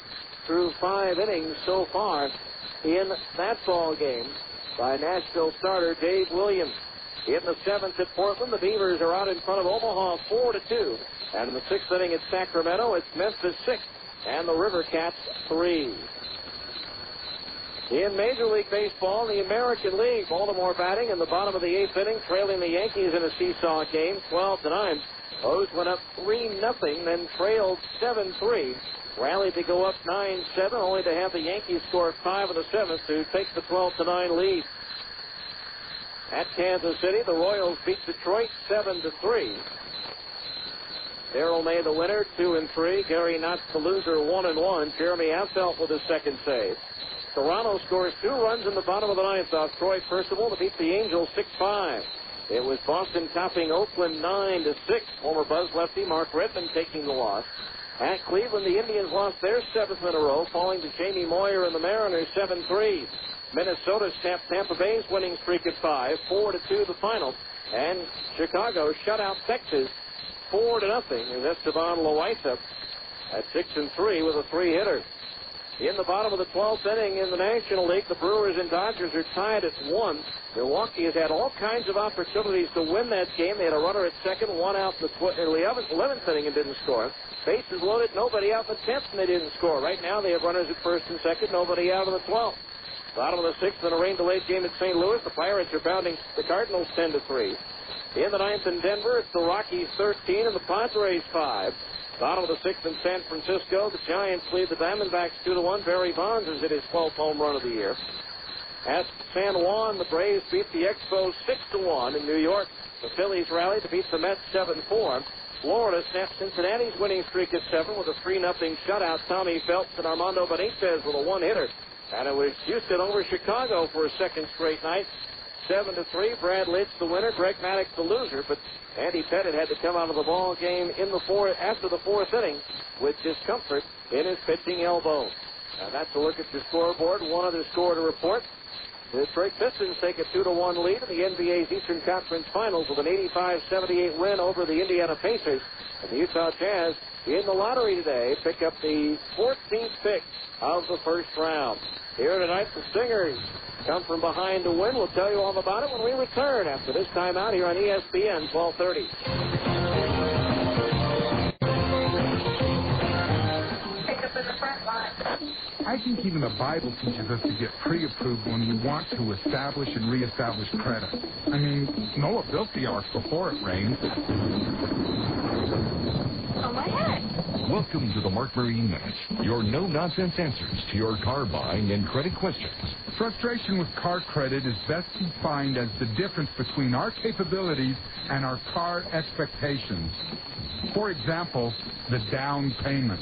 through 5 innings so far in that ball game by Nashville starter Dave Williams. In the seventh at Portland, the Beavers are out in front of Omaha 4-2. And in the sixth inning at Sacramento, it's Memphis 6 and the River Cats 3. In Major League Baseball, the American League, Baltimore batting in the bottom of the eighth inning, trailing the Yankees in a seesaw game, 12-9. O's went up 3-0, then trailed 7-3. Rallied to go up 9-7, only to have the Yankees score 5 in the seventh to take the 12-9 lead. At Kansas City, the Royals beat Detroit 7-3. Darrell May the winner, 2-3. Gary Knotts the loser, 1-1. Jeremy Affeldt with his second save. Toronto scores 2 runs in the bottom of the ninth off Troy Percival to beat the Angels 6-5. It was Boston topping Oakland 9-6. Former Buzz lefty Mark Redmond taking the loss. At Cleveland, the Indians lost their 7th in a row, falling to Jamie Moyer and the Mariners 7-3. Minnesota snapped Tampa Bay's winning streak at 5, 4-2 the final. And Chicago shut out Texas 4-0 as Esteban Loaiza at 6-3 with a 3-hitter. In the bottom of the 12th inning in the National League, the Brewers and Dodgers are tied at 1. Milwaukee has had all kinds of opportunities to win that game. They had a runner at second, 1 out in the 11th inning and didn't score. Bases loaded, nobody out in the 10th, and they didn't score. Right now they have runners at first and second, nobody out in the 12th. Bottom of the 6th in a rain-delayed game at St. Louis, the Pirates are pounding the Cardinals 10-3. In the 9th in Denver, it's the Rockies 13 and the Padres 5. Bottom of the 6th in San Francisco, the Giants lead the Diamondbacks 2-1. Barry Bonds has hit his 12th home run of the year. At San Juan, the Braves beat the Expos 6-1. In New York, the Phillies rallied to beat the Mets 7-4. Florida snapped Cincinnati's winning streak at 7 with a 3-0 shutout. Tommy Phelps and Armando Benitez with a 1-hitter. And it was Houston over Chicago for a second straight night. 7-3. Brad Lidge the winner, Greg Maddux the loser. But Andy Pettit had to come out of the ball game in the after the 4th inning with discomfort in his pitching elbow. And that's a look at your scoreboard. One other score to report. The Detroit Pistons take a 2-1 lead in the NBA's Eastern Conference Finals with an 85-78 win over the Indiana Pacers. And the Utah Jazz in the lottery today pick up the 14th pick of the first round. Here tonight, the Stingers come from behind to win. We'll tell you all about it when we return after this timeout here on ESPN 1230. I think even the Bible teaches us to get pre-approved when we want to establish and reestablish credit. I mean, Noah built the ark before it rained. Oh, my head. Welcome to the Mark Marine Minute, your no-nonsense answers to your car buying and credit questions. Frustration with car credit is best defined as the difference between our capabilities and our car expectations. For example, the down payment.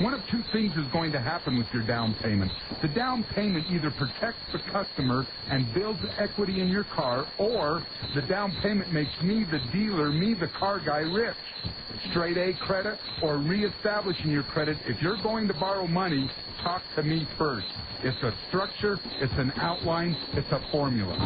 One of two things is going to happen with your down payment. The down payment either protects the customer and builds equity in your car, or the down payment makes me, the dealer, me, the car guy, rich. Straight A credit or reestablishing your credit. If you're going to borrow money, talk to me first. It's a structure, it's an outline, it's a formula.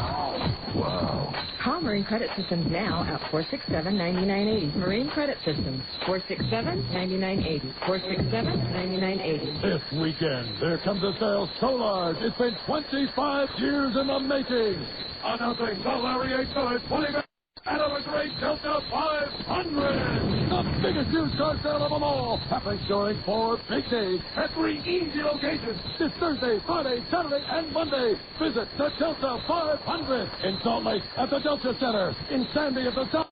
Wow. Call Marine Credit Systems now at 467-9980. Marine Credit Systems, 467-9980. 467-9980. This weekend, there comes a sale so large, it's been 25 years in the making. Announcing the Larry H. Miller 20-minute Adams Rate Delta 500. The biggest used car sale of them all. Happening during 4 big days at 3 easy locations. This Thursday, Friday, Saturday, and Monday. Visit the Delta 500 in Salt Lake at the Delta Center. In Sandy at the South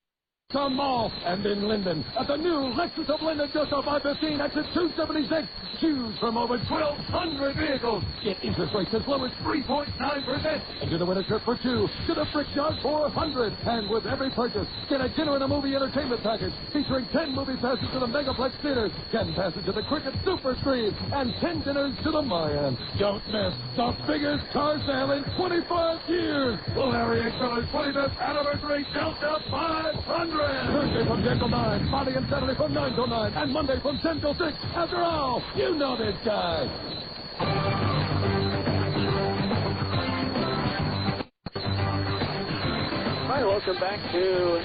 Mall, and in Linden at the new Lexus of Linden Delta 515 exit 276. Choose from over 1,200 vehicles. Get interest rates as low as 3.9%. And get a winter trip for 2 to the Brickyard 400. And with every purchase, get a dinner and a movie entertainment package featuring 10 movie passes to the Megaplex Theater, 10 passes to the Cricket Super Screen, and 10 dinners to the Mayan. Don't miss the biggest car sale in 25 years. The Larry H. Miller's 25th Anniversary Delta 500. Thursday from 10 till 9, Friday and Saturday from 9 till 9, and Monday from 10 till 6. After all, you know this guy. Hi, welcome back to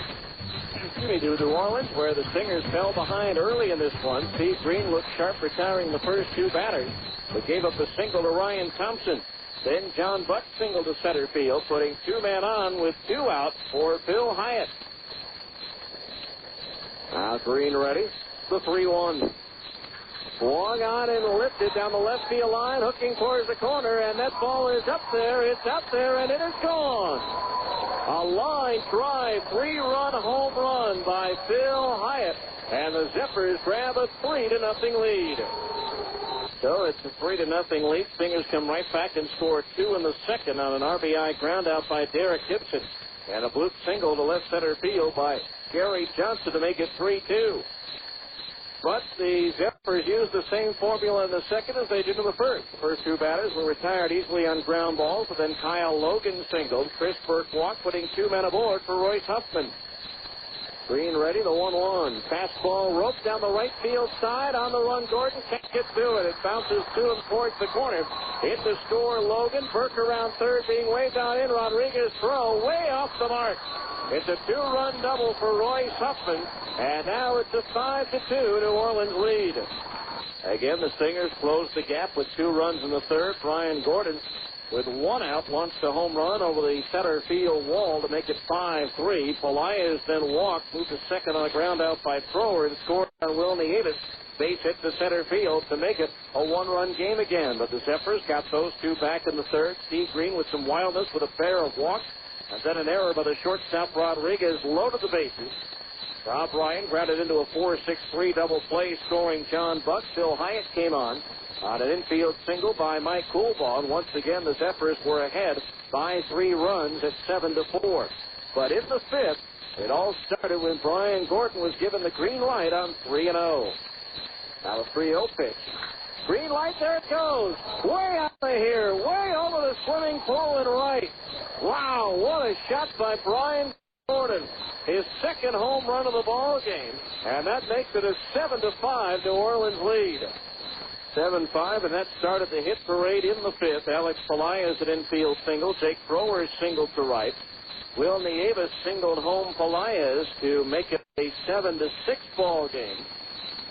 New Orleans, where the Stingers fell behind early in this one. Steve Green looked sharp, retiring the first 2 batters, but gave up a single to Ryan Thompson. Then John Buck singled to center field, putting 2 men on with 2 out for Phil Hyatt. Now Green ready. The 3-1. Swung on and lifted down the left field line, hooking towards the corner, and that ball is up there. It's out there, and it is gone. A line drive, 3-run home run by Phil Hyatt, and the Zephyrs grab a 3-0 lead. So it's a 3-0 lead. Stingers come right back and score 2 in the second on an RBI ground out by Derek Gibson, and a bloop single to left center field by Gary Johnson to make it 3-2. But the Zephyrs used the same formula in the second as they did in the first. The first 2 batters were retired easily on ground balls, but then Kyle Logan singled. Chris Burke walked, putting 2 men aboard for Royce Huffman. Green ready, the 1-1. Fastball roped down the right field side. On the run, Gordon can't get to it. It bounces to him towards the corner. Hit to score, Logan. Burke around third, being waved down in. Rodriguez throw way off the mark. It's a 2-run double for Royce Huffman, and now it's a 5-2 New Orleans lead. Again, the Stingers close the gap with 2 runs in the third. Brian Gordon, with 1 out, launched a home run over the center field wall to make it 5-3. Pelaez then walked, moved to second on a ground out by Thrower, and scored on Will Nieves. Base hit to center field to make it a 1-run game again. But the Zephyrs got those 2 back in the third. Steve Green with some wildness with a pair of walks. And then an error by the shortstop Rodriguez loaded the bases. Rob Ryan grounded into a 4-6-3 double play, scoring John Buck. Phil Hyatt came on an infield single by Mike Coolbaugh. And once again, the Zephyrs were ahead by 3 runs at 7-4. But in the fifth, it all started when Brian Gordon was given the green light on 3-0. Now the 3-0 pitch. Green light, there it goes. Way out of here, way over the swimming pool and right. Wow, what a shot by Brian Gordon. His second home run of the ball game. And that makes it a 7-5 New Orleans lead. 7-5, and that started the hit parade in the fifth. Alex Pelaez an infield single. Jake Thrower singled to right. Will Nieves singled home Pelaez to make it a 7-6 ball game,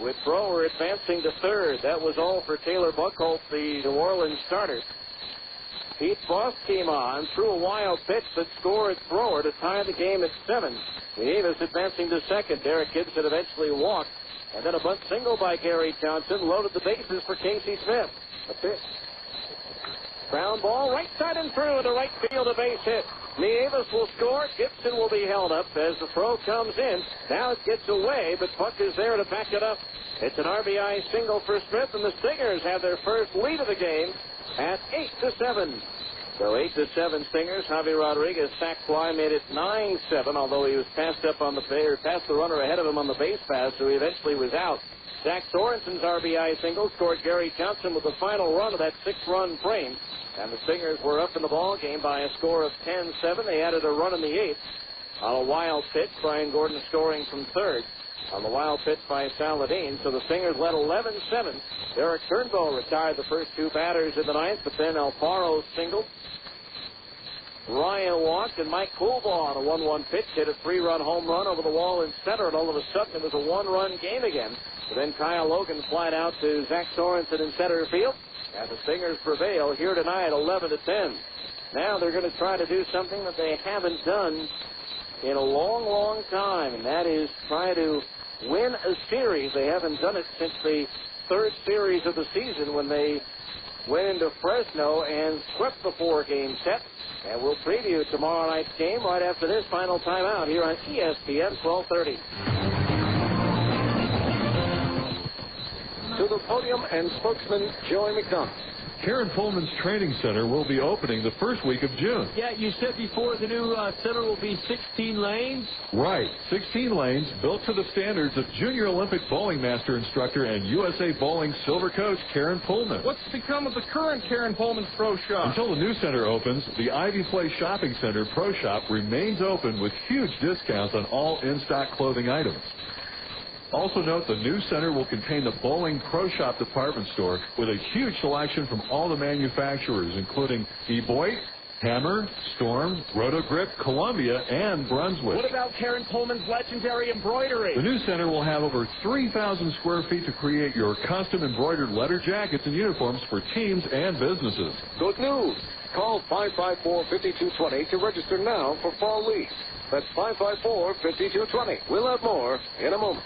with Thrower advancing to third. That was all for Taylor Buckholt, the New Orleans starter. Pete Frost came on, threw a wild pitch that scored Thrower to tie the game at 7. Nieves advancing to second. Derek Gibson eventually walked. And then a bunt single by Gary Johnson loaded the bases for Casey Smith. A pitch. Ground ball, right side and through to right field, a base hit. Nieves will score. Gibson will be held up as the throw comes in. Now it gets away, but Buck is there to back it up. It's an RBI single for Smith, and the Stingers have their first lead of the game at 8-7. So 8-7 Stingers. Javi Rodriguez sack fly made it 9-7, although he was passed up on the passed the runner ahead of him on the base pass, so he eventually was out. Zach Sorensen's RBI single scored Gary Johnson with the final run of that 6-run frame. And the Stingers were up in the ball game by a score of 10-7. They added a run in the 8th on a wild pitch. Brian Gordon scoring from third on the wild pitch by Saladin. So the Stingers led 11-7. Derek Turnbow retired the first 2 batters in the 9th, but then Alfaro singled. Ryan walked, and Mike Coolbaugh on a 1-1 pitch hit a 3-run home run over the wall in center, and all of a sudden it was a 1-run game again. But then Kyle Logan flied out to Zach Sorensen in center field, and the Stingers prevail here tonight, 11-10. Now they're going to try to do something that they haven't done in a long, long time, and that is try to win a series. They haven't done it since the 3rd series of the season when they went into Fresno and swept the 4-game set. And we'll preview tomorrow night's game right after this final timeout here on ESPN 1230. To the podium and spokesman Joey McDonough. Karen Pullman's Training Center will be opening the first week of June. Yeah, you said before the new center will be 16 lanes? Right, 16 lanes built to the standards of Junior Olympic Bowling Master Instructor and USA Bowling Silver Coach Karen Pullman. What's become of the current Karen Pullman Pro Shop? Until the new center opens, the Ivy Place Shopping Center Pro Shop remains open with huge discounts on all in-stock clothing items. Also note the new center will contain the Bowling Pro Shop department store with a huge selection from all the manufacturers, including eBoy, Hammer, Storm, Rotogrip, Columbia, and Brunswick. What about Karen Pullman's legendary embroidery? The new center will have over 3,000 square feet to create your custom embroidered letter jackets and uniforms for teams and businesses. Good news. Call 554-5220 to register now for fall leave. That's 554-5220. We'll have more in a moment.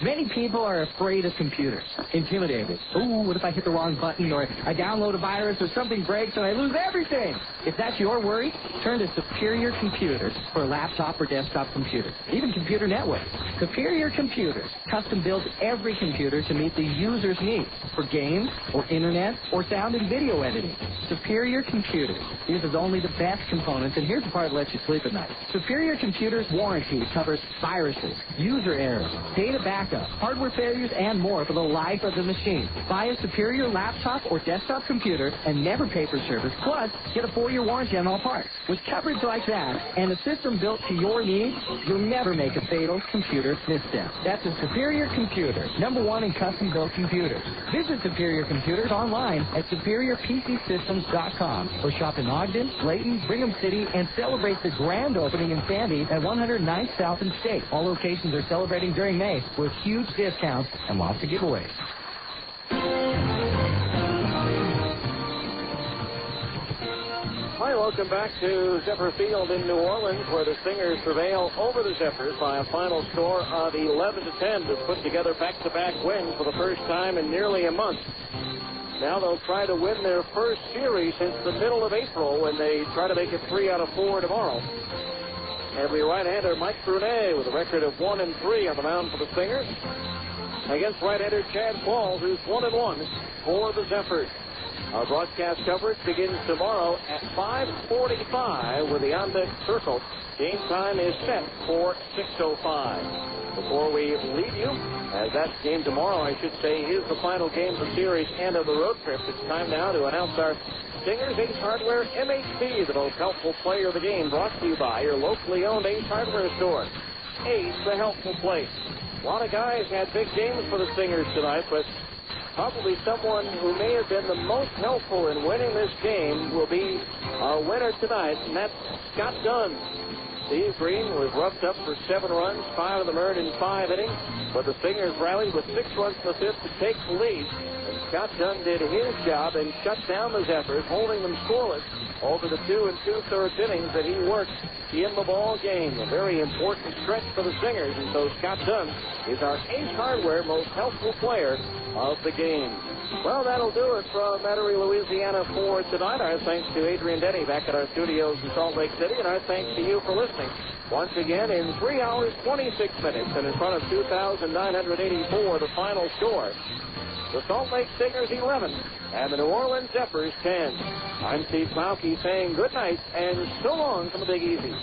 Many people are afraid of computers, intimidated. Ooh, what if I hit the wrong button, or I download a virus, or something breaks and I lose everything? If that's your worry, turn to Superior Computers for a laptop or desktop computer, even computer networks. Superior Computers custom builds every computer to meet the user's needs for games, or internet, or sound and video editing. Superior Computers uses only the best components, and here's the part that lets you sleep at night. Superior Computers warranty covers viruses, user errors, data backup, hardware failures, and more for the life of the machine. Buy a Superior laptop or desktop computer and never pay for service. Plus, get a 4-year warranty on all parts. With coverage like that and a system built to your needs, you'll never make a fatal computer misstep. That's a Superior Computers, #1 in custom-built computers. Visit Superior Computers online at SuperiorPCSystems.com or shop in Ogden, Layton, Brigham City, and celebrate the grand opening in Sandy at 109th South and State. All locations are celebrating during May with huge discounts and lots of giveaways. Hi, welcome back to Zephyr Field in New Orleans, where the Stingers prevail over the Zephyrs by a final score of 11-10 to put together back-to-back wins for the first time in nearly a month. Now they'll try to win their first series since the middle of April, when they try to make it 3 out of 4 tomorrow. And the right-hander Mike Brunet with a record of 1-3 on the mound for the Stingers against right-hander Chad Paul, who's 1-1 for the Zephyrs. Our broadcast coverage begins tomorrow at 5:45 with the on-deck circle. Game time is set for 6:05. Before we leave you, as that game tomorrow, I should say, is the final game of the series and of the road trip, it's time now to announce our Stingers Ace Hardware MHP, the most helpful player of the game, brought to you by your locally owned Ace Hardware store. Ace, the helpful place. A lot of guys had big games for the Stingers tonight, but probably someone who may have been the most helpful in winning this game will be our winner tonight, and that's Scott Dunn. Steve Green was roughed up for 7 runs, 5 of them earned in 5 innings, but the Stingers rallied with 6 runs in the 5th to take the lead. And Scott Dunn did his job and shut down the Zephyrs, holding them scoreless over the 2 2/3 innings that he worked in the ball game. A very important stretch for the Singers, and so Scott Dunn is our Ace Hardware most helpful player of the game. Well, that'll do it from Metairie, Louisiana for tonight. Our thanks to Adrian Denny back at our studios in Salt Lake City, and our thanks to you for listening. Once again, in 3 hours, 26 minutes, and in front of 2,984, the final score. The Salt Lake Stingers 11 and the New Orleans Zephyrs 10. I'm Steve Klauke saying good night and so long from the Big Easy.